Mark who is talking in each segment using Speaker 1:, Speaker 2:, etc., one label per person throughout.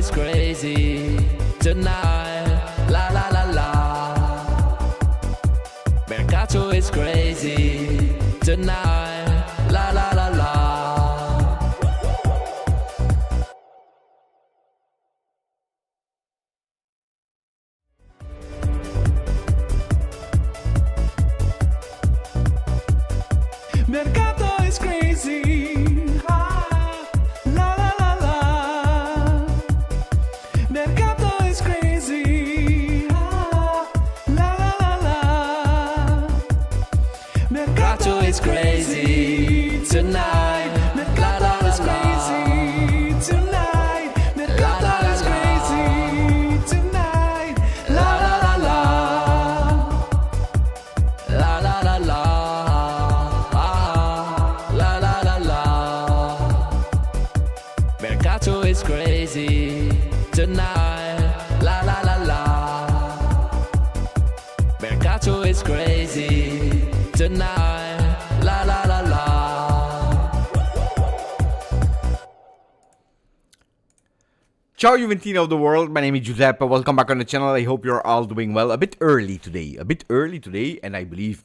Speaker 1: is crazy tonight, la la la la. Mercato is crazy tonight, la la la la.
Speaker 2: Mercato is crazy, ah, la la la la. Mercato is crazy, ah, la la la la.
Speaker 1: Mercato is crazy tonight, la la la la.
Speaker 2: Tonight, Mercato is crazy tonight, la la la la.
Speaker 1: La la la la. La la la la. Mercato is crazy tonight. La la la la. Mercato is crazy tonight. La la la la.
Speaker 3: Ciao Juventini of the world, my name is Giuseppe, welcome back on the channel, I hope you're all doing well. A bit early today, and I believe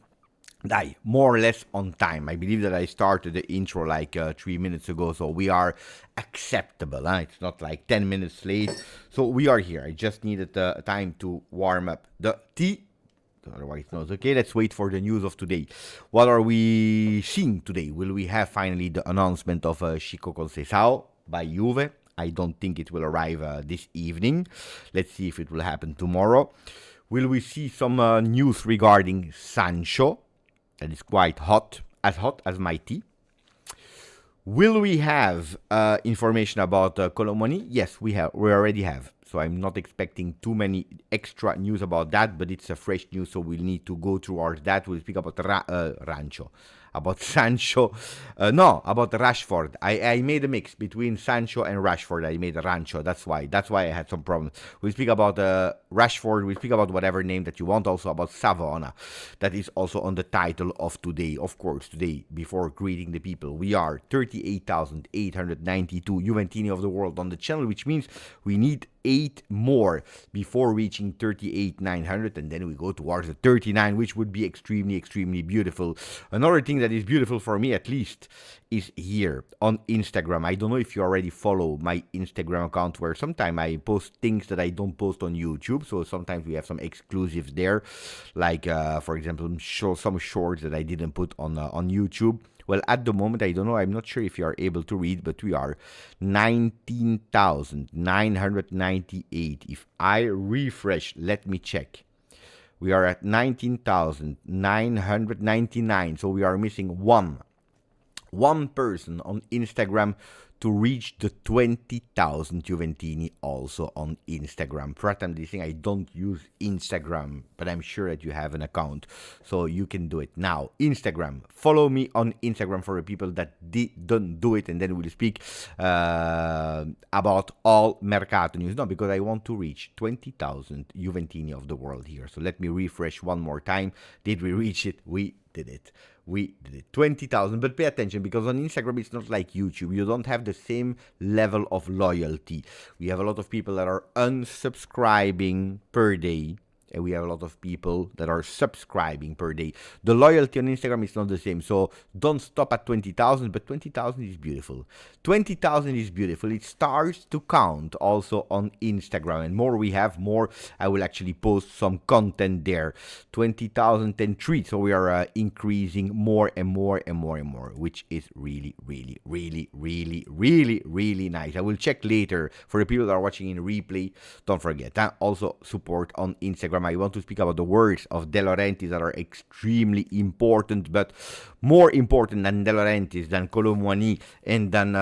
Speaker 3: that I more or less on time. I believe that I started the intro like 3 minutes ago, so we are acceptable, huh? It's not like 10 minutes late, so we are here. I just needed time to warm up the tea. Otherwise, no, it's okay. Let's wait for the news of today. What are we seeing today? Will we have finally the announcement of Chico Conceicao by Juve? I don't think it will arrive this evening. Let's see if it will happen tomorrow. Will we see some news regarding Sancho? That is quite hot as my tea. Will we have information about Kolo Muani? Yes, we already have. So I'm not expecting too many extra news about that, but it's a fresh news, so we'll need to go towards that. We'll speak about Sancho. About Rashford. I made a mix between Sancho and Rashford. I made a Rancho. That's why I had some problems. We'll speak about Rashford. We'll speak about whatever name that you want. Also about Savona. That is also on the title of today. Of course, today, before greeting the people, we are 38,892 Juventini of the world on the channel, which means we need 8 more before reaching 38,900, and then we go towards the 39, which would be extremely beautiful. Another thing that is beautiful for me, at least, is here on Instagram. I don't know if you already follow my Instagram account, where sometimes I post things that I don't post on YouTube, so sometimes we have some exclusives there, like for example some shorts that I didn't put on YouTube. Well, at the moment, I don't know, I'm not sure if you are able to read, but we are 19,998. If I refresh, let me check. We are at 19,999, so we are missing one person on Instagram to reach the 20,000 Juventini also on Instagram. Pratham, this thing, I don't use Instagram, but I'm sure that you have an account, so you can do it now. Instagram, follow me on Instagram for the people that don't do it, and then we'll speak about all Mercato news. No, because I want to reach 20,000 Juventini of the world here. So let me refresh one more time. Did we reach it? We did it. 20,000, but pay attention, because on Instagram it's not like YouTube. You don't have the same level of loyalty. We have a lot of people that are unsubscribing per day, and we have a lot of people that are subscribing per day. The loyalty on Instagram is not the same, so don't stop at 20,000, but 20,000 is beautiful. 20,000 is beautiful. It starts to count also on Instagram, and more we have, more I will actually post some content there. 20,003, so we are increasing more and more, which is really nice. I will check later for the people that are watching in replay. Don't forget that also support on Instagram. I want to speak about the words of De Laurentiis that are extremely important, but more important than De Laurentiis, than Kolo Muani, and than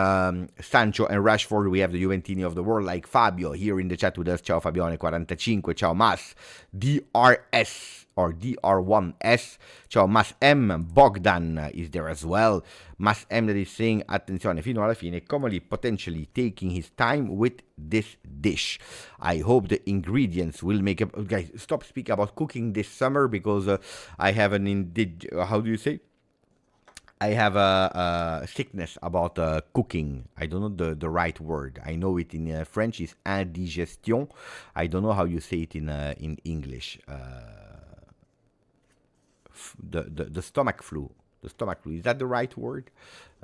Speaker 3: Sancho and Rashford. We have the Juventini of the world, like Fabio here in the chat with us. Ciao Fabione 45, ciao Mas, DRS or DR1S, ciao Mas M, Bogdan is there as well. Mas M that is saying, attenzione fino alla fine, Comoli potentially taking his time with this dish. I hope the ingredients will make up. Guys, stop speaking about cooking this summer, because I have an how do you say? I have a sickness about cooking. I don't know the right word. I know it in French is indigestion. I don't know how you say it in English. The stomach flu. The stomach flu. Is that the right word?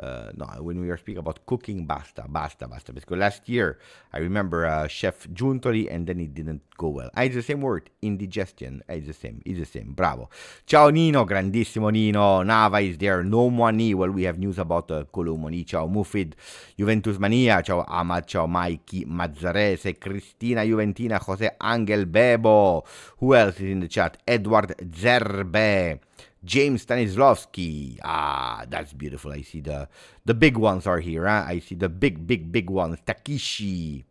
Speaker 3: No, when we are speaking about cooking, basta. Because last year, I remember Chef Giuntoli, and then it didn't go well. It's the same word, indigestion. It's the same. Bravo. Ciao Nino, grandissimo Nino. Nava is there. No Muani. Well, we have news about Kolo Muani. Ciao Mufid. Juventus Mania. Ciao Ahmad. Ciao Mikey. Mazzarese. Cristina Juventina. Jose Angel Bebo. Who else is in the chat? Edward Zerbe. James Stanislavski. Ah, that's beautiful. I see the big ones are here. Huh? I see the big ones. Takishi.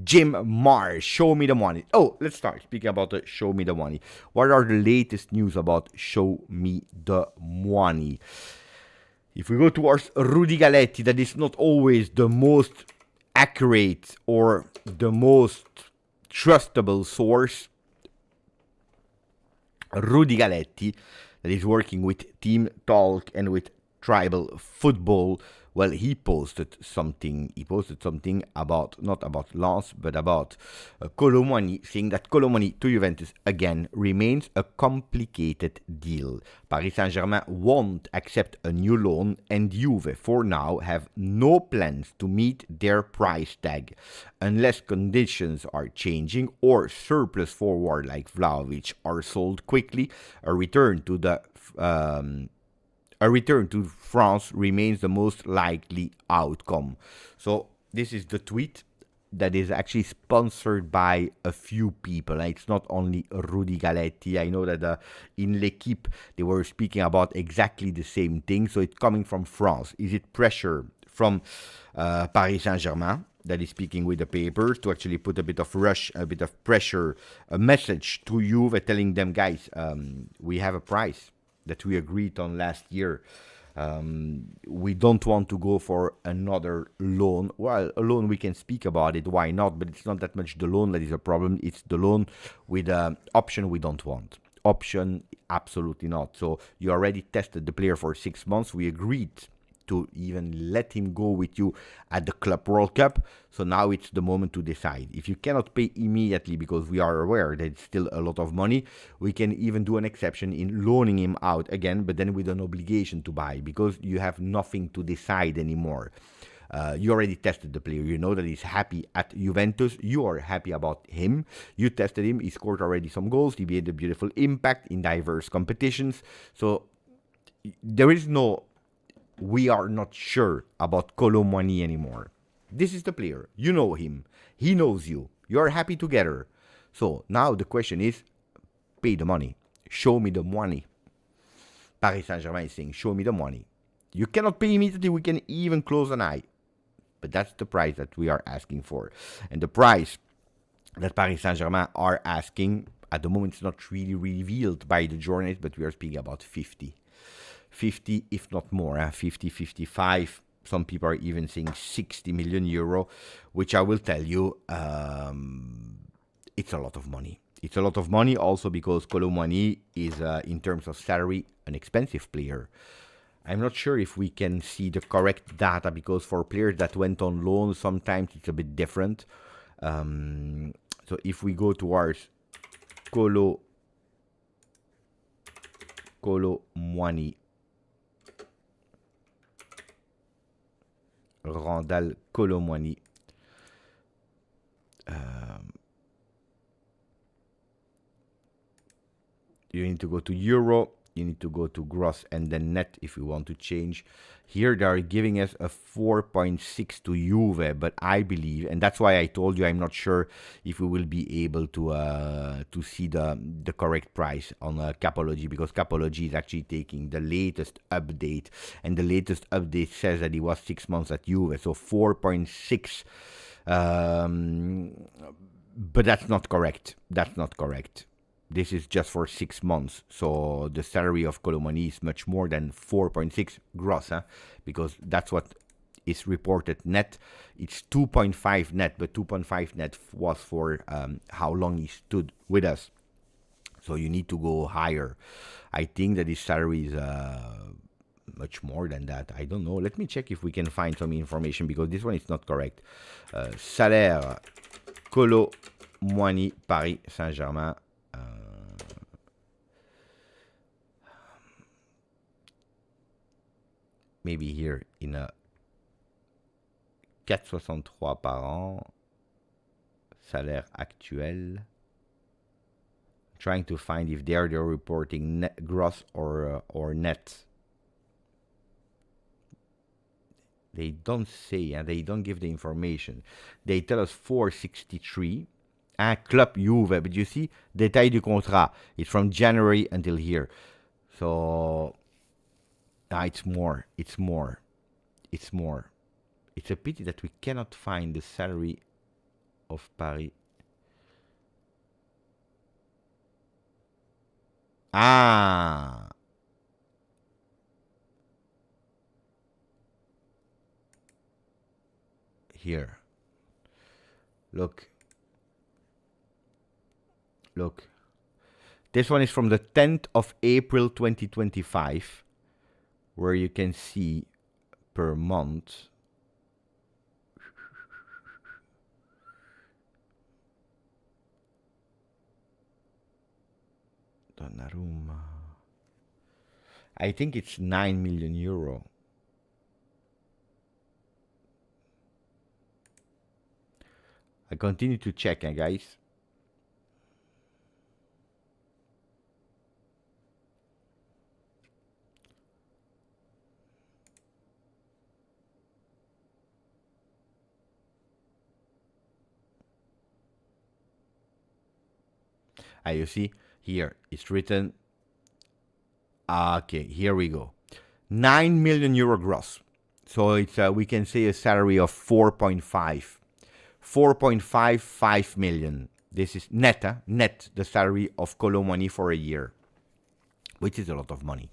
Speaker 3: Jim Marsh. Show me the money. Oh, let's start speaking about the Show Me the Money. What are the latest news about Show Me the Money? If we go towards Rudy Galetti, that is not always the most accurate or the most trustable source. Rudy Galetti, that is working with Team Talk and with Tribal Football. Well, he posted something. He posted something about, not about Lens, but about Kolo Muani, saying that Kolo Muani to Juventus again remains a complicated deal. Paris Saint-Germain won't accept a new loan, and Juve, for now, have no plans to meet their price tag, unless conditions are changing or surplus forward like Vlahovic are sold quickly. A return to France remains the most likely outcome. So this is the tweet that is actually sponsored by a few people. It's not only Rudy Galetti. I know that in L'Equipe they were speaking about exactly the same thing. So it's coming from France. Is it pressure from Paris Saint-Germain that is speaking with the papers to actually put a bit of rush, a bit of pressure, a message to Juve telling them, guys, we have a price that we agreed on last year. We don't want to go for another loan. Well, a loan, we can speak about it, why not? But it's not that much the loan that is a problem. It's the loan with an option we don't want. Option, absolutely not. So you already tested the player for 6 months. We agreed to even let him go with you at the Club World Cup. So now it's the moment to decide. If you cannot pay immediately, because we are aware that it's still a lot of money, we can even do an exception in loaning him out again, but then with an obligation to buy, because you have nothing to decide anymore. You already tested the player. You know that he's happy at Juventus. You are happy about him. You tested him. He scored already some goals. He made a beautiful impact in diverse competitions. So there is no... We are not sure about Kolo Muani anymore. This is the player. You know him. He knows you. You're happy together. So now the question is, pay the money. Show me the money. Paris Saint-Germain is saying, show me the money. You cannot pay immediately. We can even close an eye. But that's the price that we are asking for. And the price that Paris Saint-Germain are asking, at the moment, it's not really revealed by the journalists, but we are speaking about 50, if not more, 50, 55. Some people are even saying 60 million euro, which I will tell you, it's a lot of money. It's a lot of money also because Kolo Muani is, in terms of salary, an expensive player. I'm not sure if we can see the correct data, because for players that went on loan, sometimes it's a bit different. So if we go towards Kolo Muani, Randall Kolo Muani. You need to go to euro, you need to go to gross and then net if you want to change. Here they are giving us a 4.6 to Juve, but I believe, and that's why I told you I'm not sure if we will be able to see the correct price on Capology, because Capology is actually taking the latest update, and the latest update says that he was 6 months at Juve, so 4.6. But that's not correct. That's not correct. This is just for 6 months. So the salary of Kolo Muani is much more than 4.6 gross, because that's what is reported net. It's 2.5 net, but 2.5 net was for how long he stood with us. So you need to go higher. I think that his salary is much more than that. I don't know. Let me check if we can find some information because this one is not correct. Salaire Kolo Muani, Paris Saint-Germain. Maybe here in a 4,63 par an. Salaire actuel. Trying to find if they're reporting net, gross or net. They don't say and they don't give the information. They tell us 463. Club Juve, but you see, détail du contrat. It's from January until here. So it's more. It's more. It's more. It's a pity that we cannot find the salary of Paris. Here. Look. This one is from the 10th of April 2025, where you can see per month. Donnarumma. I think it's 9 million euro. I continue to check, guys. You see, here it's written. Okay, here we go. 9 million euro gross. So it's we can say a salary of 4.55 million. This is net, the salary of Kolo Muani for a year, which is a lot of money.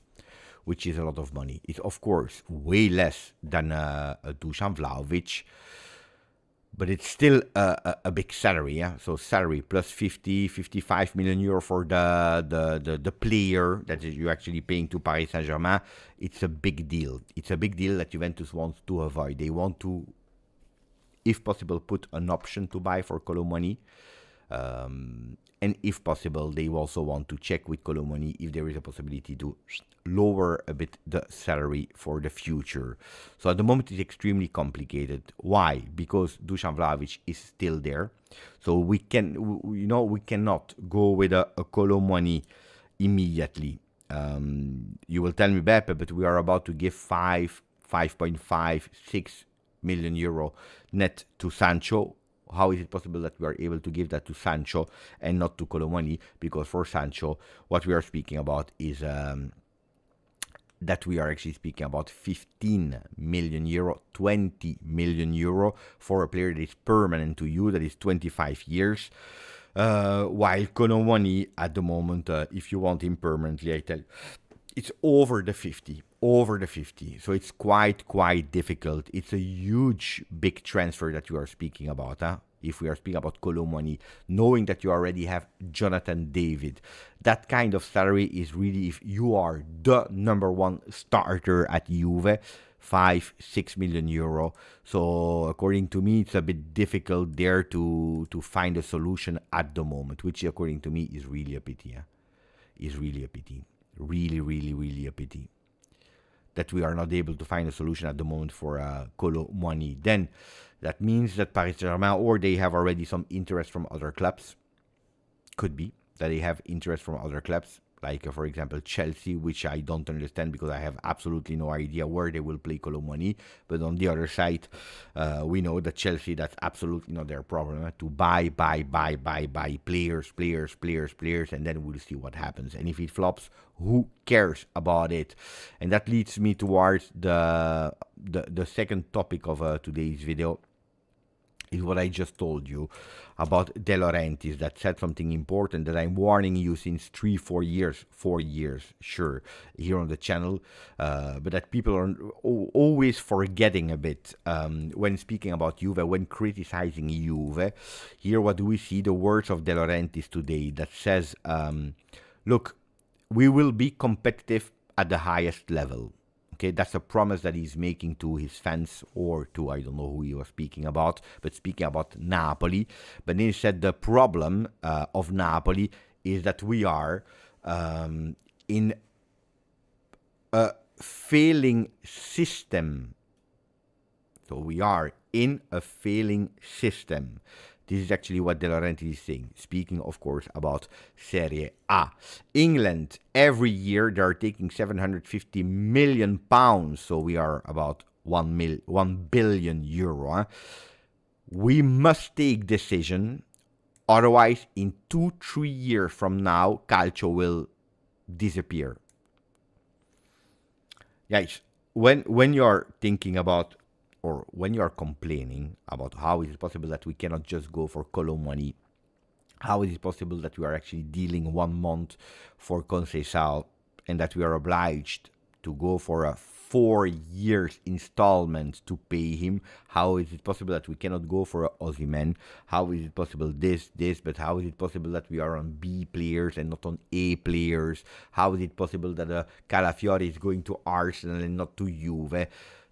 Speaker 3: It's of course way less than Dusan Vlahovic, but it's still a big salary, yeah. So salary plus 55 million euro for the player that you're actually paying to Paris Saint-Germain. It's a big deal. It's a big deal that Juventus wants to avoid. They want to, if possible, put an option to buy for Kolo Muani. And if possible, they also want to check with Kolo Muani if there is a possibility to lower a bit the salary for the future. So at the moment it's extremely complicated. Why? Because Dusan Vlahovic is still there. So we cannot go with a Kolo Muani immediately. You will tell me, Beppe, but we are about to give 5.5, 6 million euro net to Sancho. How is it possible that we are able to give that to Sancho and not to Kolo Muani? Because for Sancho, what we are speaking about is that we are actually speaking about 15 million euro, 20 million euro for a player that is permanent to you, that is 25 years. While Kolo Muani, at the moment, if you want him permanently, I tell you, it's over the 50. So it's quite difficult. It's a huge, big transfer that you are speaking about, if we are speaking about Kolo Muani, knowing that you already have Jonathan David. That kind of salary is really, if you are the number one starter at Juve, 5-6 million euro. So according to me, it's a bit difficult there to find a solution at the moment, which according to me is really a pity. Is really a pity. Really a pity that we are not able to find a solution at the moment for Kolo Muani. Then that means that Paris Saint-Germain, or they have already some interest from other clubs. Could be that they have interest from other clubs, like for example Chelsea, which I don't understand because I have absolutely no idea where they will play Kolo Muani. But on the other side, we know that Chelsea, that's absolutely not their problem, to buy players, and then we'll see what happens. And if it flops, who cares about it? And that leads me towards the second topic of today's video, is what I just told you about De Laurentiis, that said something important that I'm warning you since 4 years, sure, here on the channel, but that people are always forgetting a bit when speaking about Juve, when criticizing Juve. Here, what do we see? The words of De Laurentiis today that says, look, we will be competitive at the highest level. Okay, that's a promise that he's making to his fans, or to, I don't know who he was speaking about, but speaking about Napoli. But then he said the problem of Napoli is that we are in a failing system. So we are in a failing system. This is actually what De Laurentiis is saying, speaking, of course, about Serie A. England, every year, they are taking 750 million pounds, so we are about 1 billion euro. We must take decision, otherwise, in 2-3 years from now, Calcio will disappear. Guys, when you're thinking about, or when you are complaining about how is it possible that we cannot just go for Kolo Muani, how is it possible that we are actually dealing 1 month for Conceicao and that we are obliged to go for a 4 years installment to pay him? How is it possible that we cannot go for Osimhen? How is it possible this, but how is it possible that we are on B players and not on A players? How is it possible that Calafiori is going to Arsenal and not to Juve?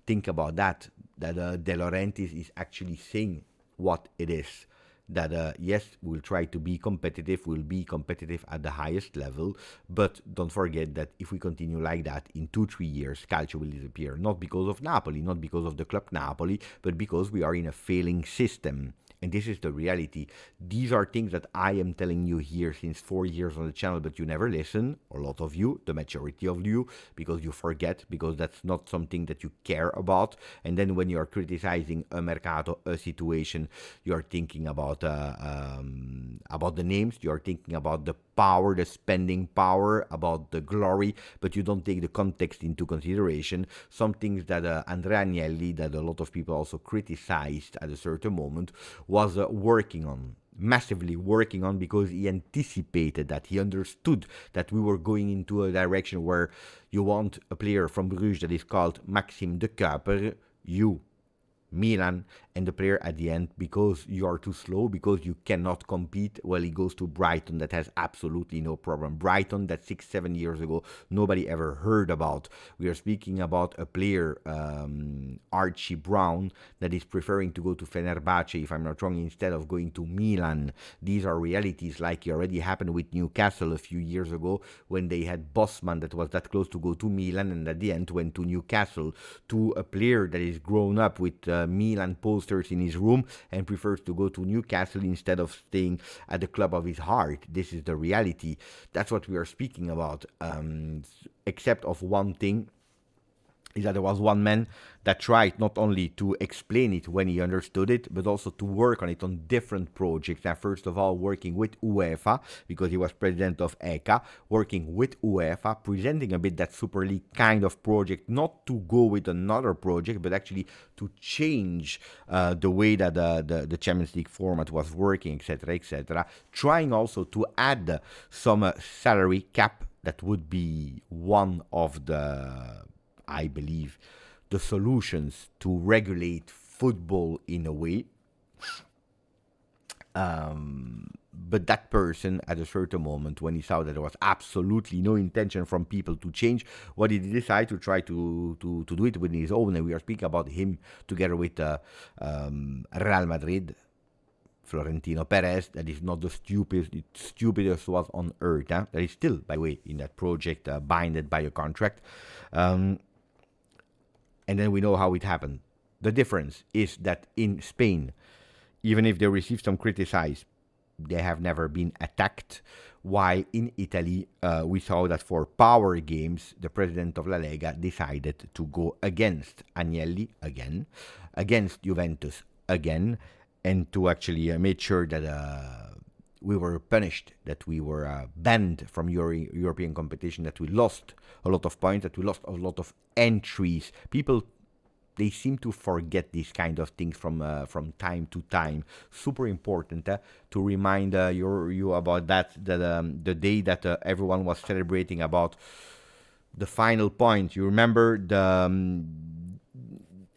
Speaker 3: Think about that De Laurentiis is actually saying what it is. That yes, we'll try to be competitive, we'll be competitive at the highest level, but don't forget that if we continue like that, in 2-3 years, Calcio will disappear. Not because of Napoli, not because of the club Napoli, but because we are in a failing system. And this is the reality. These are things that I am telling you here since 4 years on the channel, but you never listen. A lot of you, the majority of you, because you forget, because that's not something that you care about. And then when you are criticizing a Mercato, a situation, you are thinking about the names, you are thinking about the power, the spending power, about the glory, but you don't take the context into consideration. Some things that Andrea Agnelli, that a lot of people also criticized at a certain moment, was working on, massively working on, because he anticipated that, he understood that we were going into a direction where you want a player from Bruges that is called Maxime de Kuiper, you, Milan, and the player at the end, because you are too slow, because you cannot compete, well, he goes to Brighton, that has absolutely no problem. Brighton, that 6-7 years ago, nobody ever heard about. We are speaking about a player, Archie Brown, that is preferring to go to Fenerbahce, if I'm not wrong, instead of going to Milan. These are realities, like it already happened with Newcastle a few years ago, when they had Bosman that was that close to go to Milan, and at the end went to Newcastle, to a player that is grown up with Milan posters in his room and prefers to go to Newcastle instead of staying at the club of his heart. This is the reality. That's what we are speaking about. Except of one thing, is that there was one man that tried not only to explain it when he understood it, but also to work on it on different projects. And first of all, working with UEFA, because he was president of ECA, working with UEFA, presenting a bit that Super League kind of project, not to go with another project, but actually to change the way that the Champions League format was working, etc., etc. Trying also to add some salary cap. That would be one of the, I believe, the solutions to regulate football in a way. But that person, at a certain moment, when he saw that there was absolutely no intention from people to change, what did he decide to try to do it with his own? And we are speaking about him together with Real Madrid, Florentino Perez, that is not the stupidest was on earth. That is still, by the way, in that project, binded by a contract. And then we know how it happened. The difference is that in Spain, even if they received some criticism, they have never been attacked. While in Italy, we saw that for power games, the president of La Lega decided to go against Agnelli again, against Juventus again, and to actually make sure that we were punished, that we were banned from European competition, that we lost a lot of points, that we lost a lot of entries. People, they seem to forget these kind of things from time to time. Super important to remind you about that the day that everyone was celebrating about the final point. You remember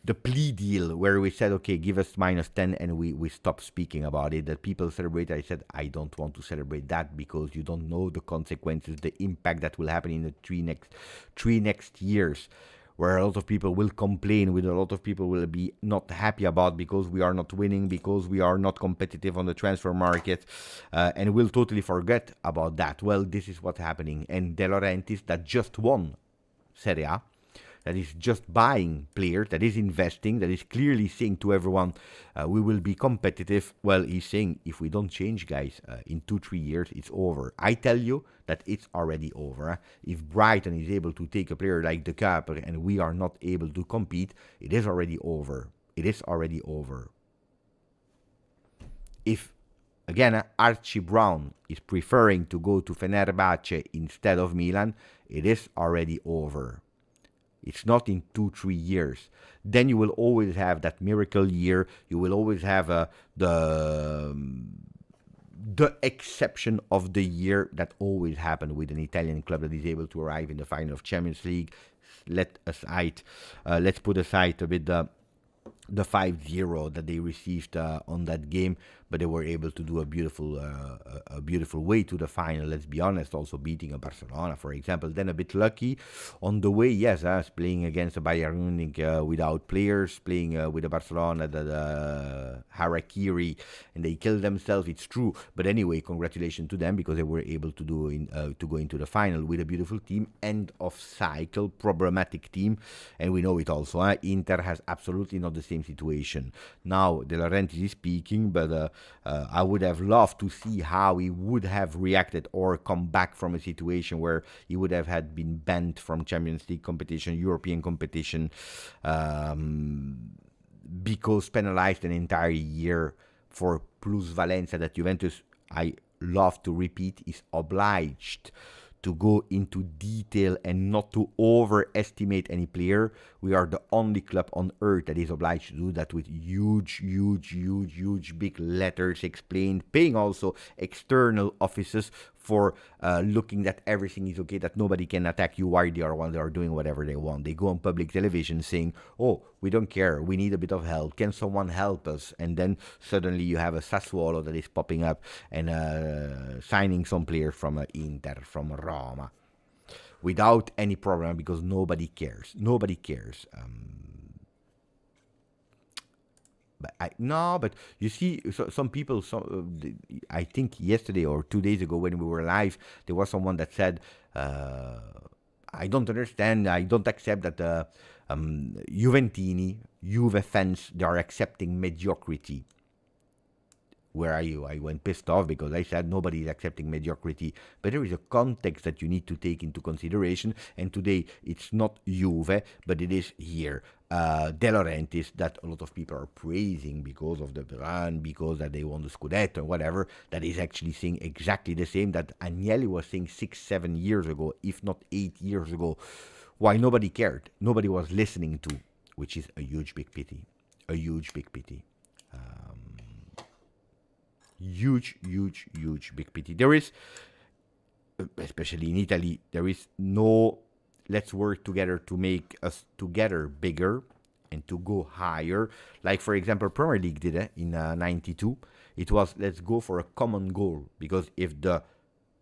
Speaker 3: the plea deal where we said, okay, give us -10, and we stopped speaking about it. That people celebrate. I said, I don't want to celebrate that, because you don't know the consequences, the impact that will happen in the three next years. where a lot of people will complain, with a lot of people will be not happy about because we are not winning, because we are not competitive on the transfer market, and will totally forget about that. Well, this is what's happening. And De Laurentiis, that just won Serie A, that is just buying players, that is investing, that is clearly saying to everyone, we will be competitive. Well, he's saying, if we don't change, guys, in 2-3 years, it's over. I tell you that it's already over. If Brighton is able to take a player like De Kuiper and we are not able to compete, it is already over. It is already over. If, again, Archie Brown is preferring to go to Fenerbahce instead of Milan, it is already over. It's not in 2-3 years. Then you will always have that miracle year. You will always have the exception of the year that always happened with an Italian club that is able to arrive in the final of Champions League. Let's put aside a bit the 5-0 that they received on that game, but they were able to do a beautiful way to the final, let's be honest, also beating a Barcelona, for example. Then a bit lucky on the way, yes, playing against a Bayern Munich without players, playing with a Barcelona, the Harakiri, and they killed themselves, it's true. But anyway, congratulations to them, because they were able to go into the final with a beautiful team, end of cycle, problematic team, and we know it also. Inter has absolutely not the same situation. Now, De Laurentiis is speaking, but I would have loved to see how he would have reacted or come back from a situation where he would have had been banned from Champions League competition, European competition, because penalized an entire year for plusvalenza that Juventus, I love to repeat, is obliged to go into detail and not to overestimate any player. We are the only club on earth that is obliged to do that with huge big letters explained, paying also external offices for looking that everything is okay, that nobody can attack you while they are doing whatever they want. They go on public television saying, oh, we don't care, we need a bit of help, can someone help us? And then suddenly you have a Sassuolo that is popping up and signing some players from Inter, from Roma, without any problem, because nobody cares. But you see, some people, I think yesterday or 2 days ago when we were live, there was someone that said, I don't understand, I don't accept that Juventini, Juve fans, they are accepting mediocrity. Where are you? I went pissed off because I said nobody is accepting mediocrity. But there is a context that you need to take into consideration. And today it's not Juve, but it is here. De Laurentiis, that a lot of people are praising because of the Turan, because that they won the Scudetto and whatever, that is actually saying exactly the same that Agnelli was saying 6-7 years ago, if not 8 years ago. Why nobody cared, nobody was listening to, which is a huge big pity. Huge big pity. Big pity. There is, especially in Italy, there is no let's work together to make us together bigger and to go higher. Like, for example, Premier League did it in 92. It was, let's go for a common goal, because if the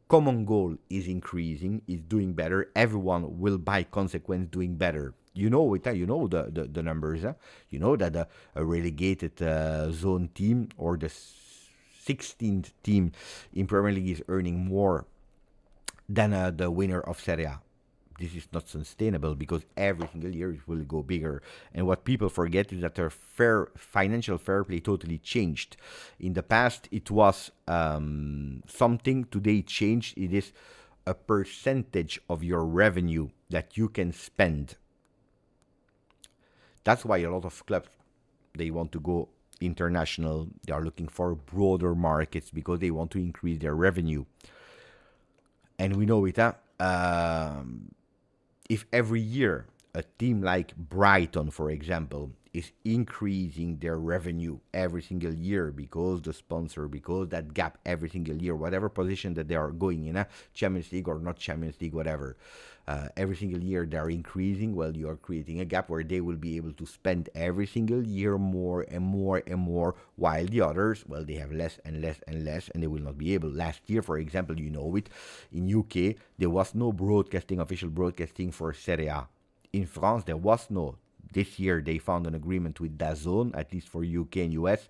Speaker 3: common goal is increasing, is doing better, everyone will by consequence doing better. You know it, you know the numbers. You know that a relegated zone team or the 16th team in Premier League is earning more than the winner of Serie A. This is not sustainable, because every single year it will go bigger. And what people forget is that their financial fair play totally changed. In the past, it was something. Today it changed. It is a percentage of your revenue that you can spend. That's why a lot of clubs, they want to go international. They are looking for broader markets because they want to increase their revenue. And we know it, if every year a team like Brighton, for example, is increasing their revenue every single year because the sponsor, because that gap every single year, whatever position that they are going in, Champions League or not Champions League, whatever, every single year they are increasing, well, you are creating a gap where they will be able to spend every single year more and more and more, while the others, well, they have less and less and less, and they will not be able. Last year, for example, you know it, in UK, there was no broadcasting, official broadcasting for Serie A. in France, there was no. This year, they found an agreement with DAZN, at least for UK and US.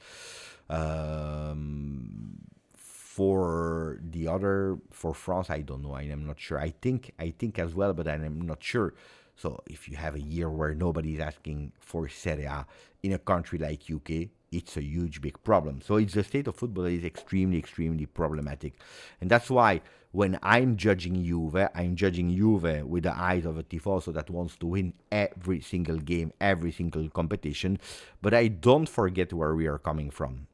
Speaker 3: For the other, for France, I don't know. I am not sure. I think as well, but I am not sure. So if you have a year where nobody is asking for Serie A in a country like UK, it's a huge, big problem. So it's the state of football that is extremely, extremely problematic. And that's why when I'm judging Juve with the eyes of a tifoso that wants to win every single game, every single competition. But I don't forget where we are coming from.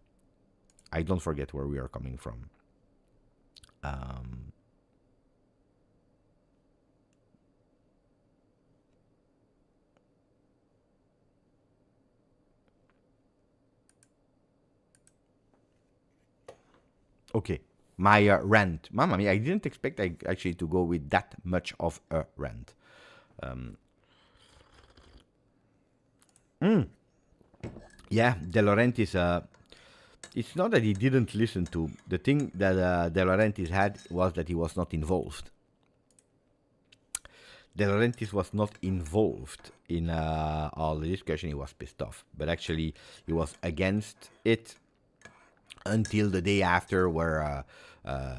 Speaker 3: Okay, my rant. Mamma mia, I didn't expect actually to go with that much of a rant. Yeah, De Laurentiis, it's not that he didn't listen to. The thing that De Laurentiis had was that he was not involved. De Laurentiis was not involved in all the discussion. He was pissed off. But actually, he was against it until the day after, where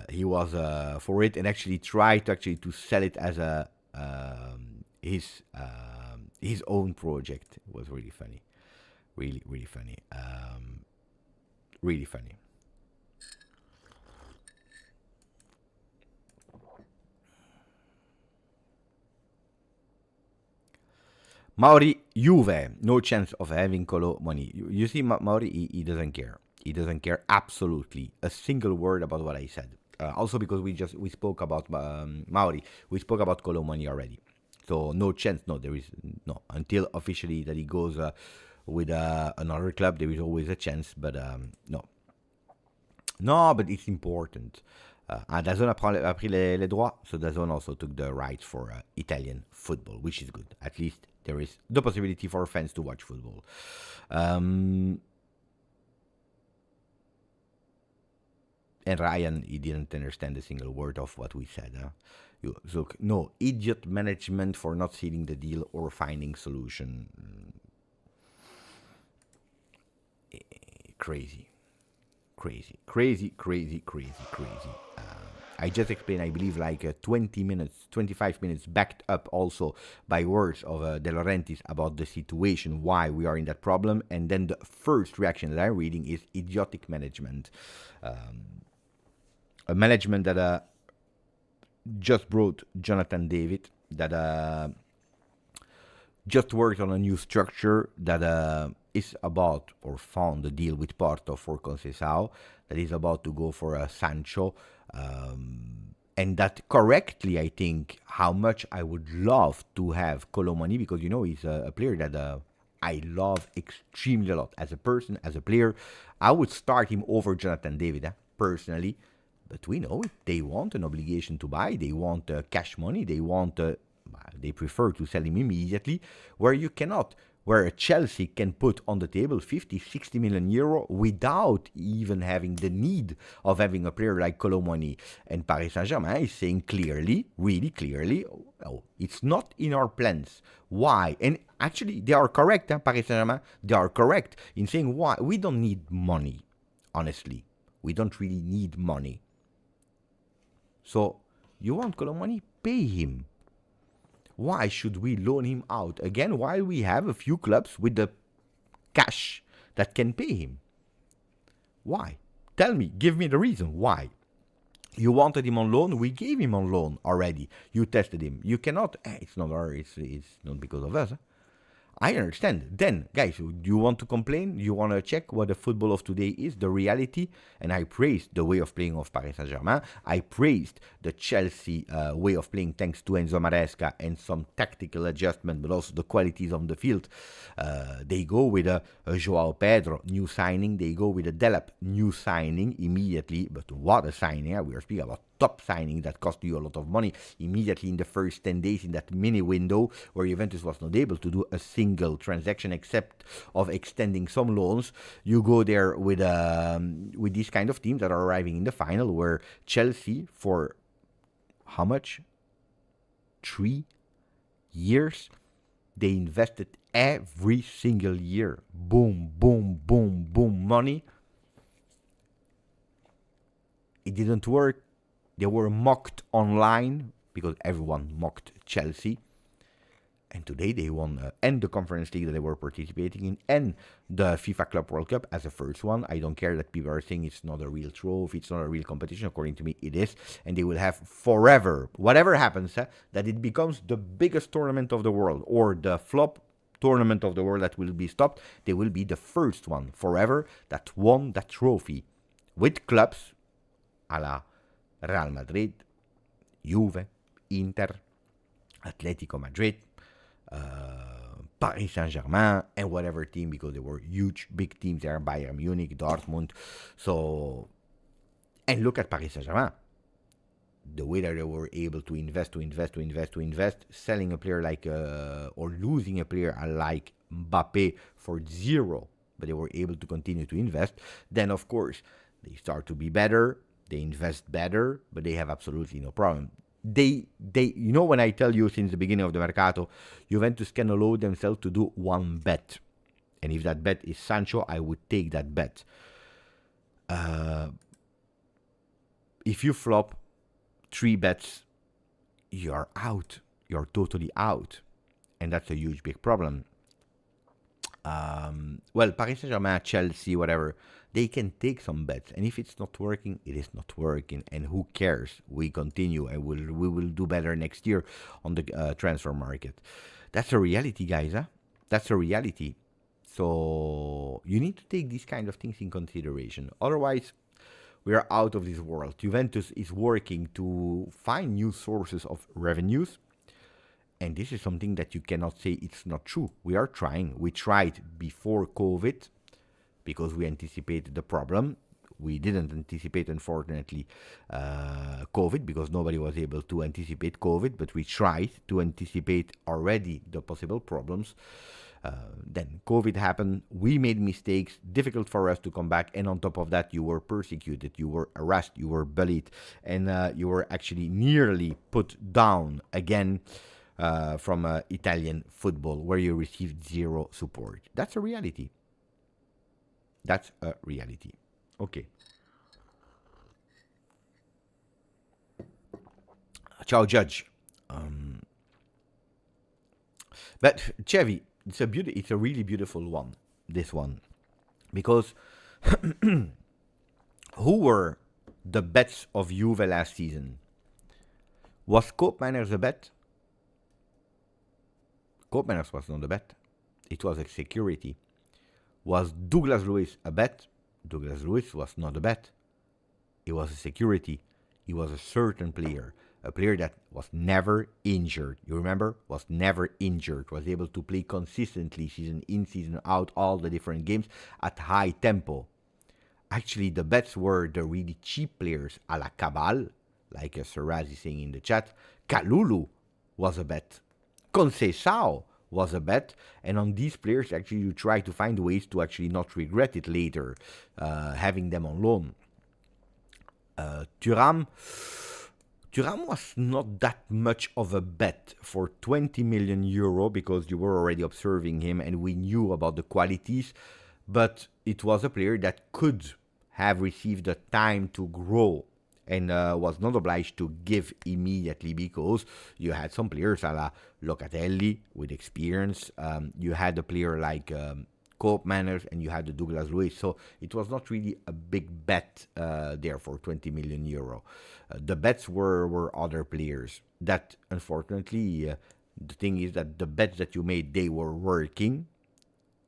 Speaker 3: he was for it and actually tried to sell it as a his own project. It was really funny. Really, really funny. Really funny. Mauri, Juve, no chance of having Kolo Muani. You see, Mauri, he doesn't care. He doesn't care absolutely a single word about what I said. Also because we spoke about Mauri, we spoke about Kolo Muani already. So no chance. No, there is no until officially that he goes with another club. There is always a chance, but no, but it's important. DAZN a pris les droits, so DAZN also took the rights for Italian football, which is good. At least there is the possibility for fans to watch football. And Ryan, he didn't understand a single word of what we said. So no, idiot management for not sealing the deal or finding solution. Crazy. I just explained, I believe, like 20 minutes, 25 minutes, backed up also by words of De Laurentiis about the situation, why we are in that problem. And then the first reaction that I'm reading is idiotic management. A management that just brought Jonathan David, that just worked on a new structure that is about, or found a deal with Porto for Conceicao, that is about to go for a Sancho, and that correctly, I think, how much I would love to have Kolo Muani, because, you know, he's a player that I love extremely a lot. As a person, as a player, I would start him over Jonathan David, personally. But we know it. They want an obligation to buy. They want cash money. They prefer to sell him immediately, where you cannot. Where Chelsea can put on the table 50, 60 million euro without even having the need of having a player like Kolo Muani. And Paris Saint-Germain is saying clearly, really clearly, oh, it's not in our plans. Why? And actually, they are correct, Paris Saint-Germain. They are correct in saying why. We don't need money, honestly. We don't really need money. So, you want Kolo Muani? Pay him. Why should we loan him out again while we have a few clubs with the cash that can pay him? Why? Tell me, give me the reason why. You wanted him on loan, we gave him on loan already. You tested him. You cannot, it's not because of us. I understand. Then, guys, do you want to complain? You want to check what the football of today is, the reality? And I praised the way of playing of Paris Saint-Germain. I praised the Chelsea way of playing thanks to Enzo Maresca and some tactical adjustment, but also the qualities on the field. They go with a Joao Pedro, new signing. They go with a Delap, new signing immediately. But what a signing. We are speaking about top signing that cost you a lot of money immediately in the first 10 days in that mini window where Juventus was not able to do a single transaction except of extending some loans. You go there with these kind of teams that are arriving in the final, where Chelsea, for how much? 3 years They invested every single year. Boom, boom, boom, boom, money. It didn't work. They were mocked online because everyone mocked Chelsea. And today they won and the Conference League that they were participating in and the FIFA Club World Cup as the first one. I don't care that people are saying it's not a real trophy, it's not a real competition. According to me, it is. And they will have forever, whatever happens, that it becomes the biggest tournament of the world or the flop tournament of the world that will be stopped. They will be the first one forever that won that trophy with clubs a la Real Madrid, Juve, Inter, Atletico Madrid, Paris Saint-Germain, and whatever team, because they were huge, big teams there, Bayern Munich, Dortmund. So, and look at Paris Saint-Germain. The way that they were able to invest, selling a player like, or losing a player like Mbappe for zero, but they were able to continue to invest. Then, of course, they start to be better, they invest better, but they have absolutely no problem. They, when I tell you since the beginning of the Mercato, Juventus can allow themselves to do one bet. And if that bet is Sancho, I would take that bet. If you flop 3 bets, you're out. You're totally out. And that's a huge, big problem. Well, Paris Saint-Germain, Chelsea, whatever, they can take some bets. And if it's not working, it is not working. And who cares? We continue and we will do better next year on the transfer market. That's a reality, guys. That's a reality. So you need to take these kind of things in consideration. Otherwise, we are out of this world. Juventus is working to find new sources of revenues. And this is something that you cannot say it's not true. We are trying. We tried before COVID because we anticipated the problem. We didn't anticipate, unfortunately, COVID because nobody was able to anticipate COVID, but we tried to anticipate already the possible problems. Then COVID happened, we made mistakes, difficult for us to come back, and on top of that, you were persecuted, you were harassed, you were bullied, and you were actually nearly put down again from Italian football, where you received zero support. That's a reality. That's a reality. Okay. Ciao, Judge. But Chevy, it's a really beautiful one. This one, because who were the bets of Juve last season? Was Koopmeiners a bet? Koopmeiners was not a bet. It was a security. Was Douglas Luiz a bet? Douglas Luiz was not a bet. It was a security. He was a certain player. A player that was never injured. You remember? Was never injured. Was able to play consistently, season in, season out, all the different games at high tempo. Actually, the bets were the really cheap players, a la Cabal, like Saraz is saying in the chat. Kalulu was a bet. Conceicao was a bet. And on these players, actually, you try to find ways to actually not regret it later, having them on loan. Turan was not that much of a bet for 20 million euro because you were already observing him and we knew about the qualities, but it was a player that could have received the time to grow and was not obliged to give immediately because you had some players a la Locatelli with experience, you had a player like Koopmeiners, and you had the Douglas Luiz. So it was not really a big bet there for 20 million euro. The bets were other players. That, unfortunately, the thing is that the bets that you made, they were working.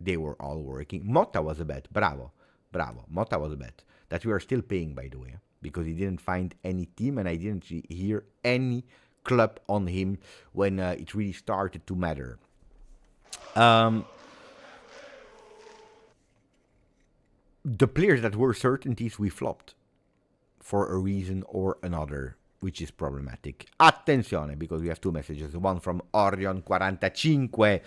Speaker 3: They were all working. Motta was a bet. Bravo. Motta was a bet. That we are still paying, by the way, because he didn't find any team, and I didn't hear any club on him when it really started to matter. The players that were certainties, we flopped for a reason or another, which is problematic. Attenzione, because we have 2 messages. One from Orion45.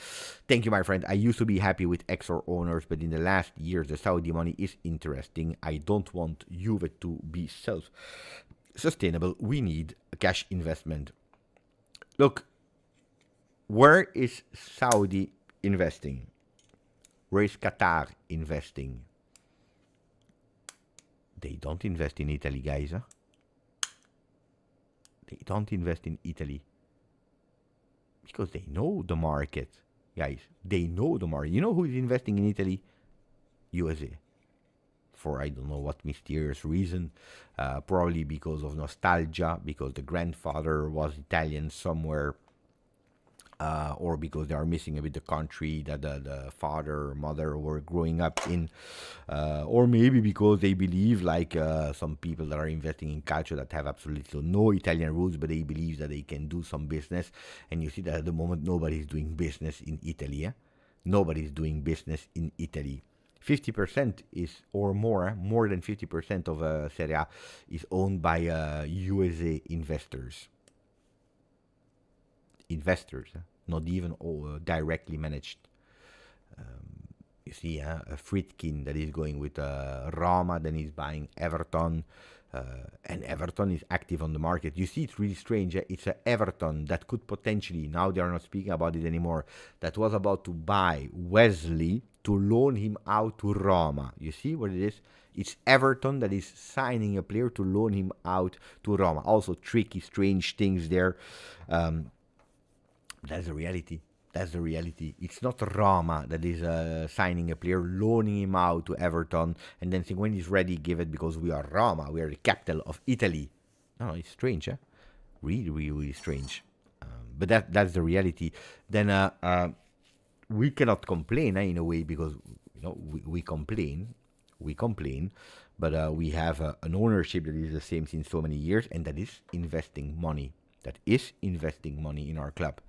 Speaker 3: Thank you, my friend. I used to be happy with Exor owners, but in the last years, the Saudi money is interesting. I don't want Juve to be self-sustainable. We need a cash investment. Look, Where is Saudi investing? Where is Qatar investing? They don't invest in Italy, guys. Huh? They don't invest in Italy because they know the market, guys. They know the market. You know who is investing in Italy? USA. For I don't know what mysterious reason. Probably because of nostalgia, because the grandfather was Italian somewhere. Or because they are missing a bit the country that the father or mother were growing up in, or maybe because they believe, like some people that are investing in culture that have absolutely no Italian roots, but they believe that they can do some business. And you see that at the moment nobody is doing business in Italy. Nobody is doing business in Italy. 50% is or more than 50% of Serie A is owned by USA investors. Not even directly managed. You see, a Friedkin that is going with Roma, then he's buying Everton, and Everton is active on the market. You see, it's really strange. It's a Everton that could potentially, now they are not speaking about it anymore, that was about to buy Wesley to loan him out to Roma. You see what it is? It's Everton that is signing a player to loan him out to Roma. Also tricky, strange things there. That's the reality. That's the reality. It's not Roma that is signing a player, loaning him out to Everton, and then saying when he's ready, give it because we are Roma. We are the capital of Italy. No, it's strange, Really, really, really strange. But that's the reality. Then we cannot complain in a way because we complain, but we have an ownership that is the same since so many years, and that is investing money. That is investing money in our club.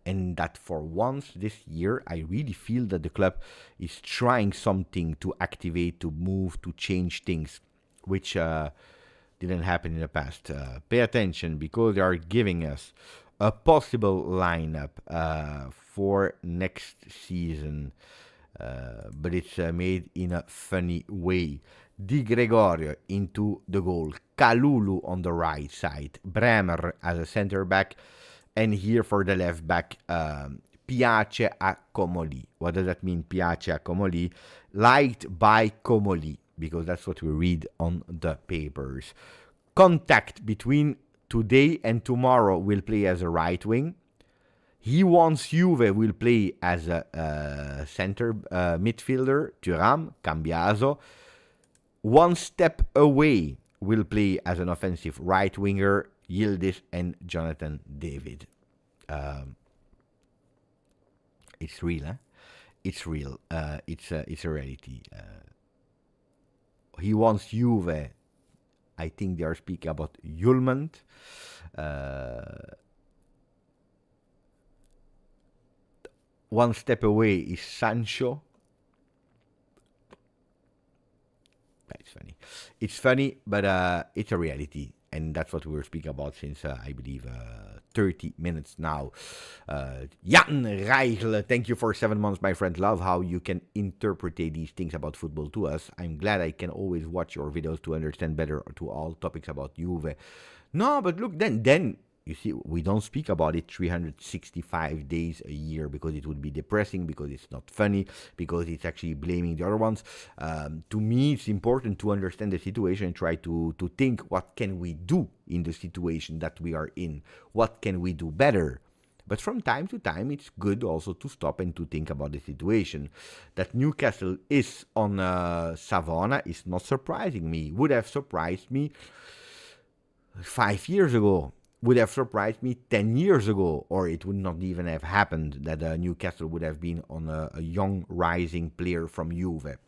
Speaker 3: And that for once this year, I really feel that the club is trying something to activate, to move, to change things, which didn't happen in the past. Pay attention because they are giving us a possible lineup for next season, but it's made in a funny way. Di Gregorio into the goal, Kalulu on the right side, Bremer as a center back, and here for the left back, Piace a Comoli. What does that mean, Piace a Comoli? Liked by Comoli, because that's what we read on the papers. Contact between today and tomorrow will play as a right wing. He wants Juve will play as a center midfielder, Turan, Cambiaso. One step away will play as an offensive right winger, Yildiz and Jonathan David. It's real, It's real. It's a reality. He wants Juve. I think they are speaking about Yulmand. One step away is Sancho. It's funny, but it's a reality. And that's what we were speaking about since, I believe, 30 minutes now. Jan Reichel, thank you for 7 months, my friend. Love how you can interpret these things about football to us. I'm glad I can always watch your videos to understand better to all topics about Juve. No, but look, then you see, we don't speak about it 365 days a year because it would be depressing, because it's not funny, because it's actually blaming the other ones. To me, it's important to understand the situation and try to think, what can we do in the situation that we are in? What can we do better? But from time to time, it's good also to stop and to think about the situation. That Newcastle is on Savona is not surprising me. Would have surprised me 5 years ago. Would have surprised me 10 years ago, or it would not even have happened that Newcastle would have been on a young rising player from Juve.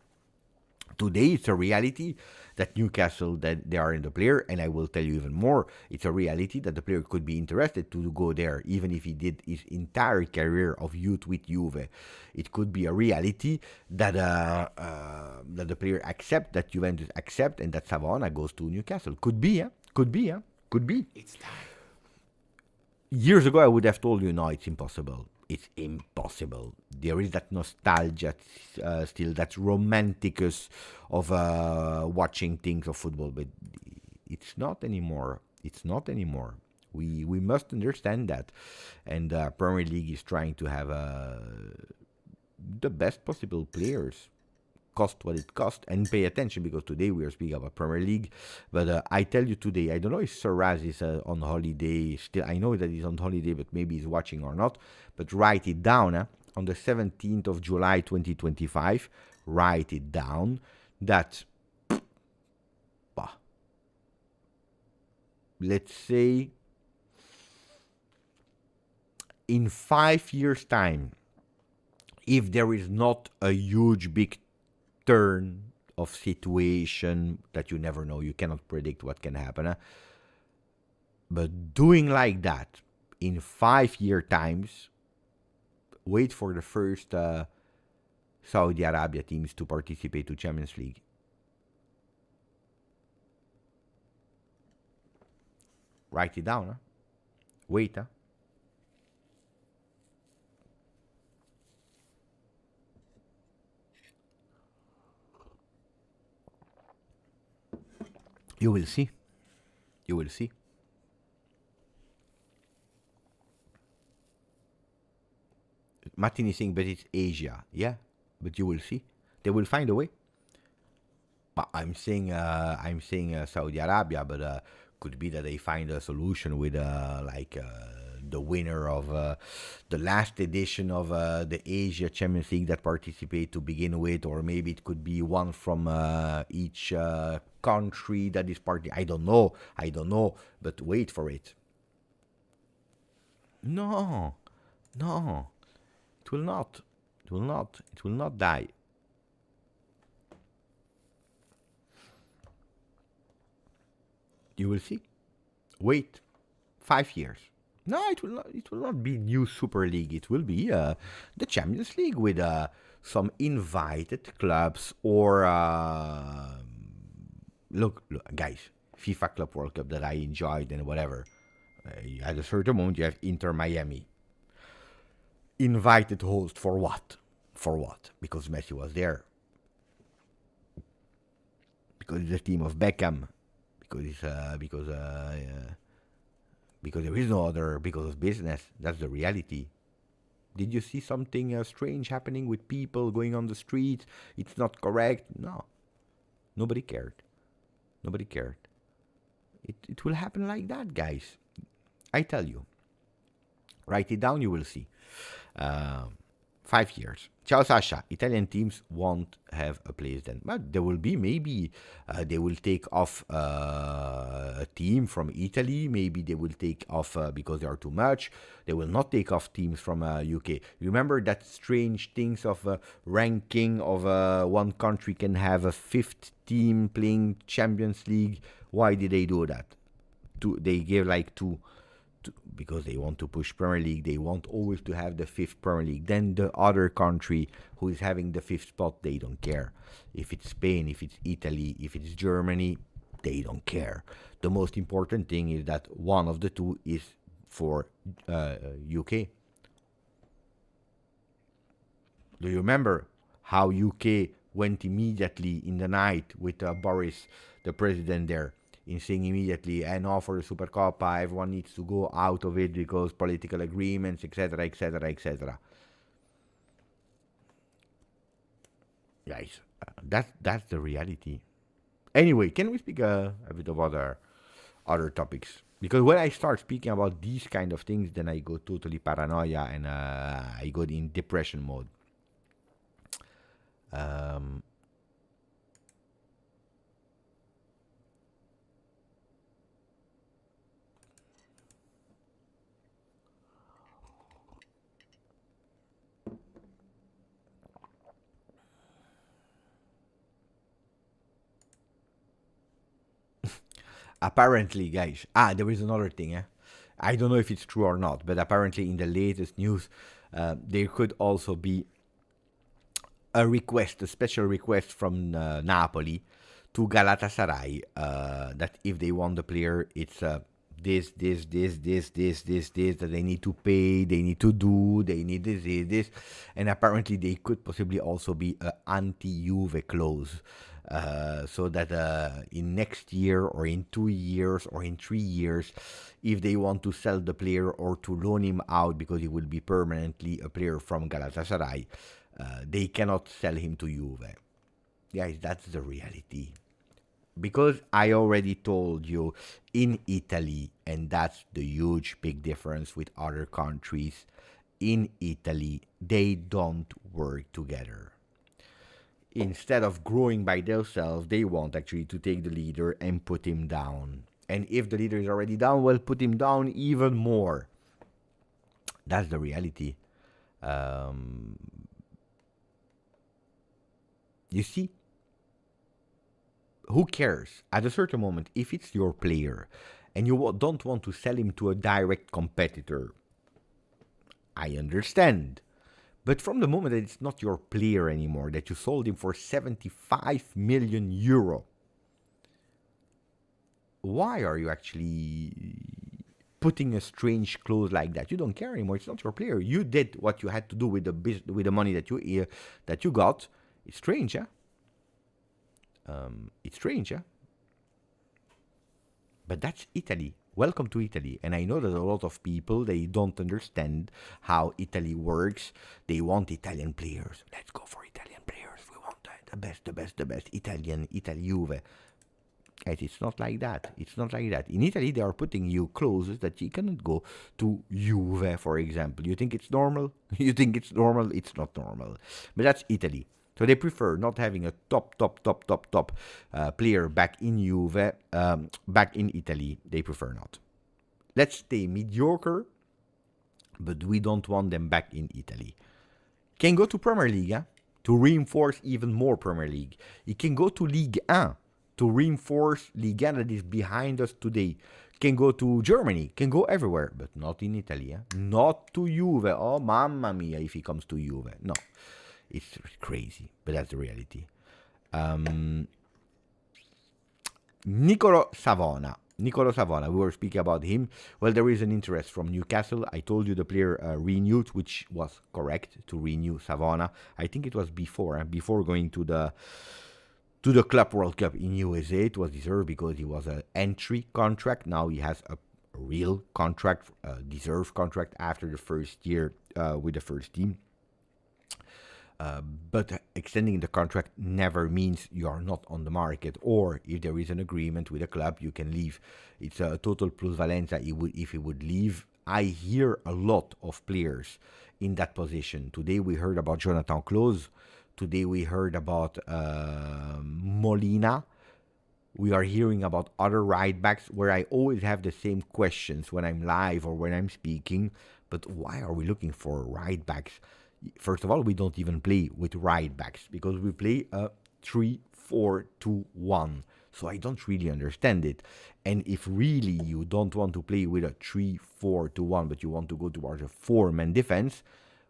Speaker 3: Today, it's a reality that Newcastle, that they are in the player, and I will tell you even more, it's a reality that the player could be interested to go there, even if he did his entire career of youth with Juve. It could be a reality that that the player accept, that Juventus accept, and that Savona goes to Newcastle. Could be, Could be, Could be.
Speaker 2: It's time.
Speaker 3: Years ago, I would have told you, no, it's impossible. It's impossible. There is that nostalgia still, that romanticus of watching things of football, but it's not anymore. It's not anymore. We must understand that, and Premier League is trying to have the best possible players, cost what it cost, and pay attention, because today we are speaking about Premier League. But I tell you today, I don't know if Sir Raz is on holiday still. I know that he's on holiday, but maybe he's watching or not. But write it down. On the 17th of July 2025, write it down that, let's say, in 5 years' time, if there is not a huge big turn of situation that you never know, you cannot predict what can happen. But doing like that in 5 year times, wait for the first Saudi Arabia teams to participate to Champions League. Write it down. Wait. You will see. You will see. Martin is saying, but it's Asia. Yeah, but you will see. They will find a way. But I'm saying Saudi Arabia, but could be that they find a solution with the winner of the last edition of the Asia Champions League that participate to begin with, or maybe it could be one from each country that is part. I don't know, but wait for it. No, it will not. It will not die. You will see. Wait, 5 years. No, it will not. It will not be new Super League. It will be the Champions League with some invited clubs or look, guys. FIFA Club World Cup that I enjoyed and whatever. At a certain moment, you have Inter Miami. Invited host for what? For what? Because Messi was there. Because it's a team of Beckham. Because there is no other, because of business. That's the reality. Did you see something strange happening with people going on the street? It's not correct. No. Nobody cared. It will happen like that, guys. I tell you. Write it down, you will see. 5 years. Ciao Sasha. Italian teams won't have a place then. But there will be, maybe they will take off a team from Italy. Maybe they will take off because they are too much. They will not take off teams from UK. Remember that strange things of ranking of one country can have a fifth team playing Champions League. Why did they do that? They gave like two. Because they want to push Premier League, they want always to have the fifth Premier League. Then the other country who is having the fifth spot, they don't care. If it's Spain, if it's Italy, if it's Germany, they don't care. The most important thing is that one of the two is for UK. Do you remember how UK went immediately in the night with Boris, the president there? In saying immediately, and offer the Super Coppa, everyone needs to go out of it because political agreements, etc., etc., etc. Guys, that's the reality. Anyway, can we speak a bit of other topics? Because when I start speaking about these kind of things, then I go totally paranoia and I go in depression mode. Apparently, guys, there is another thing. I don't know if it's true or not, but apparently in the latest news, there could also be a special request from Napoli to Galatasaray that if they want the player, it's this, that they need to pay, they need to do, they need this, and apparently they could possibly also be an anti-Juve clause. so that in next year or in 2 years or in 3 years, if they want to sell the player or to loan him out because he will be permanently a player from Galatasaray, they cannot sell him to Juve. Guys, that's the reality. Because I already told you, in Italy, and that's the huge big difference with other countries, in Italy, they don't work together. Instead of growing by themselves, they want actually to take the leader and put him down. And if the leader is already down, well, put him down even more. That's the reality. You see? Who cares? At a certain moment, if it's your player and you don't want to sell him to a direct competitor, I understand. But from the moment that it's not your player anymore, that you sold him for 75 million euro, why are you actually putting a strange clause like that? You don't care anymore. It's not your player. You did what you had to do with the money that you got. It's strange, yeah? It's strange, yeah? But that's Italy. Welcome to Italy. And I know that a lot of people, they don't understand how Italy works. They want Italian players. Let's go for Italian players. We want the best. Italian Juve. Guys, it's not like that. It's not like that. In Italy, they are putting you clauses that you cannot go to Juve, for example. You think it's normal? You think it's normal? It's not normal. But that's Italy. So they prefer not having a top player back in Juve, back in Italy. They prefer not. Let's stay mediocre, but we don't want them back in Italy. Can go to Premier League to reinforce even more Premier League. He can go to Ligue 1 to reinforce Ligue 1 that is behind us today. Can go to Germany, can go everywhere, but not in Italy. Not to Juve. Oh, mamma mia, if he comes to Juve. No. It's crazy, but that's the reality. Nicolo Savana. We were speaking about him. Well, there is an interest from Newcastle. I told you the player renewed, which was correct to renew Savona. I think it was before going to the Club World Cup in USA. It was deserved because he was an entry contract. Now he has a real contract, deserved contract after the first year with the first team. But extending the contract never means you are not on the market, or if there is an agreement with a club, you can leave. It's a total plusvalenza if he would leave. I hear a lot of players in that position. Today we heard about Jonathan Klose. Today we heard about Molina. We are hearing about other right backs where I always have the same questions when I'm live or when I'm speaking. But why are we looking for right backs? First of all, we don't even play with right backs because we play a 3-4-2-1. So I don't really understand it. And if really you don't want to play with a 3-4-2-1, but you want to go towards a 4-man defense,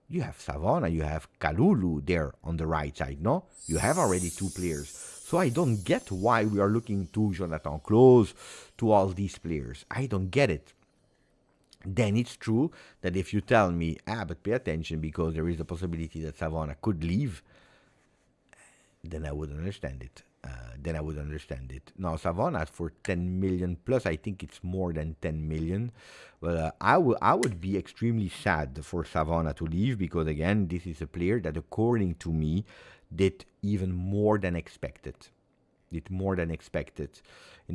Speaker 3: you have Savona, you have Kalulu there on the right side, no? You have already two players. So I don't get why we are looking to Jonathan Klose, to all these players. I don't get it. Then it's true that if you tell me, but pay attention because there is a possibility that Savona could leave, then I would understand it. Now, Savona for 10 million plus, I think it's more than 10 million. Well, I would be extremely sad for Savona to leave because, again, this is a player that, according to me, did even more than expected. In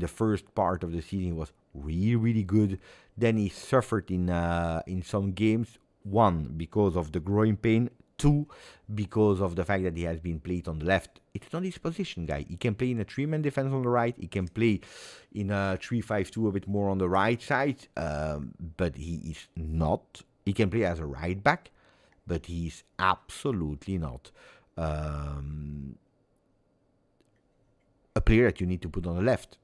Speaker 3: the first part of the season, he was really good. Then he suffered in some games. 1, because of the growing pain. 2, because of the fact that he has been played on the left. It's not his position, guy. He can play in a 3-man defense on the right. He can play in a 3-5-2 a bit more on the right side. But he is not. He can play as a right back, but he is absolutely not a player that you need to put on the left.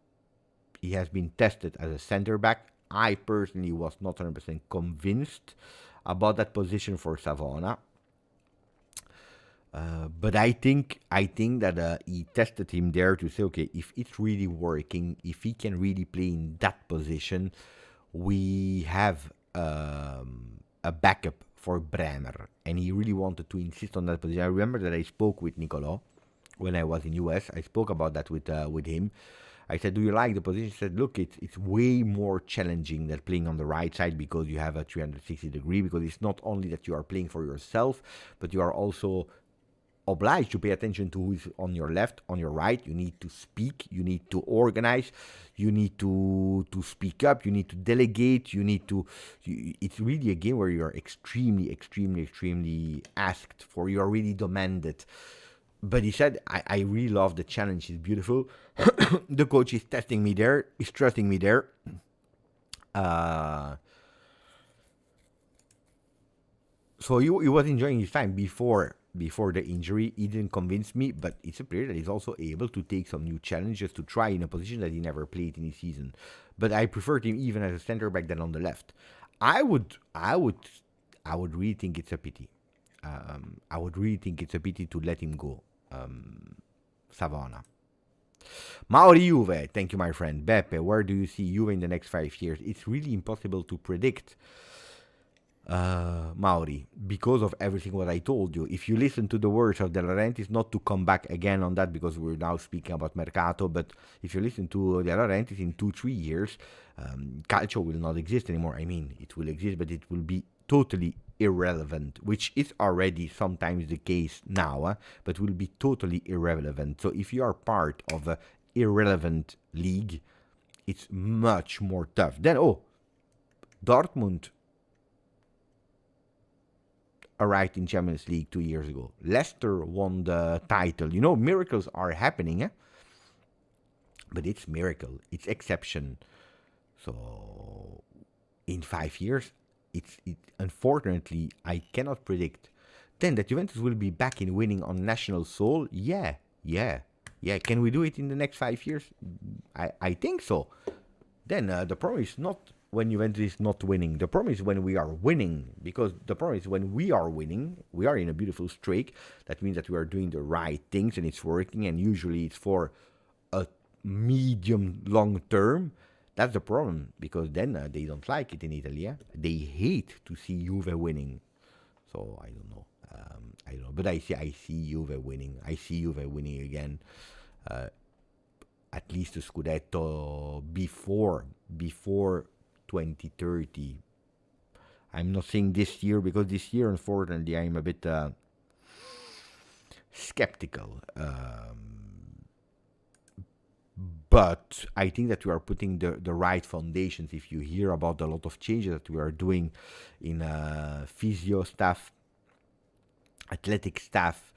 Speaker 3: He has been tested as a center back. I personally was not 100% convinced about that position for Savona. But I think that he tested him there to say, okay, if it's really working, if he can really play in that position, we have a backup for Bremer. And he really wanted to insist on that position. I remember that I spoke with Nicolo when I was in US. I spoke about that with him. I said, do you like the position? He said, look, it's way more challenging than playing on the right side because you have a 360 degree, because it's not only that you are playing for yourself, but you are also obliged to pay attention to who is on your left, on your right. You need to speak, you need to organize, you need to speak up, you need to delegate, it's really a game where you're extremely asked for, you're really demanded. But he said, I really love the challenge, it's beautiful. The coach is testing me there, he's trusting me there. So he was enjoying his time before the injury. He didn't convince me, but it's a player that is also able to take some new challenges to try in a position that he never played in his season. But I preferred him even as a center back than on the left. I would really think it's a pity. I would really think it's a pity to let him go. Savona. Mauri Juve, thank you, my friend. Beppe, where do you see Juve in the next 5 years? It's really impossible to predict, Mauri, because of everything what I told you. If you listen to the words of De Laurentiis, not to come back again on that because we're now speaking about Mercato, but if you listen to De Laurentiis, in 2-3 years, Calcio will not exist anymore. I mean, it will exist, but it will be totally irrelevant, which is already sometimes the case now, but will be totally irrelevant. So if you are part of a irrelevant league, it's much more tough. Then, Dortmund arrived in Champions League 2 years ago. Leicester won the title. You know, miracles are happening, but it's miracle, it's exception. So in 5 years, unfortunately, I cannot predict. Then that Juventus will be back in winning on national soul. Yeah. Can we do it in the next 5 years? I think so. Then the problem is not when Juventus is not winning. The problem is when we are winning. Because the problem is when we are winning, we are in a beautiful streak. That means that we are doing the right things and it's working. And usually it's for a medium long term. That's the problem, because then they don't like it in Italy. They hate to see Juve winning. So I don't know. But I see Juve winning. I see Juve winning again. At least the Scudetto before 2030. I'm not saying this year, because this year, unfortunately, I'm a bit skeptical. But I think that we are putting the right foundations. If you hear about a lot of changes that we are doing in physio staff, athletic staff,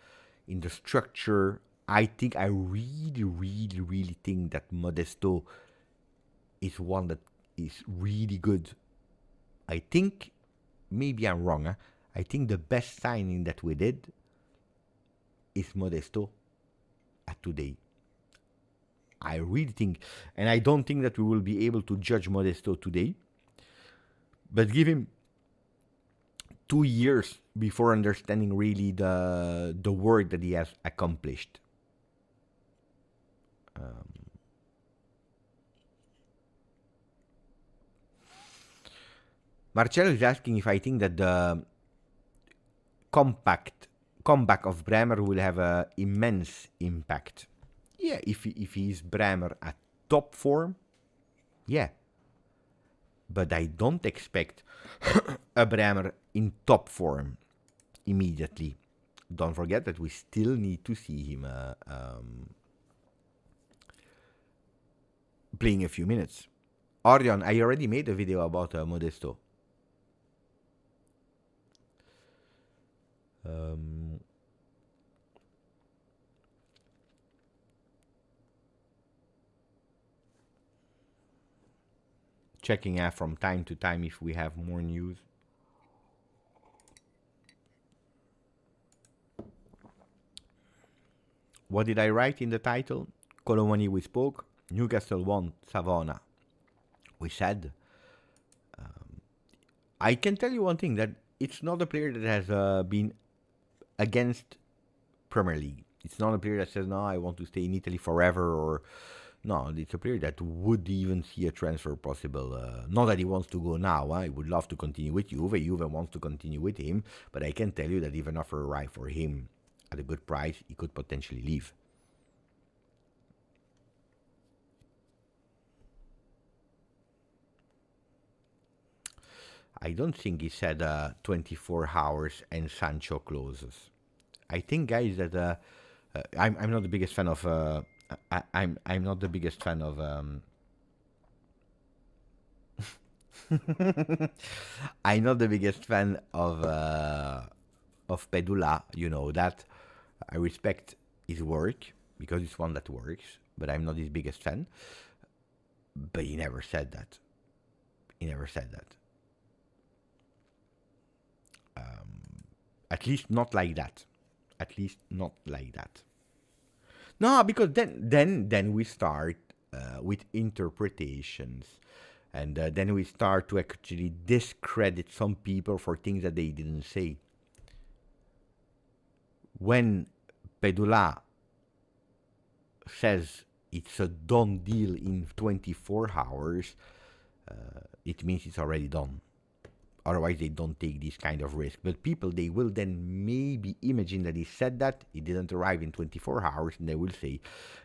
Speaker 3: in the structure, I really think that Modesto is one that is really good. I think, maybe I'm wrong, I think the best signing that we did is Modesto at today. I really think, and I don't think that we will be able to judge Modesto today, but give him 2 years before understanding really the work that he has accomplished. Marcello is asking if I think that the comeback of Bremer will have an immense impact. Yeah, if he is Bremer at top form, yeah. But I don't expect a Bremer in top form immediately. Don't forget that we still need to see him playing a few minutes. Orion, I already made a video about Modesto. Checking out from time to time if we have more news. What did I write in the title? Kolo Muani we spoke. Newcastle won. Savona we said. I can tell you one thing, that it's not a player that has been against Premier League. It's not a player that says, no, I want to stay in Italy forever, or no, it's a player that would even see a transfer possible. Not that he wants to go now. He would love to continue with Juve. Juve wants to continue with him. But I can tell you that if an offer arrived for him at a good price, he could potentially leave. I don't think he said 24 hours and Sancho closes. I think, guys, that I'm not the biggest fan of. I'm not the biggest fan of. I'm not the biggest fan of Pedula. You know that. I respect his work because it's one that works, but I'm not his biggest fan. But he never said that. He never said that. At least not like that. At least not like that. No, because then we start with interpretations, and then we start to actually discredit some people for things that they didn't say. When Pedula says it's a done deal in 24 hours, it means it's already done. Otherwise, they don't take this kind of risk. But people, they will then maybe imagine that he said that, it didn't arrive in 24 hours, and they will say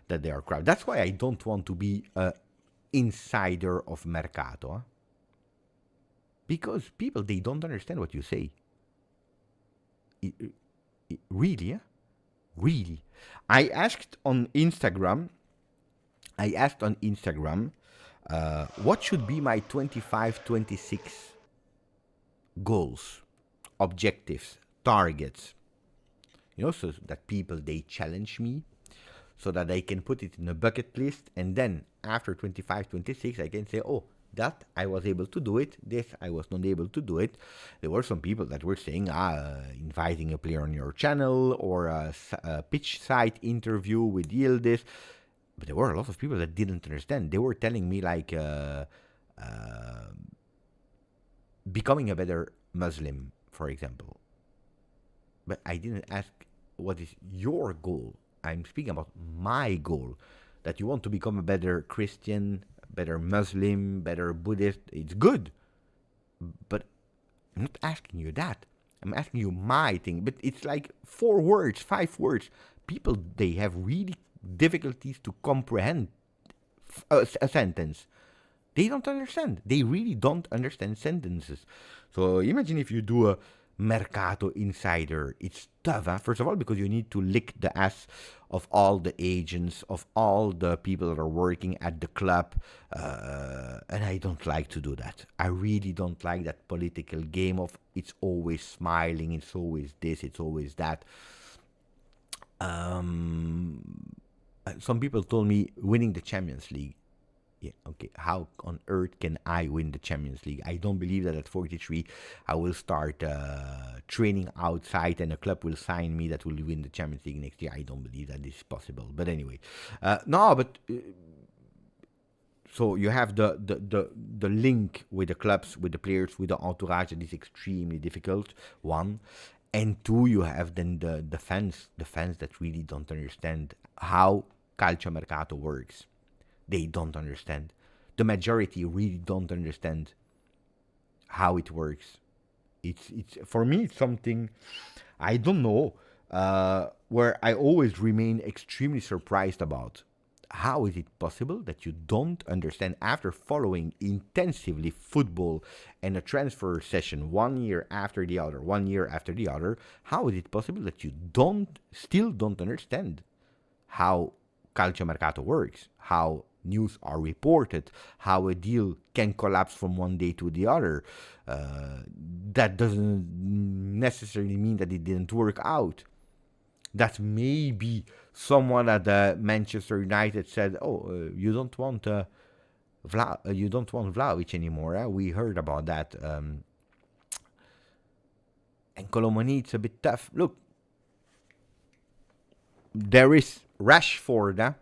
Speaker 3: that they are crap. That's why I don't want to be an insider of Mercato. Huh? Because people, they don't understand what you say. Really? Huh? Really? I asked on Instagram, what should be my 25-26 goals, objectives, targets, you know, so that people, they challenge me, so that I can put it in a bucket list, and then after 25-26 I can say, oh, that I was able to do it, this I was not able to do it. There were some people that were saying, inviting a player on your channel, or a pitch side interview with Yildiz. But there were a lot of people that didn't understand. They were telling me like becoming a better Muslim, for example. But I didn't ask what is your goal. I'm speaking about my goal. That you want to become a better Christian, better Muslim, better Buddhist. It's good. But I'm not asking you that. I'm asking you my thing. But it's like 4 words, 5 words. People, they have really difficulties to comprehend a sentence. They don't understand. They really don't understand sentences. So imagine if you do a Mercato insider. It's tough, huh? First of all, because you need to lick the ass of all the agents, of all the people that are working at the club. And I don't like to do that. I really don't like that political game of it's always smiling, it's always this, it's always that. Some people told me winning the Champions League. Yeah, okay. How on earth can I win the Champions League? I don't believe that at 43 I will start training outside and a club will sign me that will win the Champions League next year. I don't believe that this is possible. But anyway, so you have the link with the clubs, with the players, with the entourage that is extremely difficult. 1. And 2, you have then the fans that really don't understand how calciomercato works. They don't understand. The majority really don't understand how it works. It's for me, it's something I don't know, where I always remain extremely surprised about. How is it possible that you don't understand, after following intensively football and a transfer session 1 year after the other, 1 year after the other, how is it possible that you still don't understand how calciomercato works, how news are reported, how a deal can collapse from one day to the other? That doesn't necessarily mean that it didn't work out. That maybe someone at Manchester United said, "Oh, you don't want Vlahovic anymore." Eh? We heard about that. And Kolo Muani, it's a bit tough. Look, there is Rashford. Eh?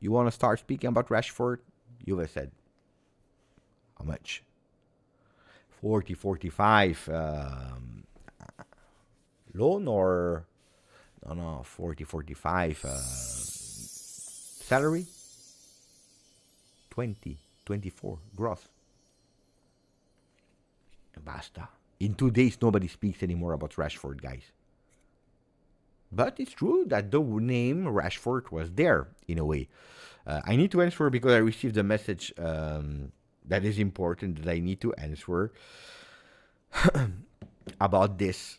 Speaker 3: You want to start speaking about Rashford? Juve said, how much? 40, 45. Loan or... No, 40, 45. Salary? 20, 24. Gross. Basta. In 2 days, nobody speaks anymore about Rashford, guys. But it's true that the name Rashford was there, in a way. I need to answer because I received a message that is important that I need to answer about this.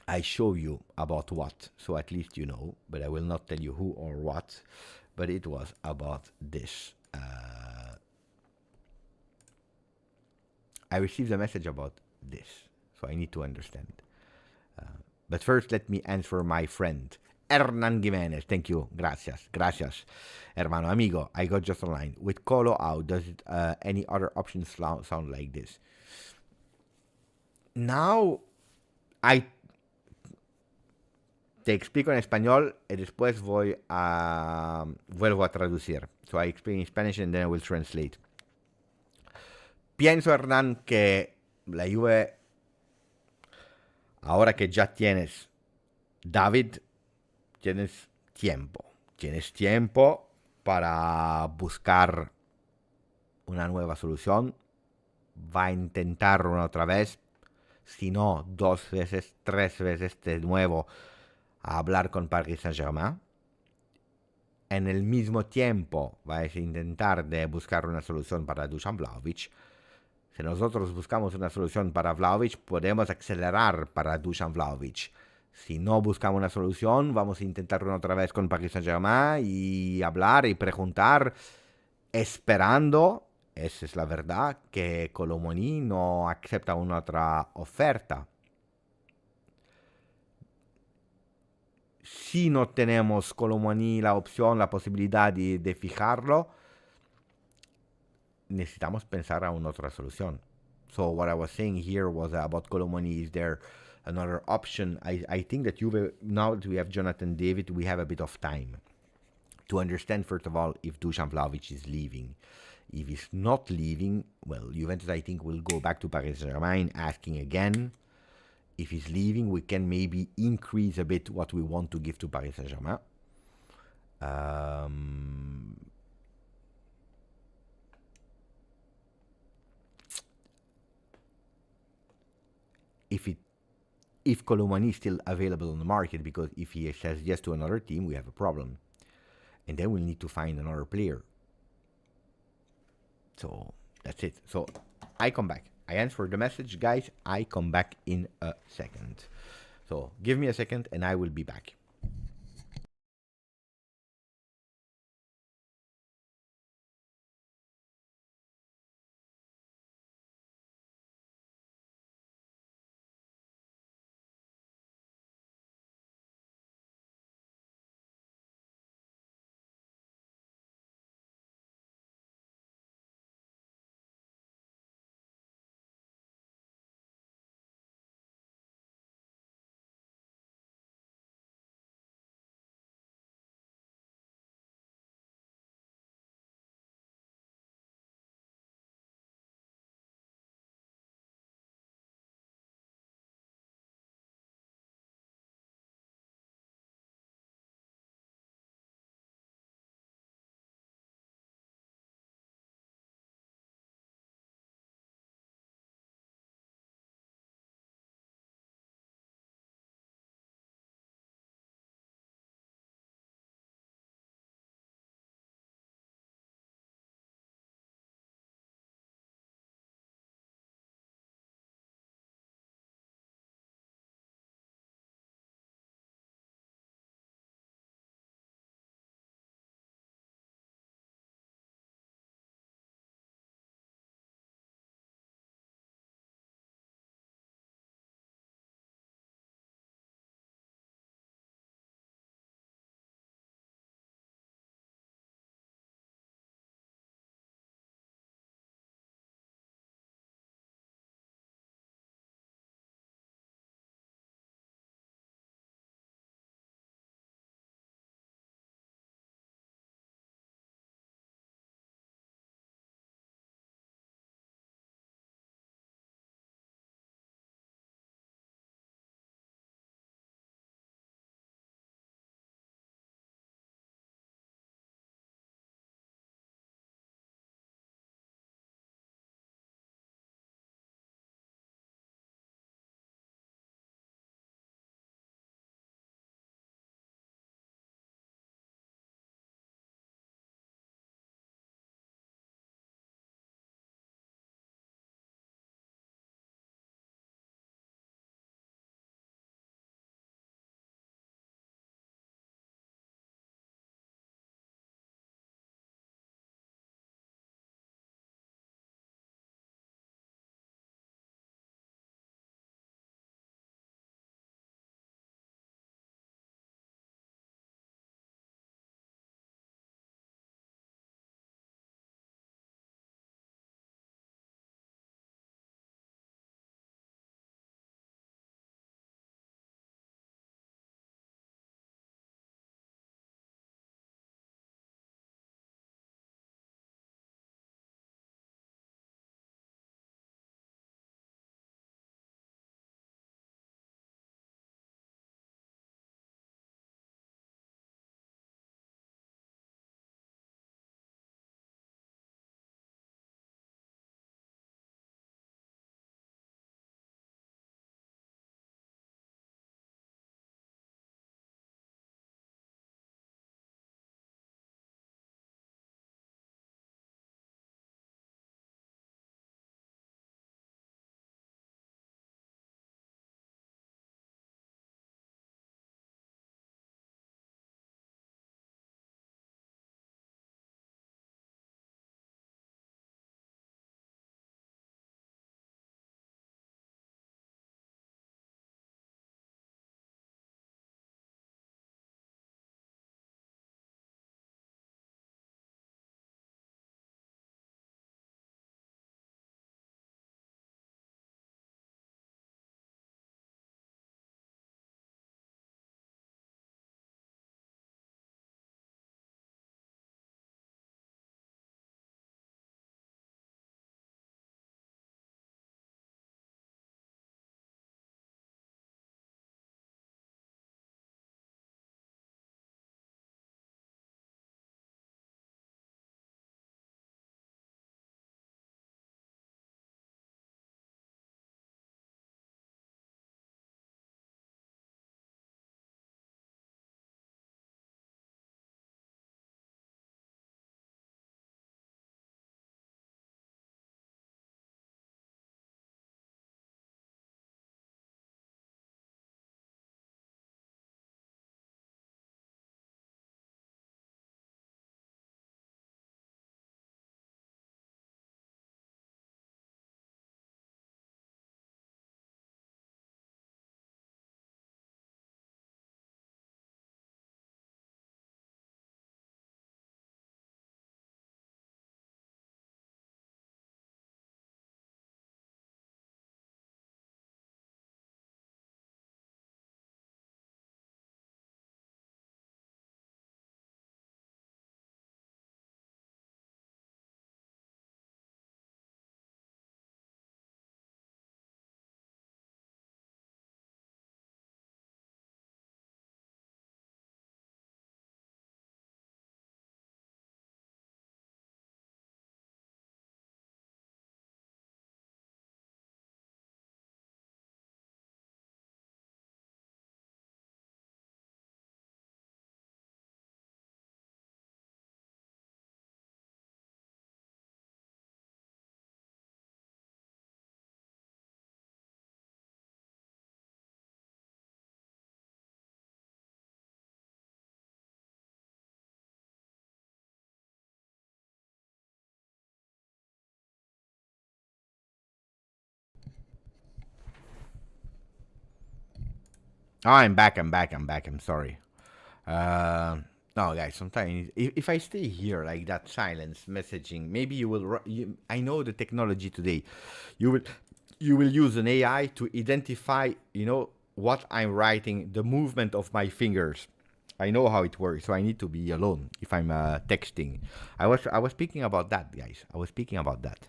Speaker 3: I show you about what, so at least you know, but I will not tell you who or what, but it was about this. I received a message about this, so I need to understand. But first, let me answer my friend, Hernan Jimenez. Thank you. Gracias. Gracias. Hermano, amigo, I got just online. With Kolo out, does it any other options sound like this? Now, I te explico en español y después vuelvo a traducir. So I explain in Spanish and then I will translate. Pienso, Hernán, que la Juve, ahora que ya tienes David, tienes tiempo. Tienes tiempo para buscar una nueva solución. Va a intentar una otra vez. Si no, 2 veces, 3 veces de nuevo a hablar con Paris Saint-Germain. En el mismo tiempo vais a intentar de buscar una solución para Dusan Vlahovic. Si nosotros buscamos una solución para Vlahovic, podemos acelerar para Dusan Vlahovic. Si no buscamos una solución, vamos a intentar una otra vez con Paris Saint-Germain y hablar y preguntar, esperando, esa es la verdad, que Kolo Muani no acepta una otra oferta. Si no tenemos Kolo Muani la opción, la posibilidad de fijarlo, necesitamos pensar a una otra solución. So what I was saying here was about Kolo Muani. Is there another option? I think that Juve, now that we have Jonathan David, we have a bit of time to understand, first of all, if Dusan Vlahovic is leaving. If he's not leaving, well, Juventus, I think, will go back to Paris Saint-Germain asking again. If he's leaving, we can maybe increase a bit what we want to give to Paris Saint-Germain. If Kolo Muani is still available on the market, because if he says yes to another team, we have a problem. And then we'll need to find another player. So that's it. So I come back. I answer the message, guys. I come back in a second. So give me a second and I will be back. Oh, I'm back. I'm sorry. No, guys. Sometimes if I stay here like that, silence messaging, maybe you will. I know the technology today. You will use an AI to identify, what I'm writing, the movement of my fingers. I know how it works, so I need to be alone if I'm texting. I was speaking about that, guys. I was speaking about that.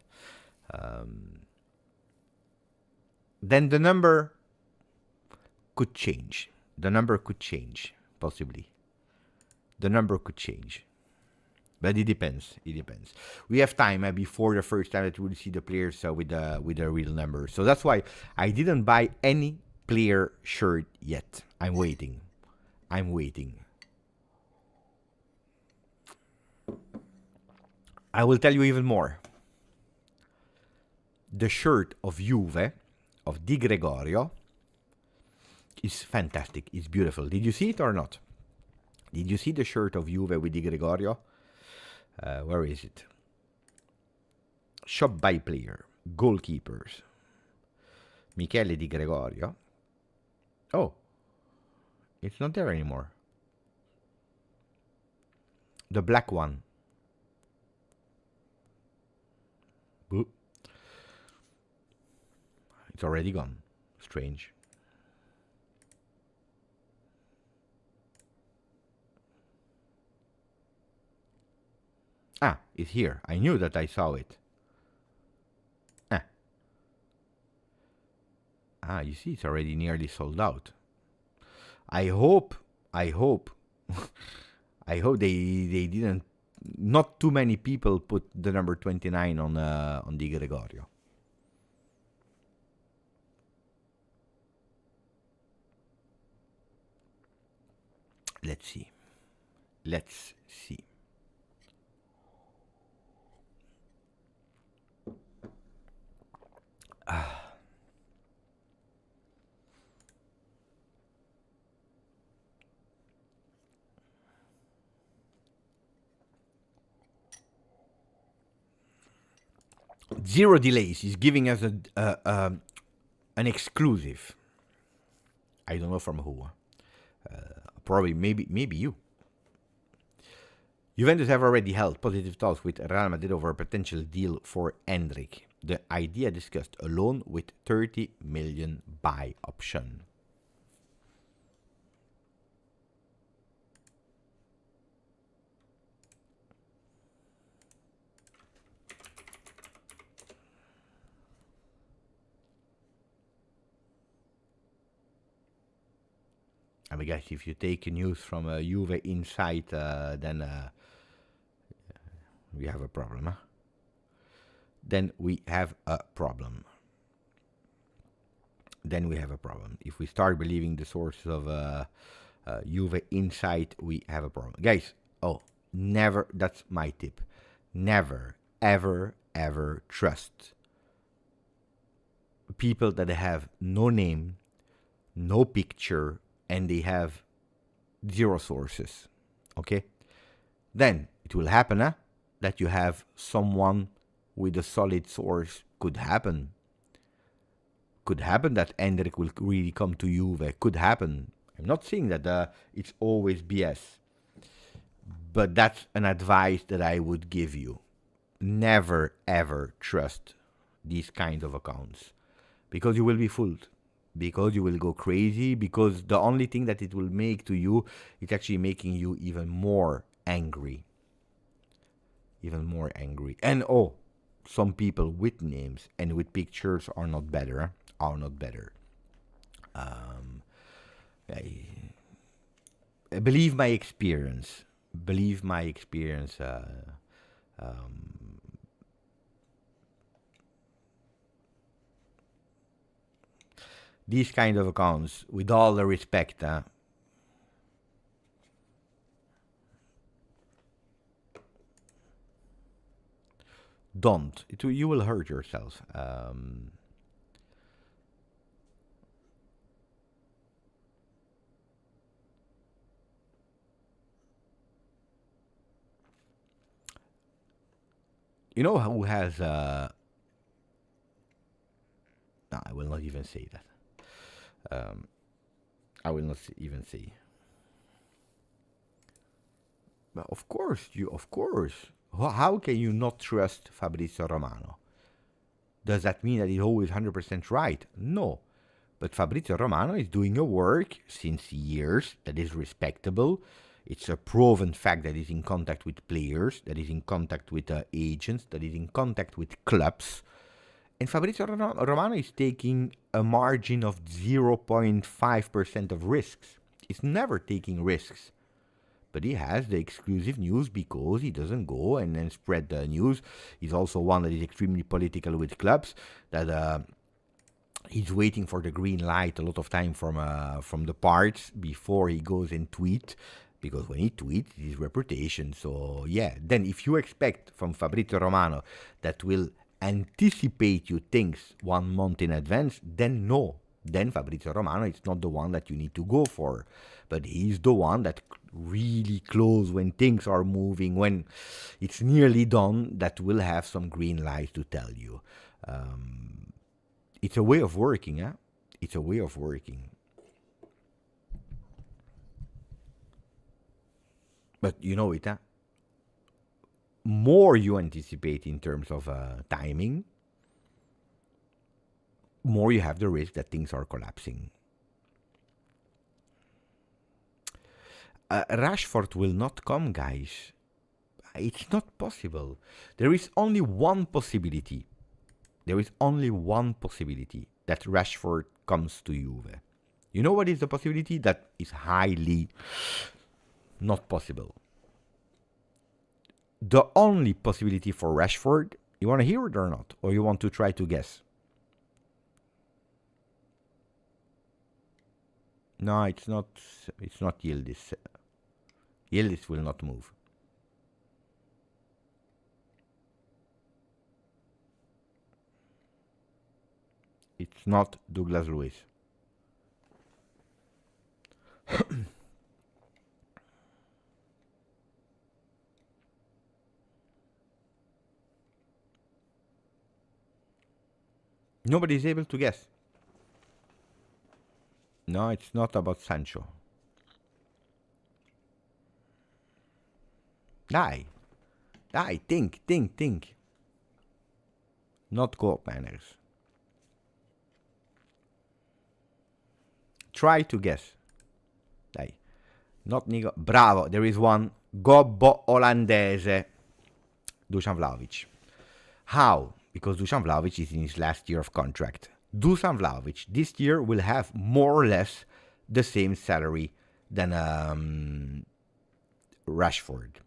Speaker 3: Then the number could change. The number could change, possibly. The number could change. But it depends. It depends. We have time before the first time that we will see the players with the real number. So that's why I didn't buy any player shirt yet. I'm waiting. I will tell you even more. The shirt of Juve, of Di Gregorio, is fantastic. It's beautiful. Did you see it or not? Did you see the shirt of Juve with Di Gregorio? Where is it? Shop by player. Goalkeepers. Michele Di Gregorio. Oh. It's not there anymore. The black one. Boop. It's already gone. Strange. Ah, it's here. I knew that I saw it. You see, it's already nearly sold out. I hope I hope they didn't. Not too many people put the number 29 on Di Gregorio. Let's see. Zero delays is giving us an exclusive. I don't know from who. Probably maybe you. Juventus have already held positive talks with Real Madrid over a potential deal for Endrick. The idea discussed, a loan with 30 million buy option. I mean, guys, if you take news from Juve Insight, then we have a problem. Huh? Then we have a problem. If we start believing the sources of Juve Insight, we have a problem. Guys, never, that's my tip. Never, ever trust people that have no name, no picture, and they have zero sources. Okay? Then it will happen that you have someone with a solid source. Could happen. Could happen that Endrick will really come to Juve. Could happen. I'm not saying that it's always BS. But that's an advice that I would give you. Never, ever trust these kind of accounts. Because you will be fooled. Because you will go crazy. Because the only thing that it will make to you, it's actually making you even more angry. And some people with names and with pictures are not better. Believe my experience. These kind of accounts, with all the respect, don't. You will hurt yourself. You know who has... No, I will not even say that. I will not even say. But of course. How can you not trust Fabrizio Romano? Does that mean that he's always 100% right? No. But Fabrizio Romano is doing a work since years that is respectable. It's a proven fact that he's in contact with players, that he's in contact with agents, that he's in contact with clubs. And Fabrizio Romano is taking a margin of 0.5% of risks. He's never taking risks. But he has the exclusive news because he doesn't go and then spread the news. He's also one that is extremely political with clubs, that he's waiting for the green light a lot of time from the parts before he goes and tweet, because when he tweets, his reputation. So yeah, then if you expect from Fabrizio Romano that will anticipate you things 1 month in advance, then no. Then Fabrizio Romano is not the one that you need to go for. But he's the one that really close when things are moving, when it's nearly done, that will have some green light to tell you. It's a way of working, eh? It's a way of working. But you know it, eh? More you anticipate in terms of timing, more you have the risk that things are collapsing. Rashford will not come, guys. It's not possible. There is only one possibility. There is only one possibility that Rashford comes to Juve. You know what is the possibility? That is highly not possible. The only possibility for Rashford, you want to hear it or not? Or you want to try to guess? No, it's not Yildiz. Yildiz will not move. It's not Douglas Luiz. Nobody is able to guess. No, it's not about Sancho. Die, think. Not goal manners. Try to guess. Dai. Not Nico. Bravo, there is one. Gobbo olandese. Dusan Vlahovic. How? Because Dusan Vlahovic is in his last year of contract. Dusan Vlahovic this year will have more or less the same salary than Rashford.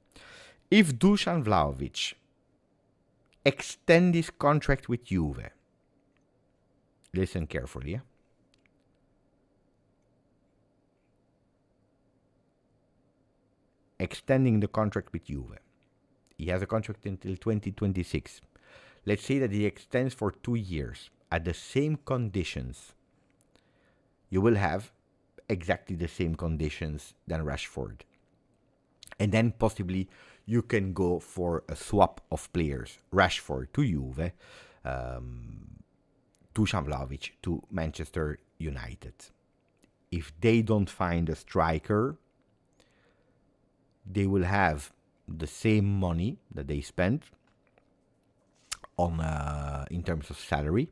Speaker 3: If Dusan Vlahovic extend his contract with Juve, listen carefully, yeah? Extending the contract with Juve. He has a contract until 2026. Let's say that he extends for 2 years at the same conditions. You will have exactly the same conditions than Rashford. And then possibly you can go for a swap of players. Rashford to Juve, Dusan Vlahovic to Manchester United. If they don't find a striker, they will have the same money that they spent on in terms of salary.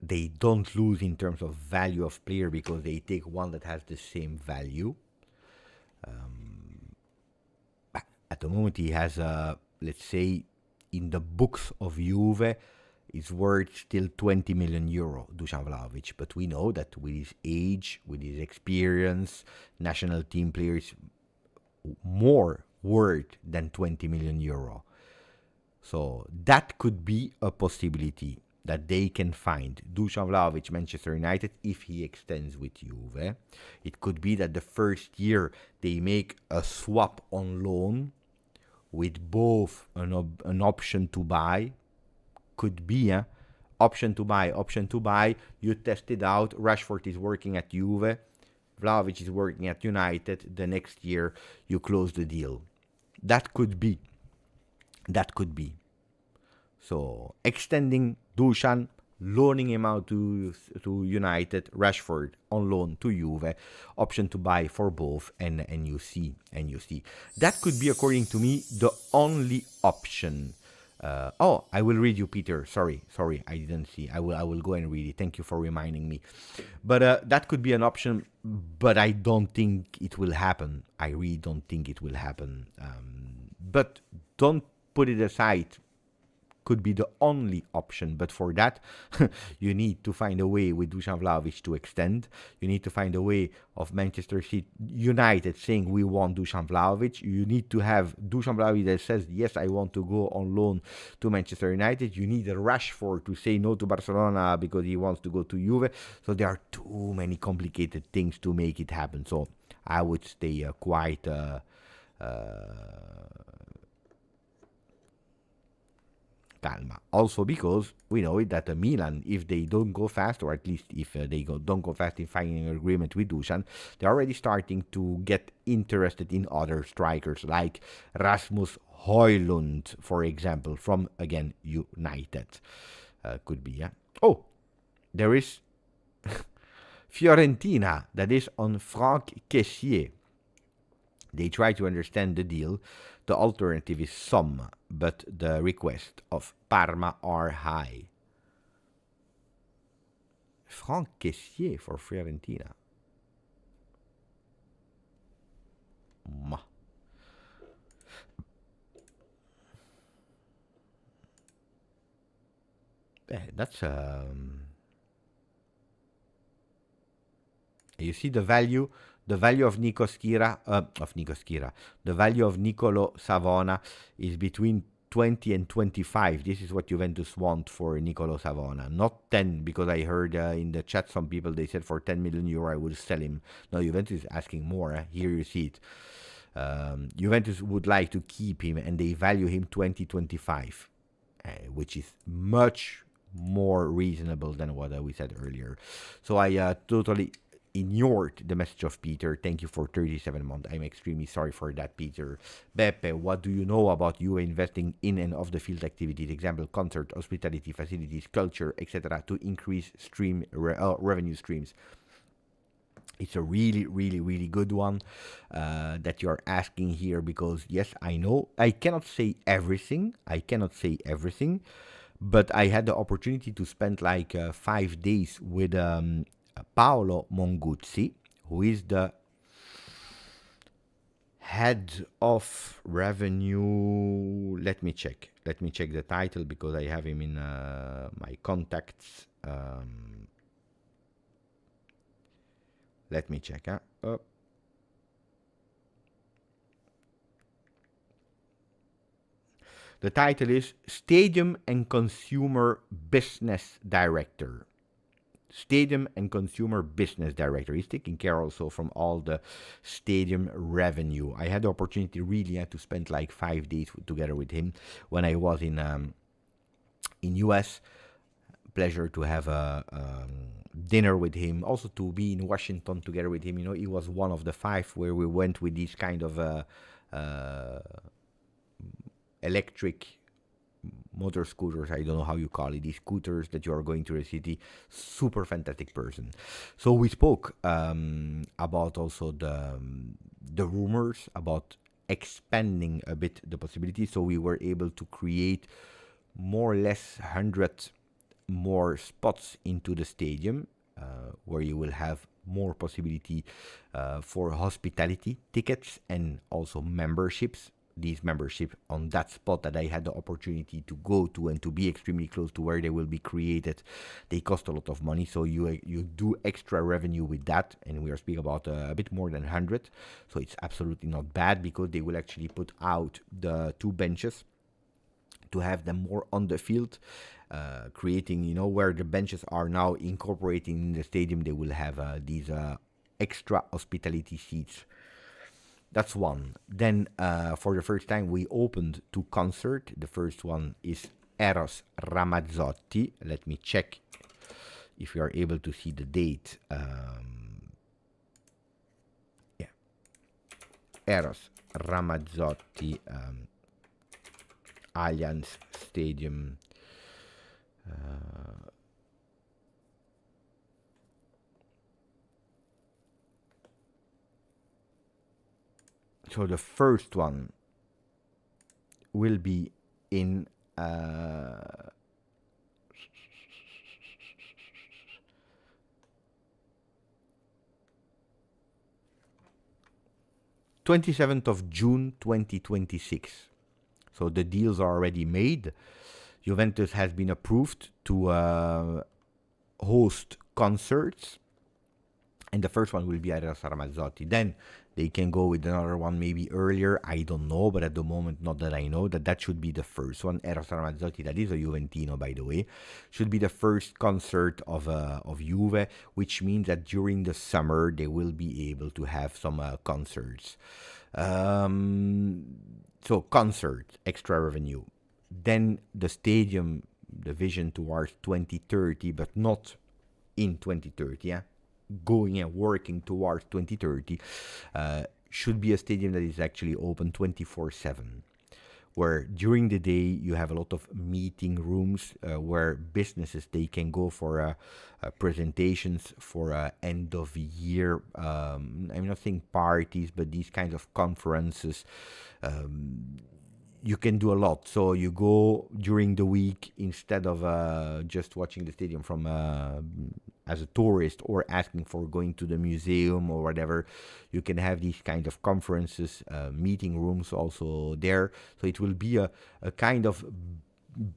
Speaker 3: They don't lose in terms of value of player because they take one that has the same value. At the moment, he has, let's say, in the books of Juve, it's worth still 20 million euro, Dusan Vlahovic. But we know that with his age, with his experience, national team players more worth than 20 million euro. So that could be a possibility that they can find Dusan Vlahovic, Manchester United, if he extends with Juve. It could be that the first year they make a swap on loan with both an option to buy. Could be option to buy. You test it out. Rashford is working at Juve. Vlahovic is working at United. The next year you close the deal. That could be. So extending Dusan loaning him out to United, Rashford on loan to Juve, option to buy for both, and you see. That could be, according to me, the only option. Oh, I will read you, Peter. Sorry, I didn't see. I will go and read it. Thank you for reminding me. But that could be an option, but I don't think it will happen. I really don't think it will happen. But don't put it aside. Could be the only option, but for that, you need to find a way with Dusan Vlahovic to extend. You need to find a way of Manchester City United saying we want Dusan Vlahovic. You need to have Dusan Vlahovic that says, yes, I want to go on loan to Manchester United. You need a Rashford to say no to Barcelona because he wants to go to Juve. So there are too many complicated things to make it happen. So I would stay quite... calma. Also because we know that Milan, if they don't go fast, or at least if they don't go fast in finding an agreement with Dusan, they're already starting to get interested in other strikers like Rasmus Højlund, for example, from, again, United. Could be, yeah. Oh, there is Fiorentina, that is on Franck Kessié. They try to understand the deal. The alternative is some, but the request of Parma are high. Franck Kessié for Fiorentina. Ma. That's you see the value of the value of Nicolo Savana is between 20 and 25. This is what Juventus want for Nicolo Savana, not 10, because I heard in the chat some people, they said for 10 million euro I will sell him. No, Juventus is asking more. Here you see it. Juventus would like to keep him, and they value him 20-25, which is much more reasonable than what we said earlier. So I totally ignored the message of Peter. Thank you for 37 months. I'm extremely sorry for that, Peter. Beppe, what do you know about you investing in and off the field activities? Example, concert, hospitality, facilities, culture, etc. to increase revenue streams. It's a really, really, really good one that you're asking here, because yes, I know I cannot say everything. But I had the opportunity to spend like 5 days with Paolo Monguzzi, who is the head of revenue. Let me check the title, because I have him in my contacts. Let me check. The title is Stadium and Consumer Business Director. Stadium and Consumer Business Director. He's taking care also from all the stadium revenue. I had the opportunity really to spend like 5 days together with him when I was in US. Pleasure to have a dinner with him. Also to be in Washington together with him. You know, he was one of the 5 where we went with these kind of electric motor scooters, I don't know how you call it, these scooters that you are going to the city. Super fantastic person. So we spoke about also the rumors about expanding a bit the possibilities. So we were able to create more or less 100 more spots into the stadium, where you will have more possibility for hospitality tickets and also memberships. These memberships on that spot that I had the opportunity to go to and to be extremely close to where they will be created, they cost a lot of money. So you do extra revenue with that, and we are speaking about a bit more than 100. So it's absolutely not bad, because they will actually put out the 2 benches to have them more on the field, creating, you know, where the benches are now incorporating in the stadium. They will have these extra hospitality seats. That's one. Then for the first time we opened 2 concerts. The first one is Eros Ramazzotti. Let me check if you are able to see the date. Yeah, Eros Ramazzotti, Allianz Stadium. So the first one will be in uh, 27th of June 2026. So the deals are already made. Juventus has been approved to host concerts, and the first one will be at Ramazzotti. Then they can go with another one maybe earlier. I don't know, but at the moment, not that I know, that should be the first one. Eros Ramazzotti, that is a Juventino, by the way, should be the first concert of Juve, which means that during the summer they will be able to have some concerts. So concert, extra revenue. Then the stadium, the vision towards 2030, but not in 2030, yeah? Going and working towards 2030, should be a stadium that is actually open 24/7, where during the day you have a lot of meeting rooms where businesses, they can go for presentations, for end of year, I'm not saying parties, but these kinds of conferences. You can do a lot. So you go during the week instead of just watching the stadium from as a tourist or asking for going to the museum or whatever. You can have these kind of conferences, meeting rooms also there. So it will be a kind of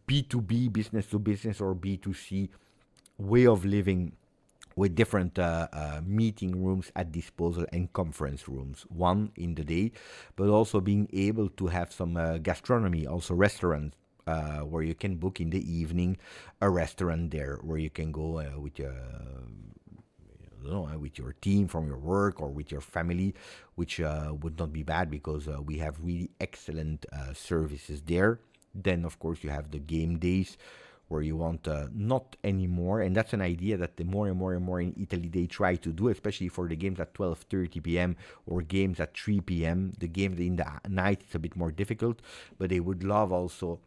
Speaker 3: B2B, business to business, or B2C way of living, with different meeting rooms at disposal and conference rooms, one in the day, but also being able to have some gastronomy, also restaurants, where you can book in the evening a restaurant there where you can go with your with your team from your work or with your family, which would not be bad because we have really excellent services there. Then of course you have the game days, where you want not anymore, and that's an idea that the more and more in Italy they try to do, especially for the games at 12:30 p.m. or games at 3 p.m. The games in the night is a bit more difficult, but they would love also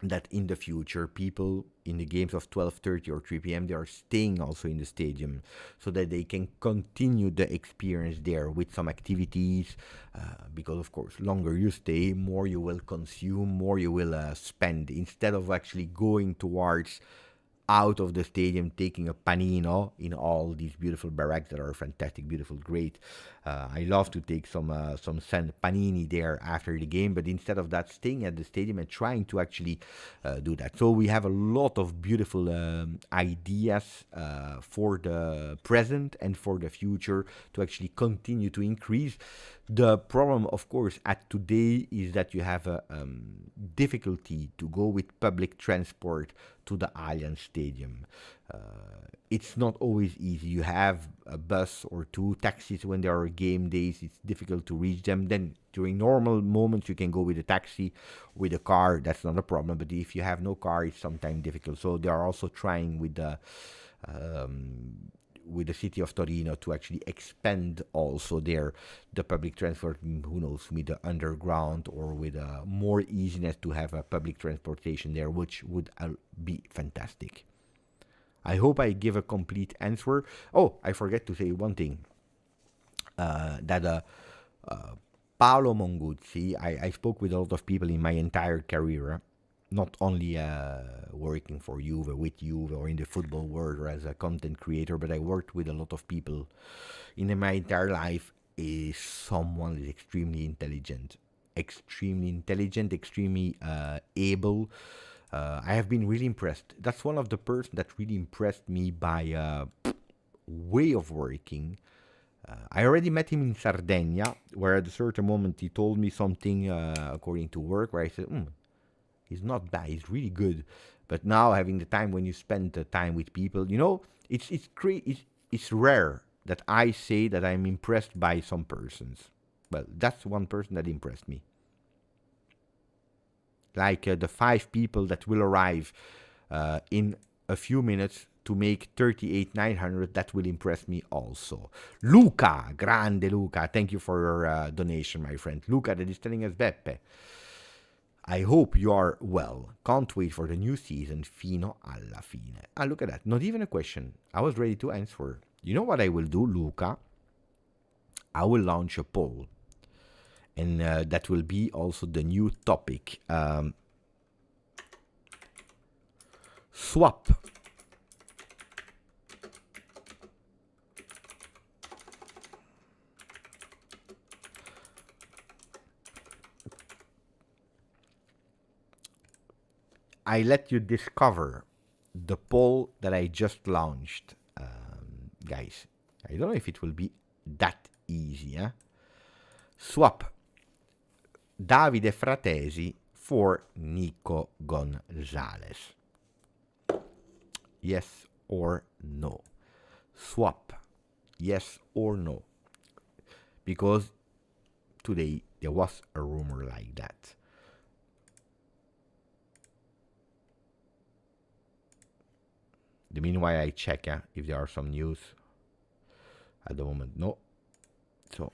Speaker 3: that in the future people in the games of 12:30 or 3 p.m. they are staying also in the stadium, so that they can continue the experience there with some activities, because of course longer you stay, more you will consume, more you will spend, instead of actually going towards out of the stadium, taking a panino in all these beautiful barracks that are fantastic, beautiful, great. I love to take some panini there after the game, but instead of that, staying at the stadium and trying to actually do that. So we have a lot of beautiful ideas for the present and for the future to actually continue to increase. The problem, of course, at today is that you have a difficulty to go with public transport to the Allianz Stadium. It's not always easy. You have a bus or two, taxis when there are game days. It's difficult to reach them. Then during normal moments, you can go with a taxi, with a car. That's not a problem. But if you have no car, it's sometimes difficult. So they are also trying with the city of Torino to actually expand also there the public transport, who knows, with the underground or with more easiness to have a public transportation there, which would be fantastic. I hope I give a complete answer. Oh, I forget to say one thing, that Paolo Monguzzi, I spoke with a lot of people in my entire career, not only working for Juve, with Juve, or in the football world or as a content creator, but I worked with a lot of people in my entire life. Is someone is extremely intelligent, extremely able. I have been really impressed. That's one of the person that really impressed me by way of working. I already met him in Sardinia, where at a certain moment he told me something according to work, where I said, he's not bad, he's really good. But now having the time, when you spend the time with people, it's rare that I say that I'm impressed by some persons. Well, that's one person that impressed me. Like the 5 people that will arrive in a few minutes to make 38,900, that will impress me also. Luca, grande Luca, thank you for your donation, my friend. Luca that is telling us, Beppe, I hope you are well. Can't wait for the new season, fino alla fine. Ah, look at that. Not even a question. I was ready to answer. You know what I will do, Luca? I will launch a poll. And that will be also the new topic. Swap. I let you discover the poll that I just launched, guys. I don't know if it will be that easy. Swap Davide Fratesi for Nico Gonzalez. Yes or no? Swap. Yes or no? Because today there was a rumor like that. The meanwhile, I check if there are some news. At the moment, no. So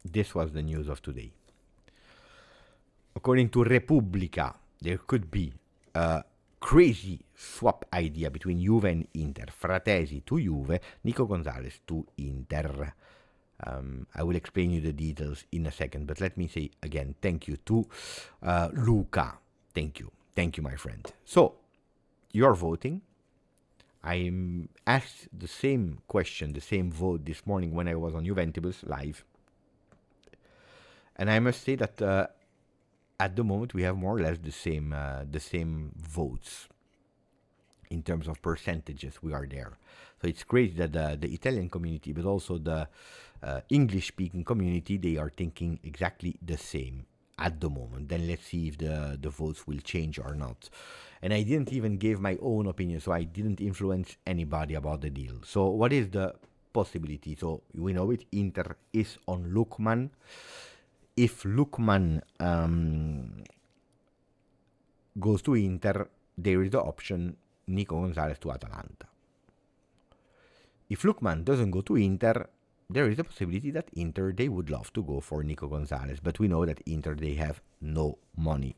Speaker 3: this was the news of today. According to Repubblica, there could be a crazy swap idea between Juve and Inter. Fratesi to Juve, Nico Gonzalez to Inter. I will explain you the details in a second, but let me say again, thank you to Luca. Thank you, my friend. So, you're voting. I asked the same question, the same vote this morning when I was on Juventus live. And I must say that at the moment we have more or less the same votes. In terms of percentages, we are there. So it's crazy that the Italian community, but also the English-speaking community, they are thinking exactly the same at the moment. Then let's see if the votes will change or not. And I didn't even give my own opinion, so I didn't influence anybody about the deal. So what is the possibility? So we know it, Inter is on Lookman. If Lookman goes to Inter, there is the option Nico Gonzalez to Atalanta. If Lookman doesn't go to Inter, there is a possibility that Inter, they would love to go for Nico Gonzalez, but we know that Inter, they have no money,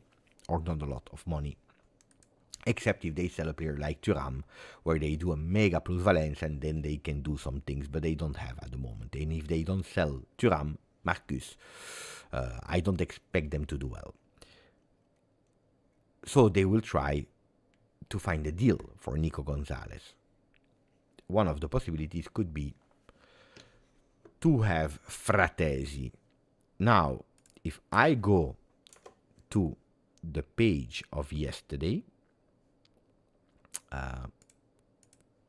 Speaker 3: or not a lot of money, except if they sell a player like Turan, where they do a mega plusvalenza and then they can do some things, but they don't have at the moment. And if they don't sell Turan, Marcus, I don't expect them to do well. So they will try to find a deal for Nico Gonzalez. One of the possibilities could be to have Fratesi. Now, if I go to the page of yesterday,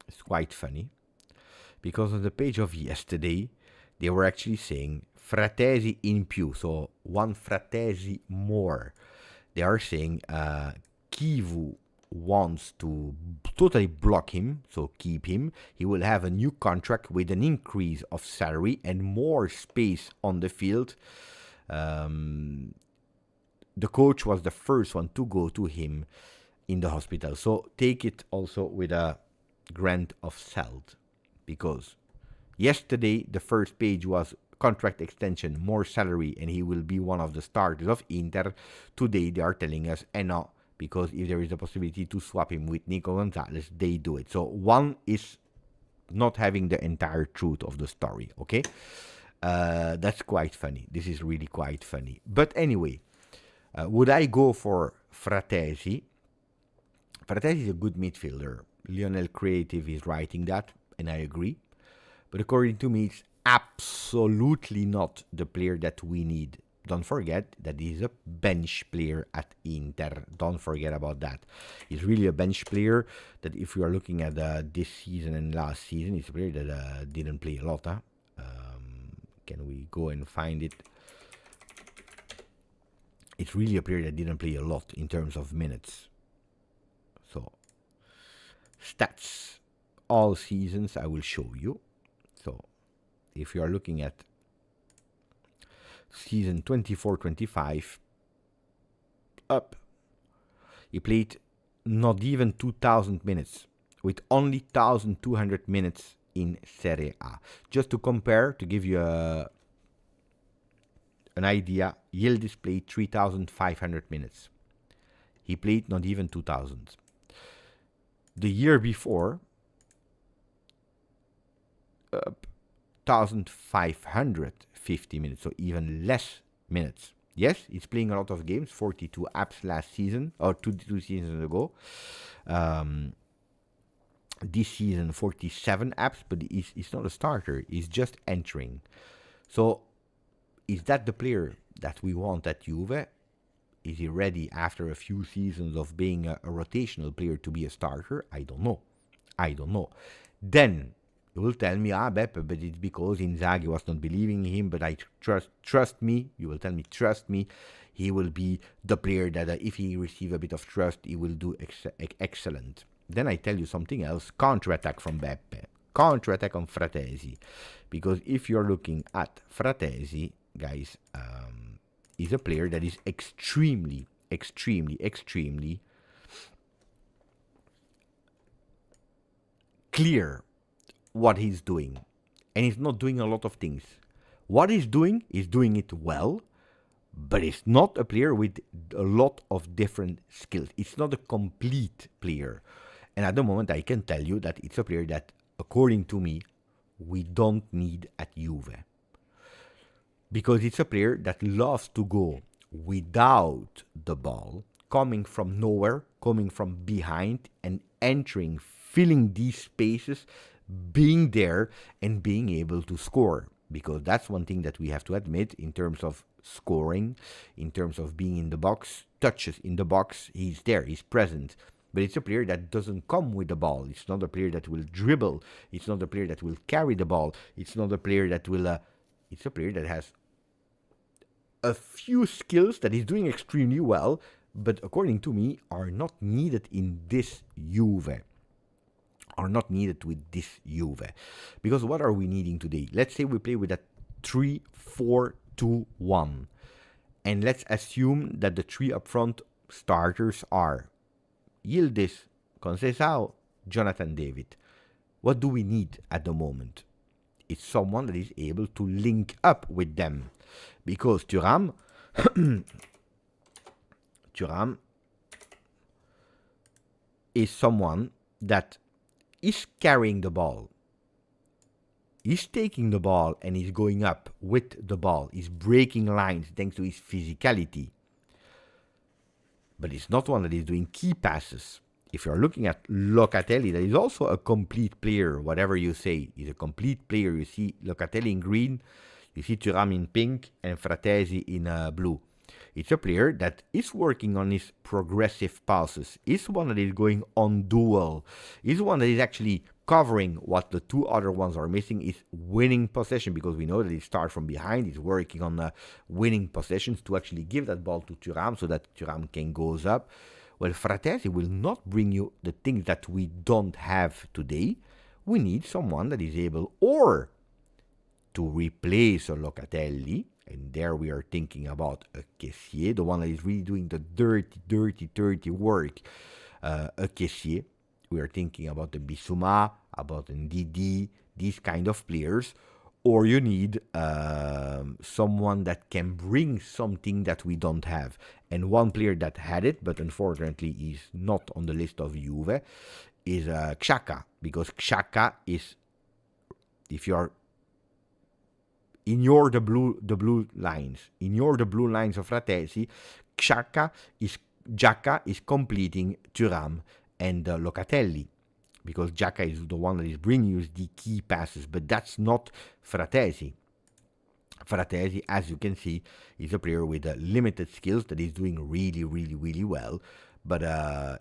Speaker 3: it's quite funny, because on the page of yesterday, they were actually saying Fratesi in più, so one Fratesi more. They are saying Kivu wants to totally block him, so keep him. He will have a new contract with an increase of salary and more space on the field. The coach was the first one to go to him in the hospital. So take it also with a grain of salt, because yesterday the first page was contract extension, more salary, and he will be one of the starters of Inter. Today they are telling us, no, because if there is a possibility to swap him with Nico Gonzalez, they do it. So one is not having the entire truth of the story, okay? That's quite funny. This is really quite funny. But anyway, would I go for Fratesi? Fratesi is a good midfielder. Lionel Creative is writing that, and I agree. But according to me, it's absolutely not the player that we need. Don't forget that he's a bench player at Inter. Don't forget about that. He's really a bench player that, if you are looking at this season and last season, he's a player that didn't play a lot. Can we go and find it? It's really a player that didn't play a lot in terms of minutes. So, stats, all seasons, I will show you. So, if you are looking at season 24-25, up, he played not even 2,000 minutes, with only 1,200 minutes in Serie A. Just to compare, to give you an idea, Yildiz played 3,500 minutes. He played not even 2,000. The year before, 1,550 minutes, so even less minutes. Yes, he's playing a lot of games, 42 apps last season, or two seasons ago. This season, 47 apps, but he's not a starter. He's just entering. So, is that the player that we want at Juve? Is he ready after a few seasons of being a rotational player to be a starter? I don't know. Then, you will tell me, Beppe, but it's because Inzaghi was not believing in him, but I trust me. You will tell me, trust me. He will be the player that if he receives a bit of trust, he will do excellent. Then I tell you something else, counter-attack from Beppe. Counter-attack on Fratesi. Because if you're looking at Fratesi, guys, he's a player that is extremely clear what he's doing. And he's not doing a lot of things. What he's doing it well, but it's not a player with a lot of different skills. It's not a complete player. And at the moment, I can tell you that it's a player that, according to me, we don't need at Juve. Because it's a player that loves to go without the ball, coming from nowhere, coming from behind, and entering, filling these spaces, being there, and being able to score. Because that's one thing that we have to admit in terms of scoring, in terms of being in the box, touches in the box, he's there, he's present. But it's a player that doesn't come with the ball. It's not a player that will dribble. It's not a player that will carry the ball. It's not a player that will... it's a player that has a few skills that he's doing extremely well, but according to me, are not needed in this Juve. Are not needed with this Juve. Because what are we needing today? Let's say we play with a 3-4-2-1. And let's assume that the three up front starters are Yildiz, Conceicao, Jonathan David. What do we need at the moment? It's someone that is able to link up with them. Because Turan is someone that is carrying the ball. He's taking the ball and he's going up with the ball. He's breaking lines thanks to his physicality. But it's not one that is doing key passes. If you're looking at Locatelli, that is also a complete player, whatever you say. He's a complete player. You see Locatelli in green, you see Turan in pink, and Fratesi in blue. It's a player that is working on his progressive passes. He's one that is going on duel. He's one that is actually covering what the two other ones are missing, is winning possession, because we know that he starts from behind. He's working on winning possessions to actually give that ball to Turan so that Turan can goes up. Well, Fratesi will not bring you the things that we don't have today. We need someone that is able or to replace a Locatelli, and there we are thinking about a Kessié, the one that is really doing the dirty work. A Kessié. We are thinking about the Bissouma, about Ndidi, these kind of players. Or you need someone that can bring something that we don't have. And one player that had it, but unfortunately is not on the list of Juve, is Xhaka. Because Xhaka is, if you're in the blue lines of Fratesi, Xhaka is completing Turan and Locatelli, because Xhaka is the one that is bringing you the key passes, but that's not Fratesi. Fratesi, as you can see, is a player with limited skills that is doing really well, but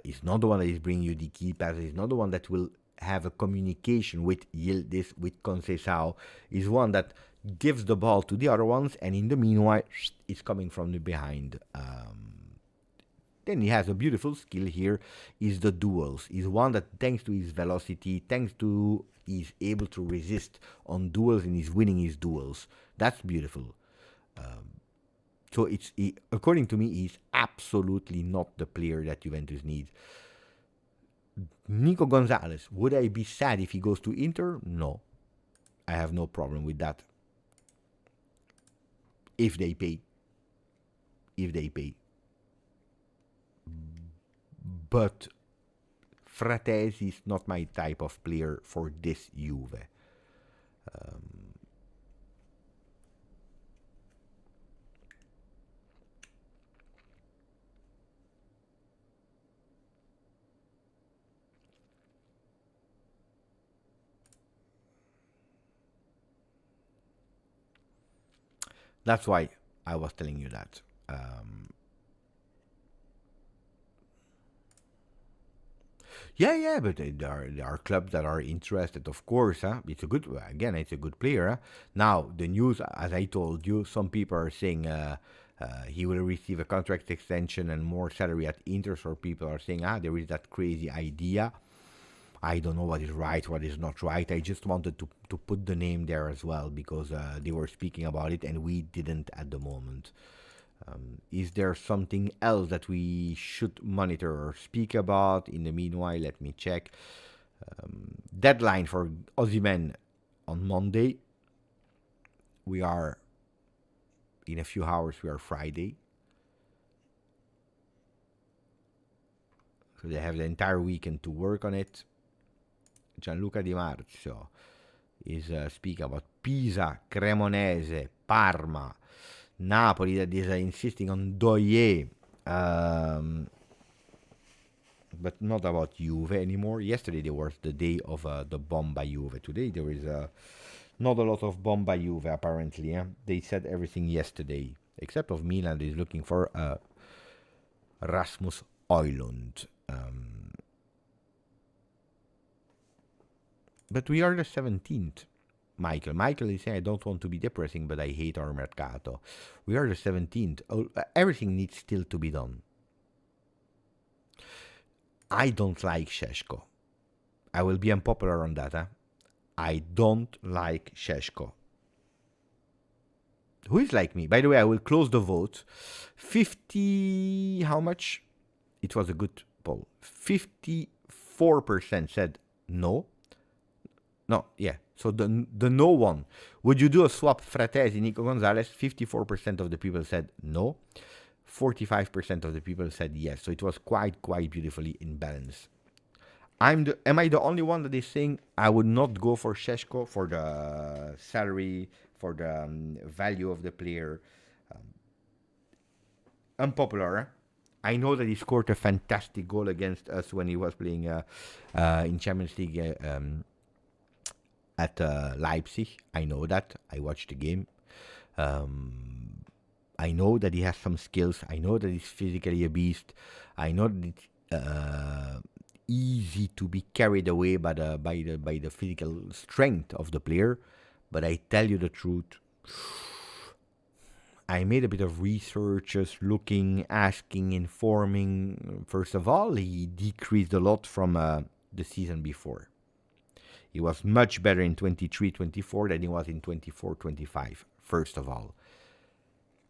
Speaker 3: he's not the one that is bringing you the key passes. He's not the one that will have a communication with Yildiz, with Conceicao. He's one that gives the ball to the other ones, and in the meanwhile, it's coming from the behind. Then he has a beautiful skill here, is the duels. He's one that, thanks to his velocity, thanks to he's able to resist on duels, and he's winning his duels. That's beautiful. So according to me, he's absolutely not the player that Juventus needs. Nico Gonzalez, would I be sad if he goes to Inter? No. I have no problem with that. If they pay. But Fratesi is not my type of player for this Juve. That's why I was telling you that. Yeah, but there are clubs that are interested, of course. Huh? It's a good, again, it's a good player. Huh? Now, the news, as I told you, some people are saying he will receive a contract extension and more salary at Inter, so people are saying, there is that crazy idea. I don't know what is right, what is not right. I just wanted to put the name there as well because they were speaking about it and we didn't at the moment. Is there something else that we should monitor or speak about? In the meanwhile, let me check. Deadline for Osimhen on Monday. We are, in a few hours, we are Friday. So they have the entire weekend to work on it. Gianluca Di Marzio is speaking about Pisa, Cremonese, Parma, Napoli that is insisting on Doye, but not about Juve anymore. Yesterday there was the day of the bomb by Juve. Today there is not a lot of bomb by Juve apparently. They said everything yesterday, except of Milan is looking for Rasmus Højlund. But we are the 17th. Michael is saying, I don't want to be depressing, but I hate our Mercato. We are the 17th. Oh, everything needs still to be done. I don't like Šeško. I will be unpopular on that. Huh? I don't like Šeško. Who is like me? By the way, I will close the vote. 50... How much? It was a good poll. 54% said no. No, yeah. So the no one. Would you do a swap Fratesi, Nico Gonzalez? 54% of the people said no. 45% of the people said yes. So it was quite beautifully in balance. Am I the only one that is saying I would not go for Šeško for the salary, for the value of the player? Unpopular. I know that he scored a fantastic goal against us when he was playing in Champions League at Leipzig. I know that. I watched the game. I know that he has some skills. I know that he's physically a beast. I know that it's easy to be carried away by the physical strength of the player. But I tell you the truth, I made a bit of researches, looking, asking, informing. First of all, he decreased a lot from the season before. He was much better in 23-24 than he was in 24-25, first of all.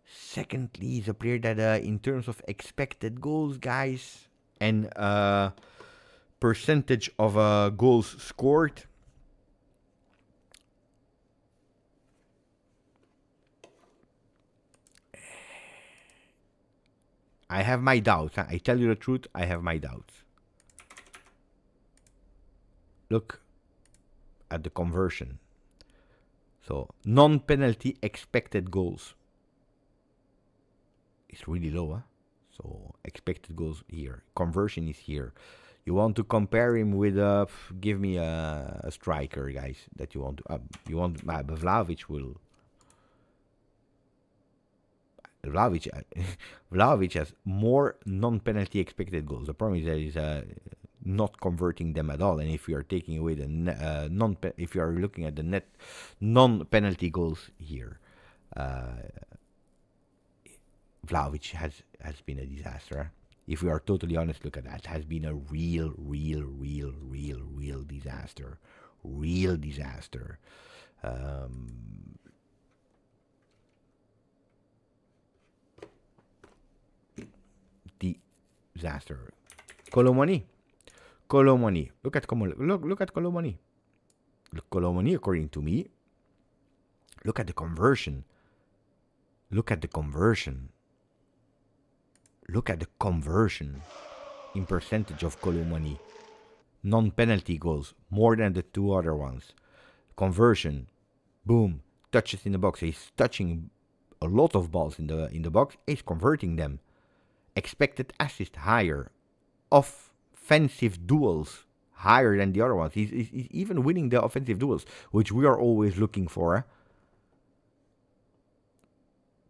Speaker 3: Secondly, he's a player that, in terms of expected goals, guys, and percentage of goals scored, I have my doubts. I tell you the truth, I have my doubts. Look at the conversion. So, non-penalty expected goals. It's really low, huh? So, expected goals here. Conversion is here. You want to compare him with, give me a striker, guys, that you want to, Vlahovic will. Vlahovic has more non-penalty expected goals. The problem is that he's not converting them at all. And if you are taking away the if you are looking at the net non-penalty goals here, Vlahovic has been a disaster. If we are totally honest, look at that. It has been a real disaster. Real disaster. Disaster. Kolo Muani. Look at Kolo Muani. Kolo Muani, according to me. Look at the conversion. Look at the conversion in percentage of Kolo Muani. Non-penalty goals, more than the two other ones. Conversion, boom, touches in the box. He's touching a lot of balls in the box. He's converting them. Expected assist higher. Offensive duels higher than the other ones. He's even winning the offensive duels, which we are always looking for.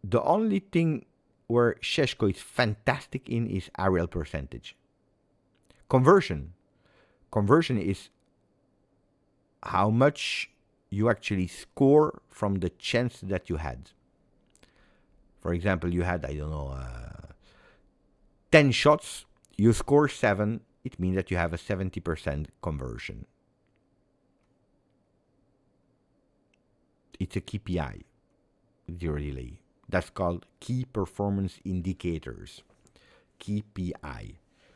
Speaker 3: The only thing where Šeško is fantastic in is aerial percentage. Conversion. Conversion is how much you actually score from the chance that you had. For example, you had, 10 shots, you score 7, it means that you have a 70% conversion. It's a KPI, zero delay. That's called key performance indicators, KPI.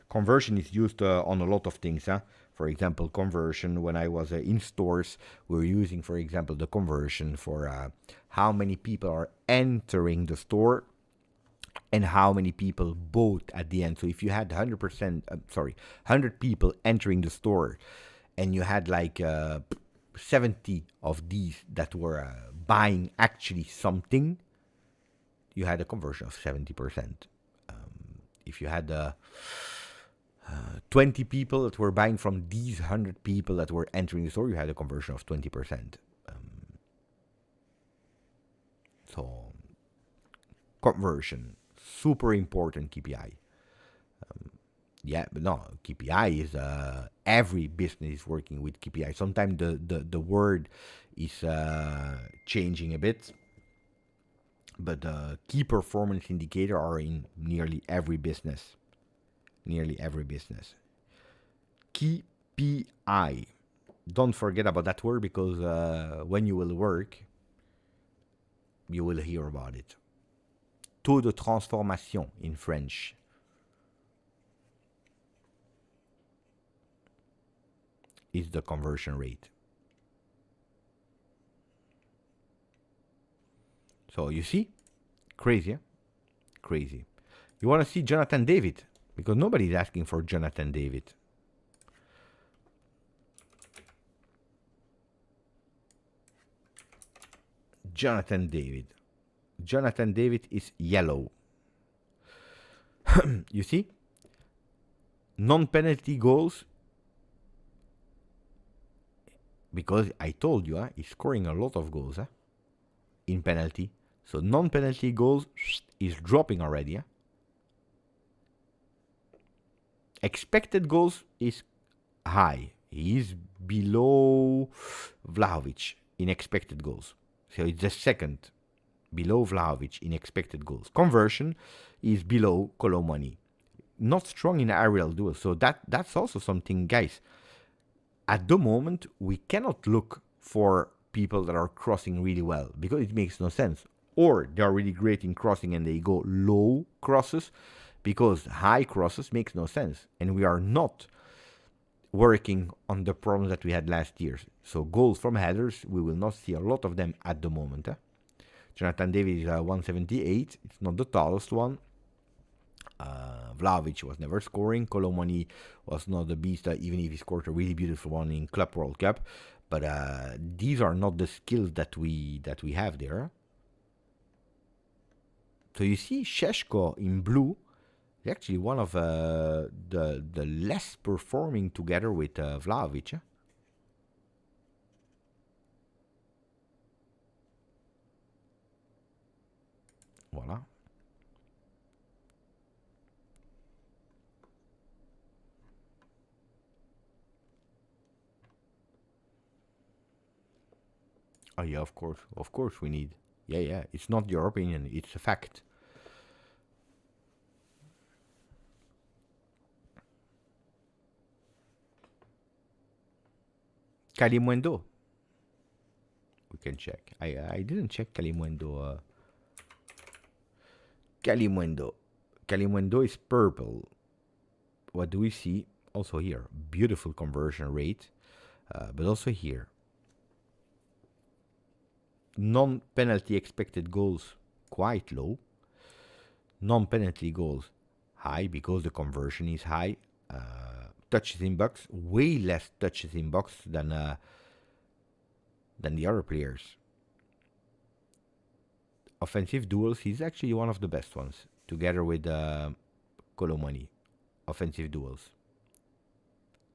Speaker 3: Conversion is used on a lot of things. For example, conversion, when I was in stores, we were using, for example, the conversion for how many people are entering the store and how many people bought at the end. So if you had 100 people entering the store and you had like 70 of these that were buying actually something, you had a conversion of 70%. If you had 20 people that were buying from these 100 people that were entering the store, you had a conversion of 20%. So, conversion, super important KPI. But no, KPI is every business is working with KPI. Sometimes the word is changing a bit, but key performance indicator are in nearly every business. KPI. Don't forget about that word, because when you will work, you will hear about it. Taux de transformation in French. Is the conversion rate. So you see, crazy, crazy. You want to see Jonathan David, because nobody's asking for Jonathan David. Jonathan David is yellow. You see, non-penalty goals. Because I told you, he's scoring a lot of goals in penalty. So non-penalty goals is dropping already. Expected goals is high. He is below Vlahovic in expected goals. So it's the second below Vlahovic in expected goals. Conversion is below Kolo Muani. Not strong in aerial duels. So that's also something, guys. At the moment, we cannot look for people that are crossing really well, because it makes no sense. Or they are really great in crossing and they go low crosses, because high crosses makes no sense. And we are not working on the problems that we had last year. So goals from headers, we will not see a lot of them at the moment. Jonathan David is 178. It's not the tallest one. Vlahovic was never scoring. Kolo Muani was not the beast, even if he scored a really beautiful one in Club World Cup. But these are not the skills that we have there. So you see, Šeško in blue is actually one of the less performing together with Vlahovic. Voila. Oh yeah, of course we need. Yeah, it's not your opinion, it's a fact. Kalimundo. We can check. I didn't check Kalimundo. Kalimundo is purple. What do we see? Also here, beautiful conversion rate, but also here. Non-penalty expected goals quite low. Non-penalty goals high, because the conversion is high. Touches in box, way less touches in box than the other players. Offensive duels, he's actually one of the best ones, together with Kolo Muani. Offensive duels.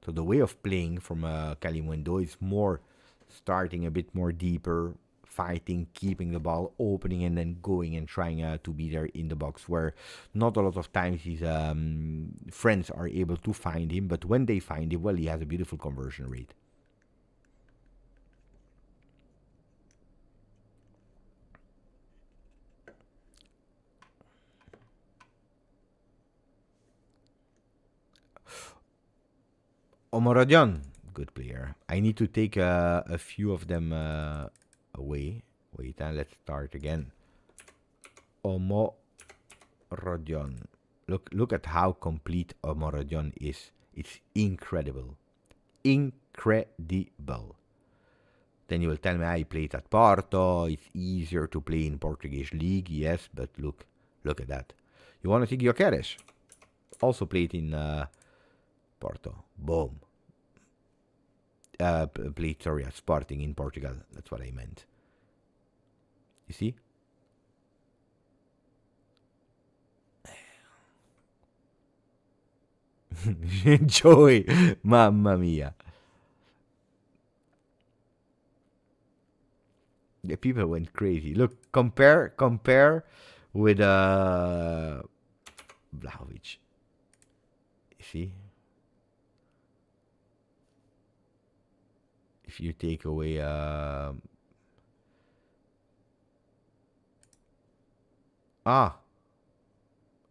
Speaker 3: So the way of playing from Kalimundo is more starting a bit more deeper, fighting, keeping the ball, opening, and then going and trying to be there in the box, where not a lot of times his friends are able to find him, but when they find him, well, he has a beautiful conversion rate. Omorodion, good player. I need to take a few of them away. Wait, let's start again. Omorodion. Look at how complete Omorodion is. It's incredible. Incredible. Then you will tell me I played at Porto. It's easier to play in Portuguese league. Yes, but look at that. You want to see Gyökeres? Also played in Porto. Boom. Played, sorry, at Sporting in Portugal. That's what I meant. You see? Joy. Mamma mia. The people went crazy. Look, compare with Vlahovic. You see? If you take away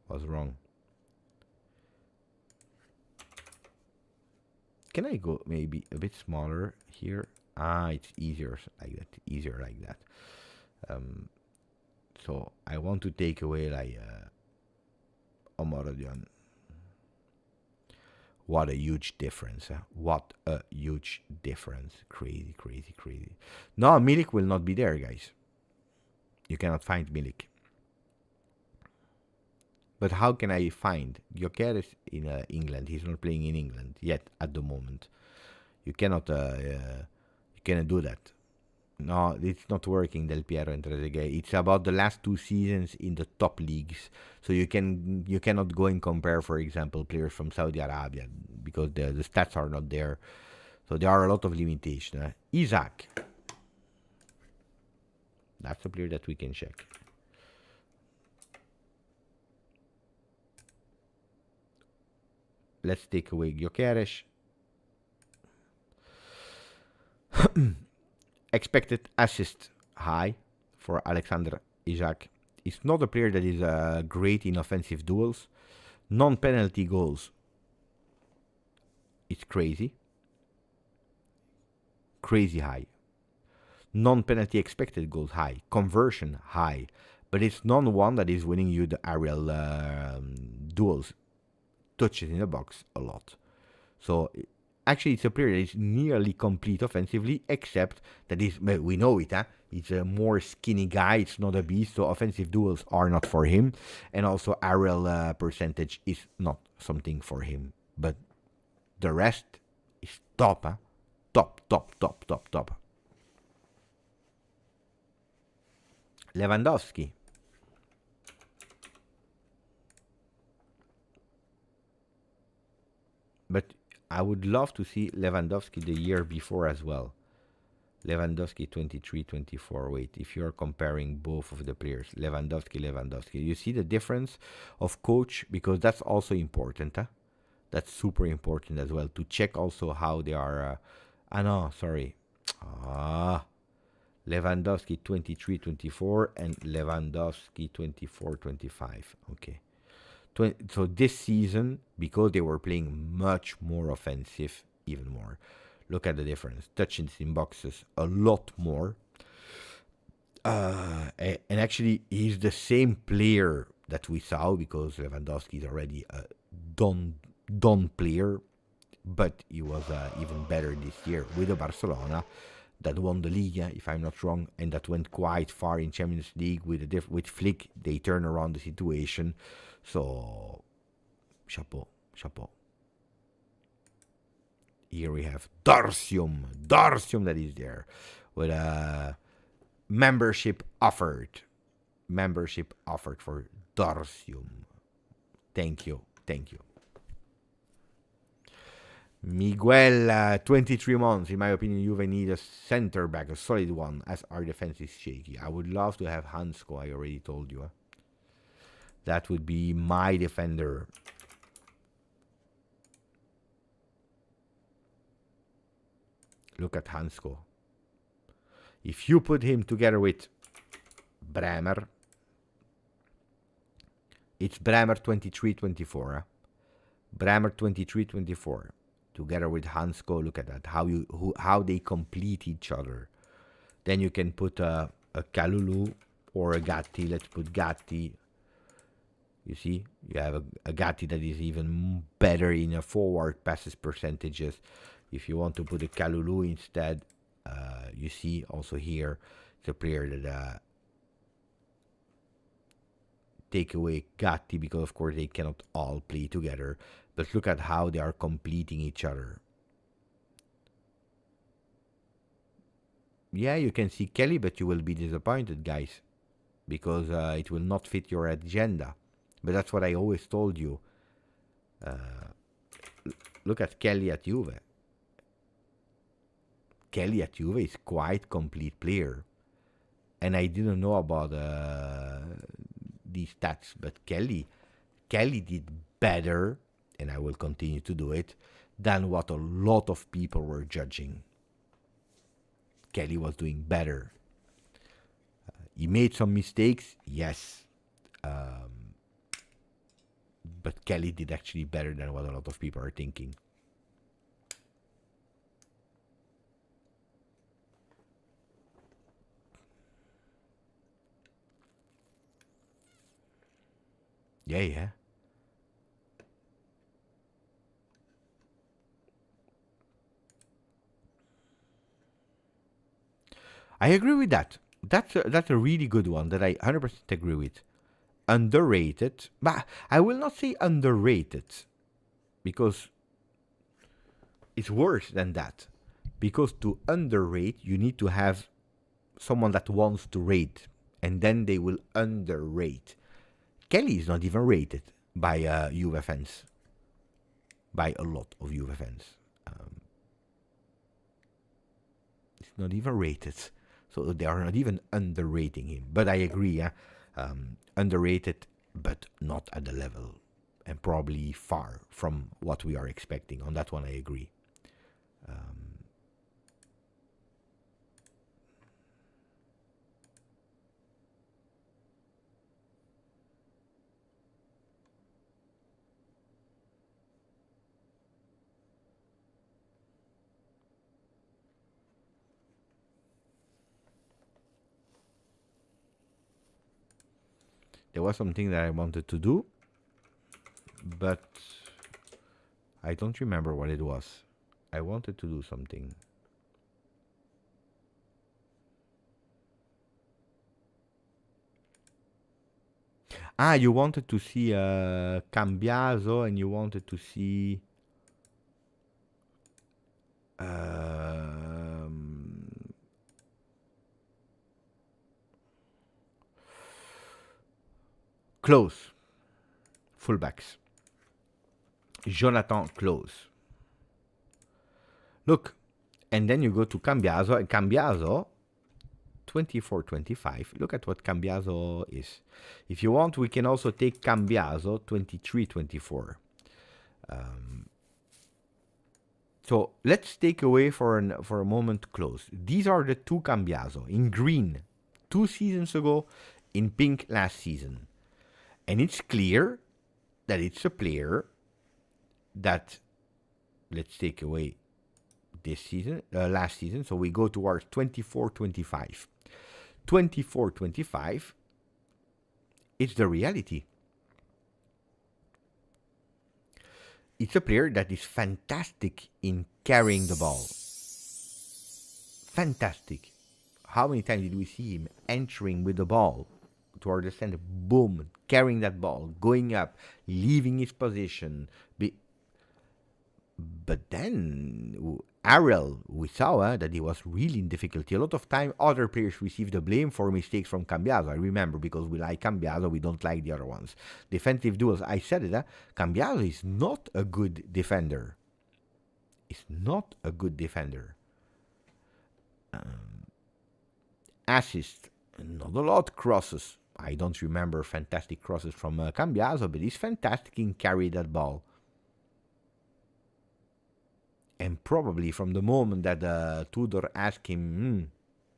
Speaker 3: was wrong. Can I go maybe a bit smaller here? It's easier like that. Easier like that. So I want to take away like Omorodion. What a huge difference. Huh? What a huge difference. Crazy, crazy, crazy. No, Milik will not be there, guys. You cannot find Milik. But how can I find Gyökeres in England? He's not playing in England yet at the moment. You cannot do that. No, it's not working, Del Piero and Trezeguet. It's about the last 2 seasons in the top leagues. So you cannot go and compare, for example, players from Saudi Arabia because the stats are not there. So there are a lot of limitations. Isaac. That's a player that we can check. Let's take away Gyökeres. Expected assist high for Alexander Isak. It's not a player that is great in offensive duels. Non-penalty goals. It's crazy. Crazy high. Non-penalty expected goals high. Conversion high. But it's not one that is winning you the aerial duels. Touches in the box a lot. So actually, it's a player that is nearly complete offensively, except that we know it, huh? He's a more skinny guy. It's not a beast, so offensive duels are not for him. And also, aerial percentage is not something for him. But the rest is top, huh? Top. Lewandowski. But I would love to see Lewandowski the year before as well. Lewandowski 23-24. Wait, if you're comparing both of the players, Lewandowski. You see the difference of coach? Because that's also important. Huh? That's super important as well. To check also how they are. Lewandowski 23-24 and Lewandowski 24-25. Okay. So this season, because they were playing much more offensive, even more. Look at the difference. Touches in boxes a lot more. And actually, he's the same player that we saw, because Lewandowski is already a done player. But he was even better this year with the Barcelona that won the Liga, if I'm not wrong, and that went quite far in Champions League with Flick. They turned around the situation. So, chapeau. Here we have Darcium that is there with a membership offered for Darcium. Thank you. Miguel, 23 months. In my opinion, Juve need a center back, a solid one, as our defense is shaky. I would love to have Hansko, I already told you. That would be my defender. Look at Hansko. If you put him together with Bremer, it's Bremer 23-24. Bremer 23-24. Together with Hansko, look at that. How they complete each other. Then you can put a Kalulu or a Gatti. Let's put Gatti. You see, you have a Gatti that is even better in a forward passes percentages. If you want to put a Kalulu instead, you see also here, it's a player that take away Gatti because of course they cannot all play together. But look at how they are completing each other. Yeah, you can see Kelly, but you will be disappointed, guys, because it will not fit your agenda. But that's what I always told you. Look at Kelly at Juve. Kelly at Juve is quite complete player. And I didn't know about these stats, but Kelly did better, and I will continue to do it, than what a lot of people were judging. Kelly was doing better. He made some mistakes, yes. But Kelly did actually better than what a lot of people are thinking. Yeah. I agree with that. That's a really good one that I 100% agree with. Underrated, but I will not say underrated because it's worse than that. Because to underrate, you need to have someone that wants to rate, and then they will underrate. Kelly is not even rated by Juve fans, by a lot of Juve fans. It's not even rated, so they are not even underrating him. But I agree, underrated, but not at the level, and probably far from what we are expecting. On that one, I agree. There was something that I wanted to do, but I don't remember what it was. I wanted to do something. You wanted to see Cambiaso, and you wanted to see Close. Fullbacks. Jonathan Close. Look, and then you go to Cambiaso, and Cambiaso 24-25. Look at what Cambiaso is. If you want, we can also take Cambiaso 23-24. So let's take away for a moment Close. These are the two Cambiaso in green 2 seasons ago, in pink last season. And it's clear that it's a player that, let's take away this season, last season. So we go towards 24-25. 24-25, it's the reality. It's a player that is fantastic in carrying the ball. Fantastic. How many times did we see him entering with the ball toward the center? Boom, carrying that ball, going up, leaving his position. But then Ariel, we saw that he was really in difficulty. A lot of time, other players received the blame for mistakes from Cambiaso. I remember, because we like Cambiaso, we don't like the other ones. Defensive duels, I said it, Cambiaso is not a good defender. is not a good defender. Assist, not a lot. Crosses, I don't remember fantastic crosses from Cambiaso, but he's fantastic in carry that ball. And probably from the moment that Tudor asked him,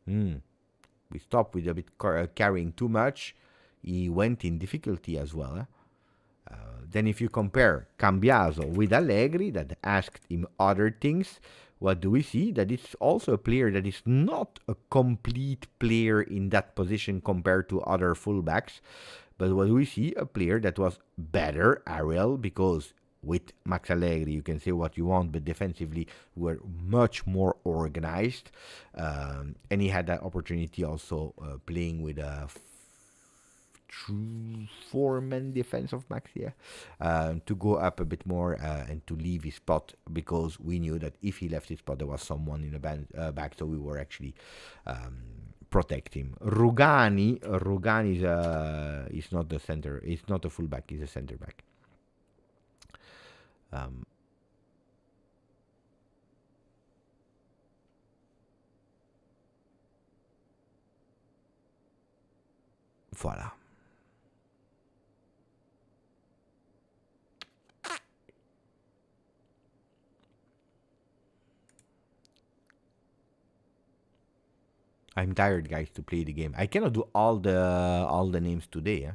Speaker 3: we stopped with a bit carrying too much, he went in difficulty as well. Then if you compare Cambiaso with Allegri, that asked him other things, what do we see? That it's also a player that is not a complete player in that position compared to other fullbacks. But what do we see? A player that was better, Ariel, because with Max Allegri, you can say what you want, but defensively, we were much more organized. And he had that opportunity also playing with a true four-man defense of Max, to go up a bit more and to leave his spot, because we knew that if he left his spot, there was someone in the back, so we were actually protect him. Rugani is not the center, he's not a fullback, he's a center back. Voilà. I'm tired, guys, to play the game. I cannot do all the names today,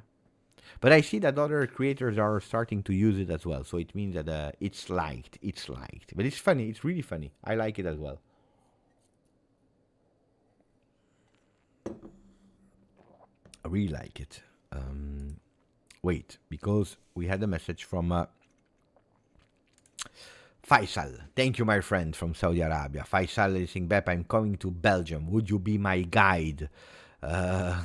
Speaker 3: but I see that other creators are starting to use it as well. So it means that it's liked. It's liked, but it's funny. It's really funny. I like it as well. I really like it. Wait, because we had a message from Faisal. Thank you, my friend from Saudi Arabia. Faisal is saying, Bep, I'm coming to Belgium. Would you be my guide? I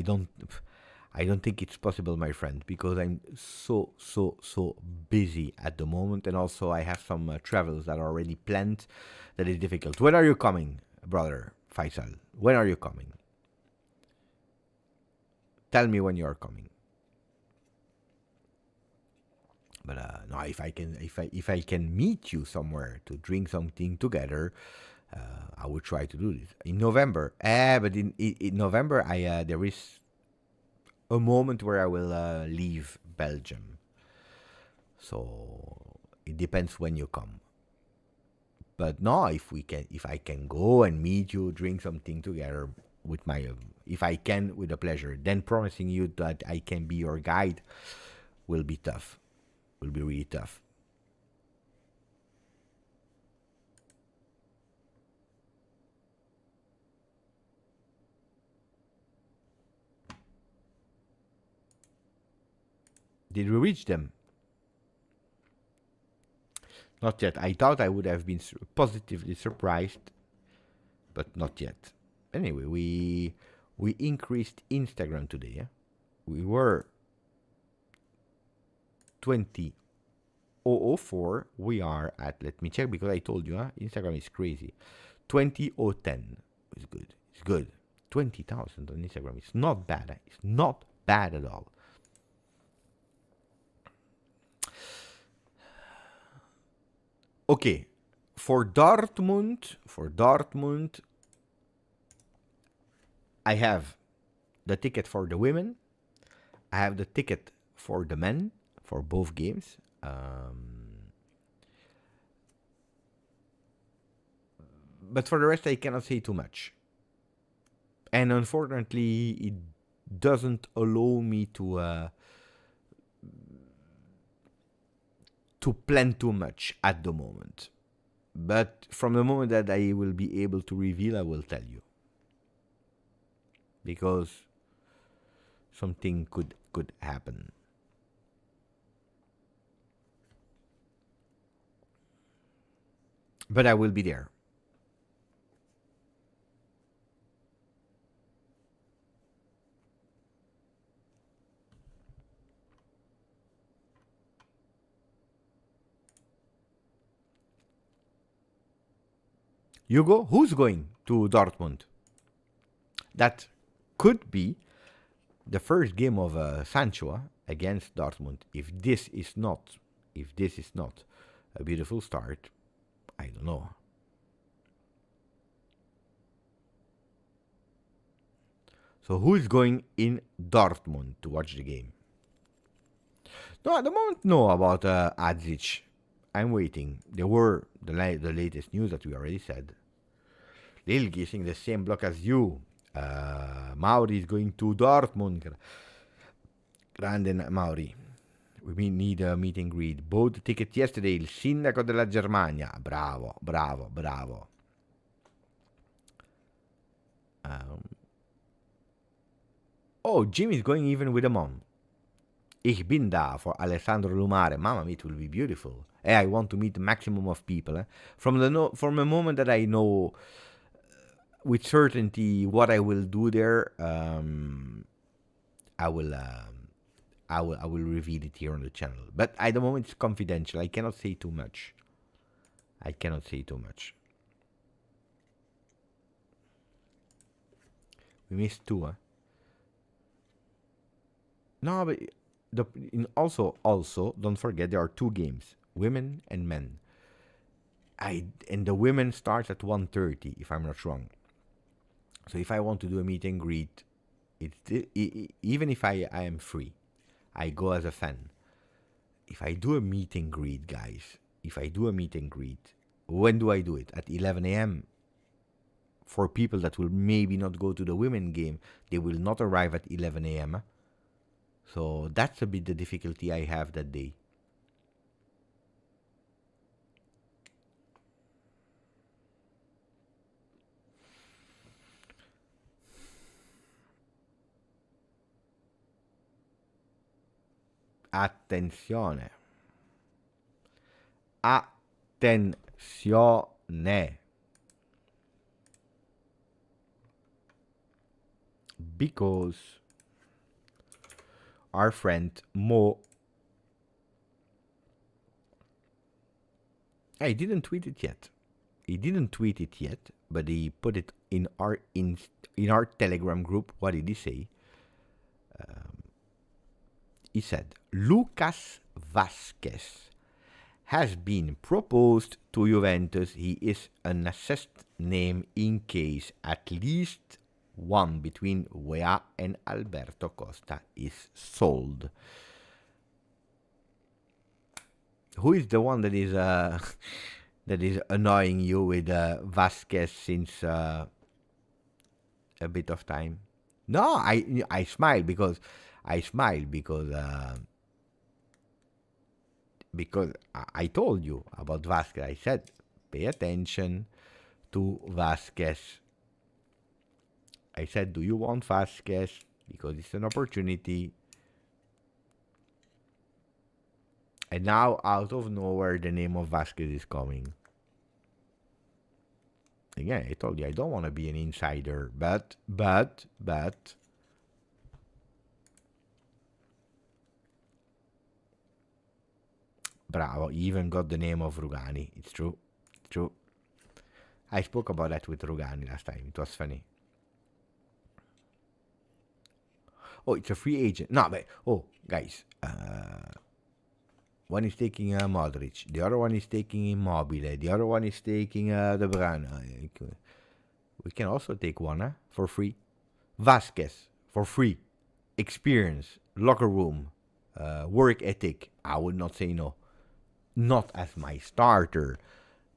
Speaker 3: don't think it's possible, my friend, because I'm so busy at the moment, and also I have some travels that are already planned. That is difficult. When are you coming, brother Faisal? When are you coming? Tell me when you are coming. But no, if I can meet you somewhere to drink something together, I will try to do this in November. But in November, there is a moment where I will leave Belgium. So it depends when you come. But no, if I can go and meet you, drink something together with my, if I can, with a pleasure. Then promising you that I can be your guide will be tough. Will be really tough. Did we reach them? Not yet. I thought I would have been positively surprised, but not yet. Anyway, we increased Instagram today. Yeah? We were 20,004. We are at, let me check because I told you, Instagram is crazy. 20,010 is good. It's good. 20,000 on Instagram. It's not bad. It's not bad at all. Okay, for Dortmund, I have the ticket for the women. I have the ticket for the men for both games. But for the rest, I cannot say too much. And unfortunately, it doesn't allow me to plan too much at the moment. But from the moment that I will be able to reveal, I will tell you. Because something could happen. But I will be there. Hugo, who's going to Dortmund? That could be the first game of Sancho against Dortmund. If this is not If this is not a beautiful start, I don't know. So who is going in Dortmund to watch the game? No, at the moment, no, about Adzic. I'm waiting. There were the latest news that we already said. Lilgi is in the same block as you. Mauri is going to Dortmund. Grande Mauri. We need a meet and greet. Bought the ticket yesterday. Il sindaco della Germania. Bravo, bravo, bravo. Oh, Jim is going even with a mom. Ich bin da for Alessandro Lumare. Mamma mia, it will be beautiful. I want to meet the maximum of people. From the moment that I know with certainty what I will do there, I will reveal it here on the channel. But at the moment it's confidential. I cannot say too much. We missed two, huh? No, but also don't forget there are two games, women and men. And the women starts at 1:30 if I'm not wrong. So if I want to do a meet and greet, even if I am free, I go as a fan. If I do a meet and greet, guys, when do I do it? At 11 a.m. For people that will maybe not go to the women game, they will not arrive at 11 a.m. So that's a bit the difficulty I have that day. Attenzione. Because our friend Mo, he didn't tweet it yet. But he put it in our Telegram group. What did he say? He said Lucas Vazquez has been proposed to Juventus. He is an assessed name in case at least one between Weah and Alberto Costa is sold. Who is the one that is annoying you with Vazquez since a bit of time? No, I smile because I told you about Vazquez. I said, pay attention to Vazquez. I said, do you want Vazquez? Because it's an opportunity. And now, out of nowhere, the name of Vazquez is coming. Again, I told you, I don't want to be an insider, but bravo, he even got the name of Rugani. It's true. I spoke about that with Rugani last time. It was funny. Oh, it's a free agent. No, but, guys. One is taking Modric. The other one is taking Immobile. The other one is taking De Bruyne. We can also take one for free. Vazquez, for free. Experience, locker room, work ethic. I would not say no. Not as my starter,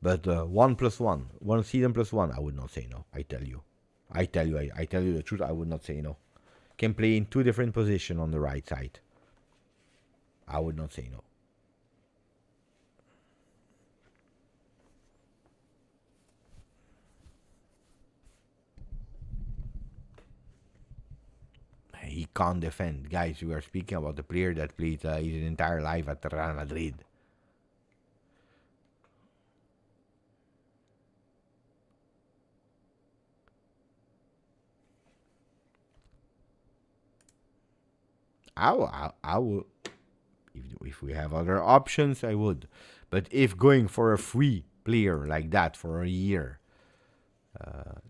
Speaker 3: but 1+1, 1 season +1. I would not say no. I tell you the truth. I would not say no. Can play in two different positions on the right side. I would not say no. He can't defend. Guys, we are speaking about the player that played his entire life at Real Madrid. I will. If we have other options, I would. But if going for a free player like that for a year,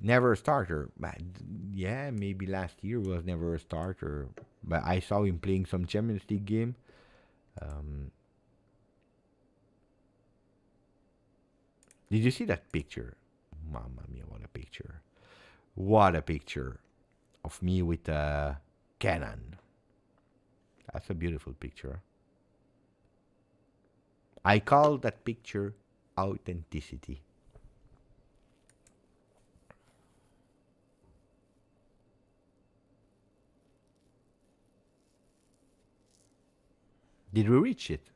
Speaker 3: never a starter. But yeah, maybe last year was never a starter. But I saw him playing some Champions League game. Did you see that picture? Mamma mia, what a picture. What a picture of me with a Canon. That's a beautiful picture. I call that picture authenticity. Did we reach it?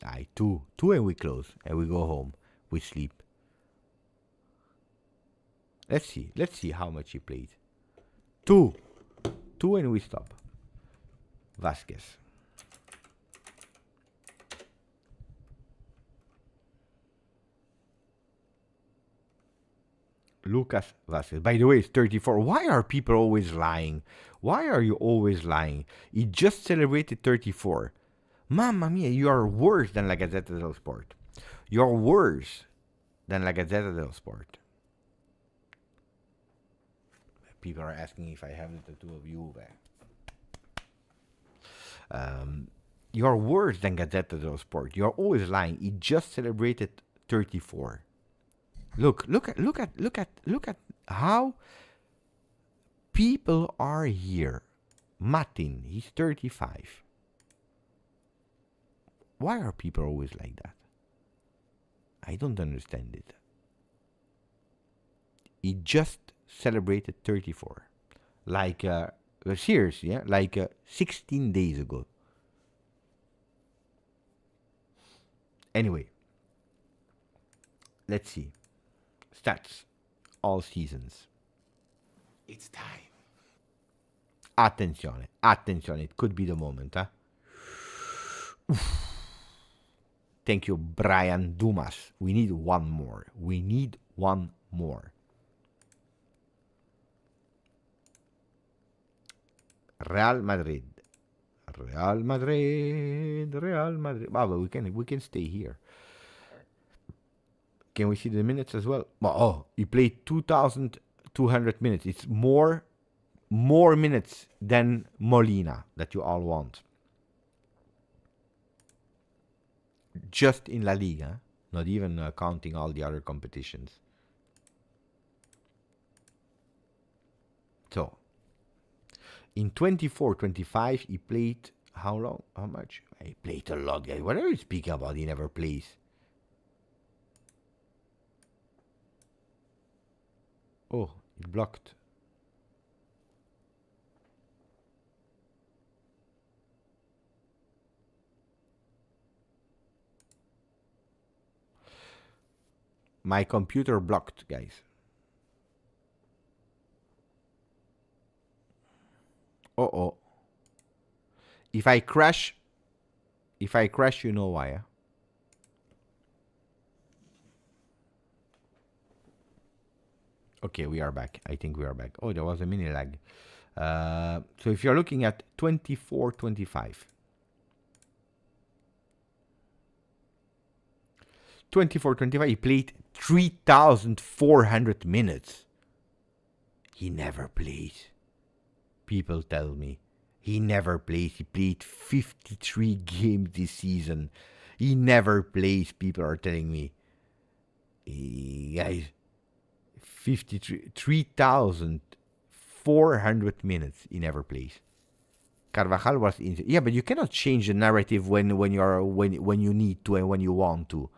Speaker 3: Aye, two and we close and we go home. We sleep. Let's see how much he played. Two and we stop. Vasquez. Lucas Vasquez. By the way, it's 34. Why are people always lying? Why are you always lying? He just celebrated 34. Mamma mia, you are worse than La Gazzetta dello Sport. You're worse than La Gazzetta dello Sport. People are asking if I have the tattoo of Juve. You're worse than Gazzetta dello Sport. You're always lying. He just celebrated 34. Look at how people are here. Martin, he's 35. Why are people always like that? I don't understand it. He just celebrated 34. Like, seriously, yeah? Like 16 days ago. Anyway, let's see. Stats. All seasons.
Speaker 2: It's time.
Speaker 3: Attenzione. It could be the moment, huh? Oof. Thank you, Brian Dumas. We need one more. Real Madrid. Wow, but we can stay here. Can we see the minutes as well? Oh, he played 2,200 minutes. It's more minutes than Molina that you all want. Just in La Liga, not even counting all the other competitions. So, in 24-25, he played how long? How much? He played a lot, guys. What are you speaking about? He never plays. Oh, it blocked. My computer blocked, guys. Uh-oh. If I crash, you know why, huh? Okay, we are back. I think we are back. Oh, there was a mini lag. So if you're looking at 24-25. 24-25, he played 3,400 minutes. He never plays. People tell me. He never plays. He played 53 games this season. He never plays. People are telling me. Guys, 3,400 minutes. He never plays. Carvajal was injured. Yeah, but you cannot change the narrative when you need to and when you want to.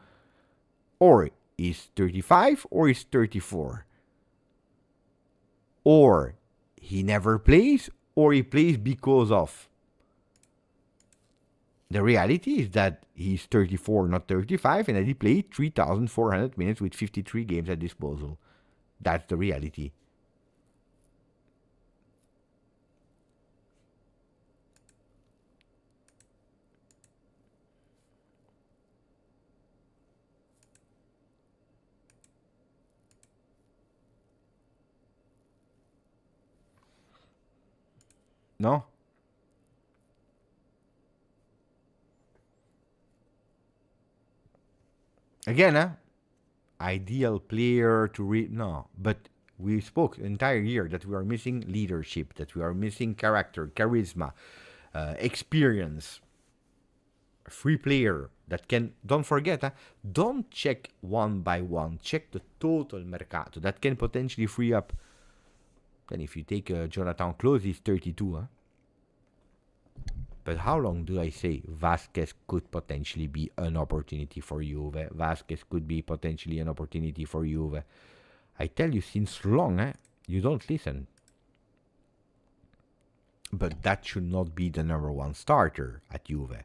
Speaker 3: Or he's 35 or he's 34. Or he never plays or he plays because of. The reality is that he's 34, not 35, and that he played 3,400 minutes with 53 games at disposal. That's the reality. No? Again, ideal player to read. No, but we spoke the entire year that we are missing leadership, that we are missing character, charisma, experience. a free player that can, don't forget, don't check one by one, check the total Mercato. That can potentially free up. Then if you take Jonathan Klose, he's 32. But how long do I say Vasquez could potentially be an opportunity for Juve? Vasquez could be potentially an opportunity for Juve. I tell you since long, you don't listen. But that should not be the number one starter at Juve.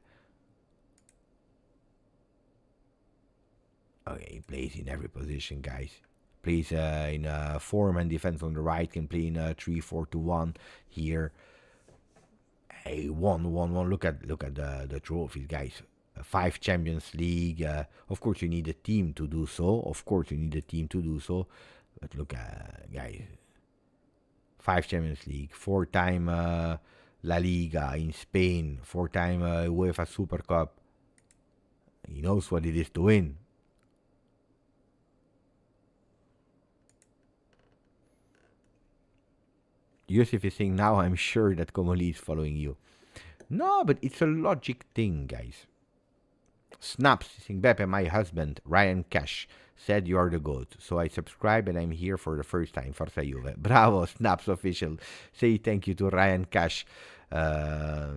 Speaker 3: Okay, he plays in every position, guys. Plays in a four-man defense on the right, can play in a 3-4-2-1 here. Hey, 1-1-1. Look at the trophies, guys. 5 Champions League. Of course, you need a team to do so. But look at, guys. 5 Champions League. 4-time La Liga in Spain. 4-time UEFA Super Cup. He knows what it is to win. Yusuf is saying, now I'm sure that Komoli is following you. No, but it's a logic thing, guys. Snaps saying, Beppe, my husband, Ryan Cash, said you are the GOAT. So I subscribe and I'm here for the first time. Forza Juve. Bravo, Snaps official. Say thank you to Ryan Cash. Let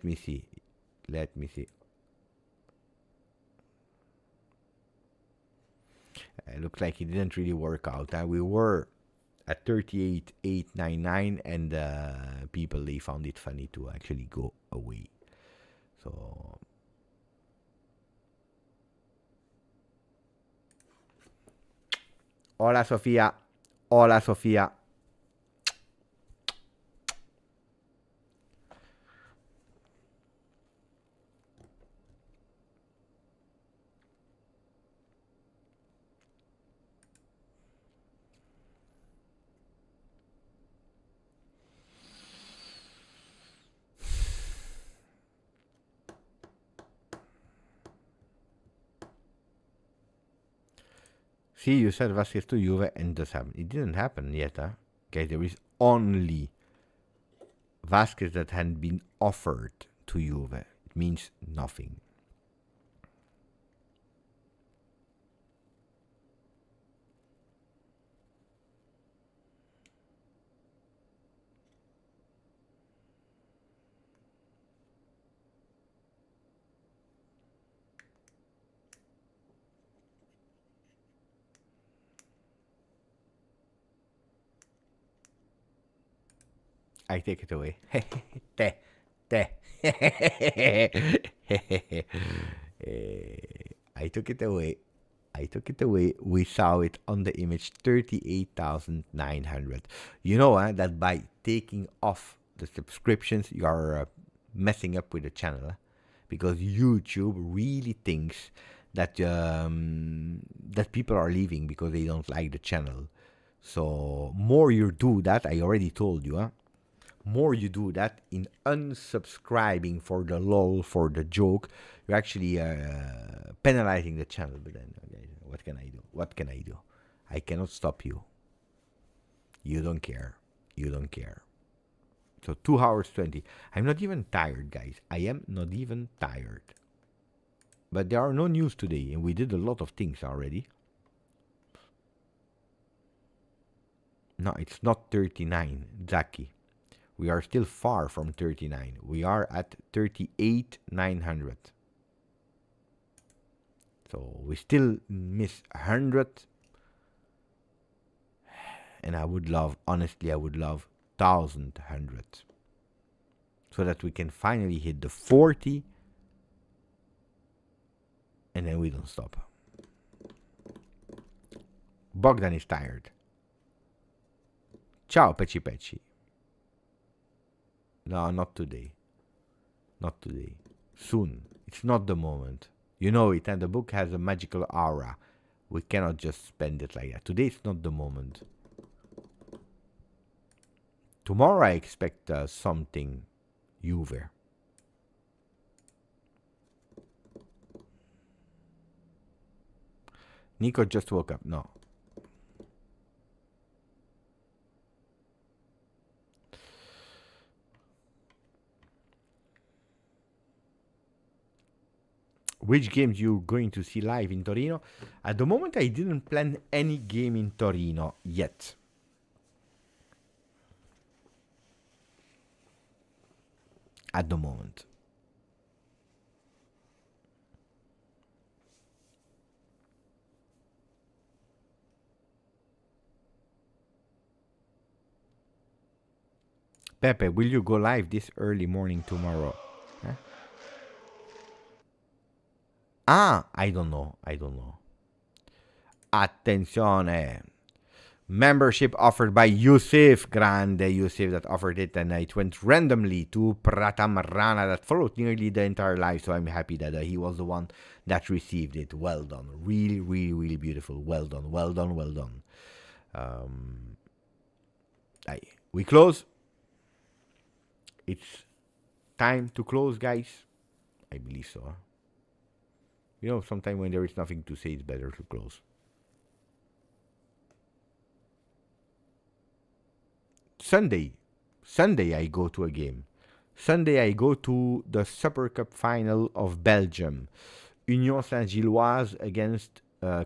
Speaker 3: me see. It looks like it didn't really work out. We were at 38,899 and people, they found it funny to actually go away. So hola Sofia. See, you said Vasquez to Juve and it does happen. It didn't happen yet, Okay, there is only Vasquez that had been offered to Juve. It means nothing. I take it away. I took it away. We saw it on the image, 38,900. You know that by taking off the subscriptions, you are messing up with the channel. Because YouTube really thinks that that people are leaving because they don't like the channel. So more you do that, I already told you, more you do that in unsubscribing for the lol, for the joke, you're actually penalizing the channel. But then, okay, what can I do? I cannot stop you. You don't care. So 2 hours 20. I'm not even tired, guys. I am not even tired. But there are no news today, and we did a lot of things already. No, it's not 39, Zaki. We are still far from 39. We are at 38,900. So we still miss 100. And I would love 1,000. So that we can finally hit the 40. And then we don't stop. Bogdan is tired. Ciao, Pecci. No, not today. Soon. It's not the moment. You know it, and the book has a magical aura. We cannot just spend it like that. Today is not the moment. Tomorrow I expect something Juve. Nico just woke up. No. which games you going to see live in Torino? At the moment, I didn't plan any game in Torino yet. At the moment. Pepe, will you go live this early morning tomorrow? Huh? I don't know. Attenzione. Membership offered by Yusuf. Grande Yusuf that offered it, and it went randomly to Pratamarana that followed nearly the entire live, so I'm happy that he was the one that received it. Well done. Really, really, really beautiful. Well done. We close. It's time to close, guys. I believe so. You know, sometimes when there is nothing to say, it's better to close. Sunday I go to a game. Sunday I go to the Super Cup final of Belgium. Union Saint-Gilloise against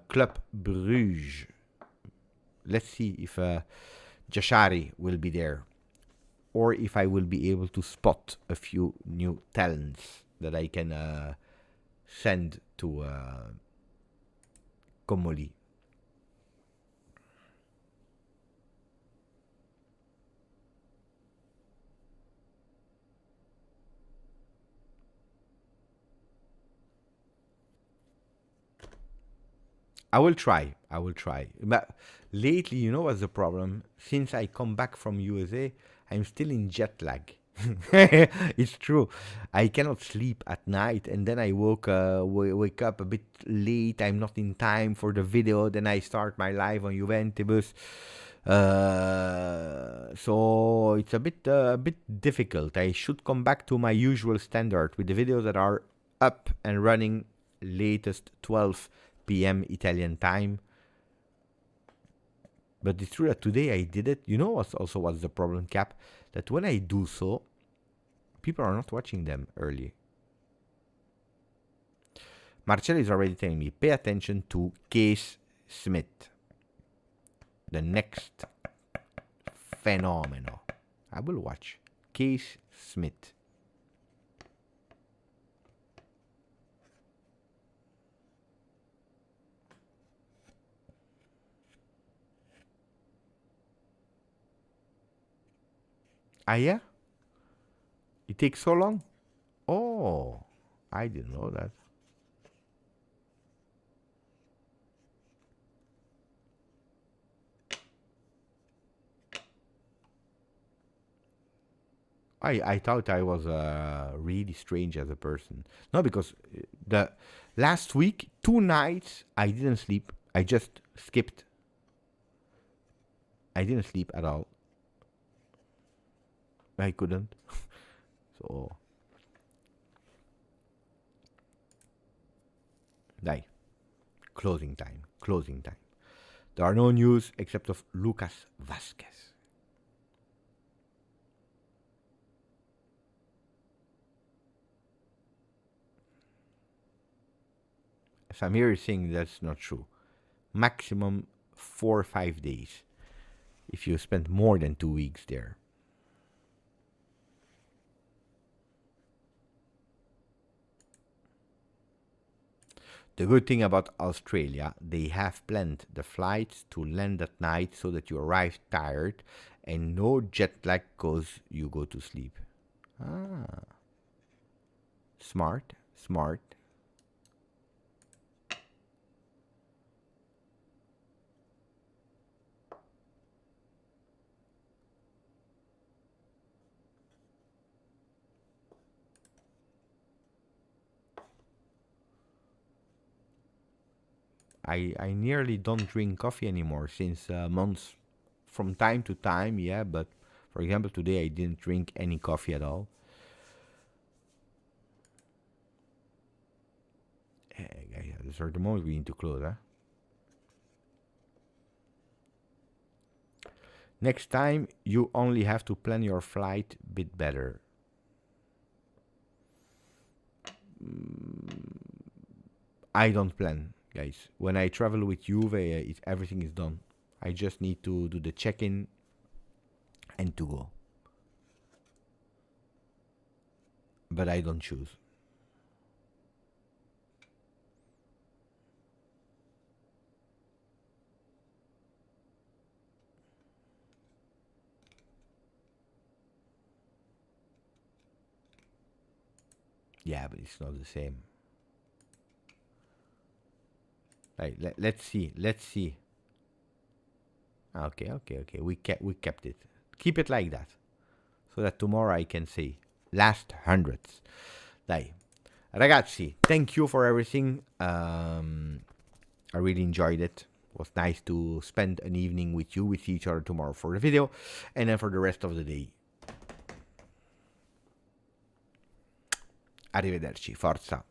Speaker 3: Club Bruges. Let's see if Jashari will be there, or if I will be able to spot a few new talents that I can send to Comoli. I will try. But lately, you know what's the problem? Since I come back from USA, I'm still in jet lag. It's true. I cannot sleep at night, and then I wake up a bit late. I'm not in time for the video. Then I start my live on Juventus. So it's a bit difficult. I should come back to my usual standard with the videos that are up and running latest 12 p.m. Italian time. But it's true that today I did it. You know what's the problem, Cap? That when I do so, people are not watching them early. Marcello is already telling me, pay attention to Case Smith. The next fenomeno. I will watch. Case Smith. Ah, yeah? It takes so long? Oh, I didn't know that. I thought I was really strange as a person. No, because the last week, 2 nights, I didn't sleep. I just skipped. I didn't sleep at all. I couldn't. So, die. Closing time. There are no news except of Lucas Vasquez. Samir is saying that's not true. Maximum 4 or 5 days if you spend more than 2 weeks there. The good thing about Australia, they have planned the flights to land at night so that you arrive tired and no jet lag cause you go to sleep. Ah. Smart. I nearly don't drink coffee anymore since months. From time to time, yeah, but for example, today I didn't drink any coffee at all. Guys, this is the moment we need to close, huh? Next time, you only have to plan your flight a bit better. I don't plan, guys. When I travel with Juve, everything is done. I just need to do the check-in and to go. But I don't choose. Yeah, but it's not the same. Right, let's see. Let's see. Okay. We kept it. Keep it like that, so that tomorrow I can say last hundreds. Dai, ragazzi, thank you for everything. I really enjoyed it. It was nice to spend an evening with you. We see each other tomorrow for the video, and then for the rest of the day. Arrivederci, forza.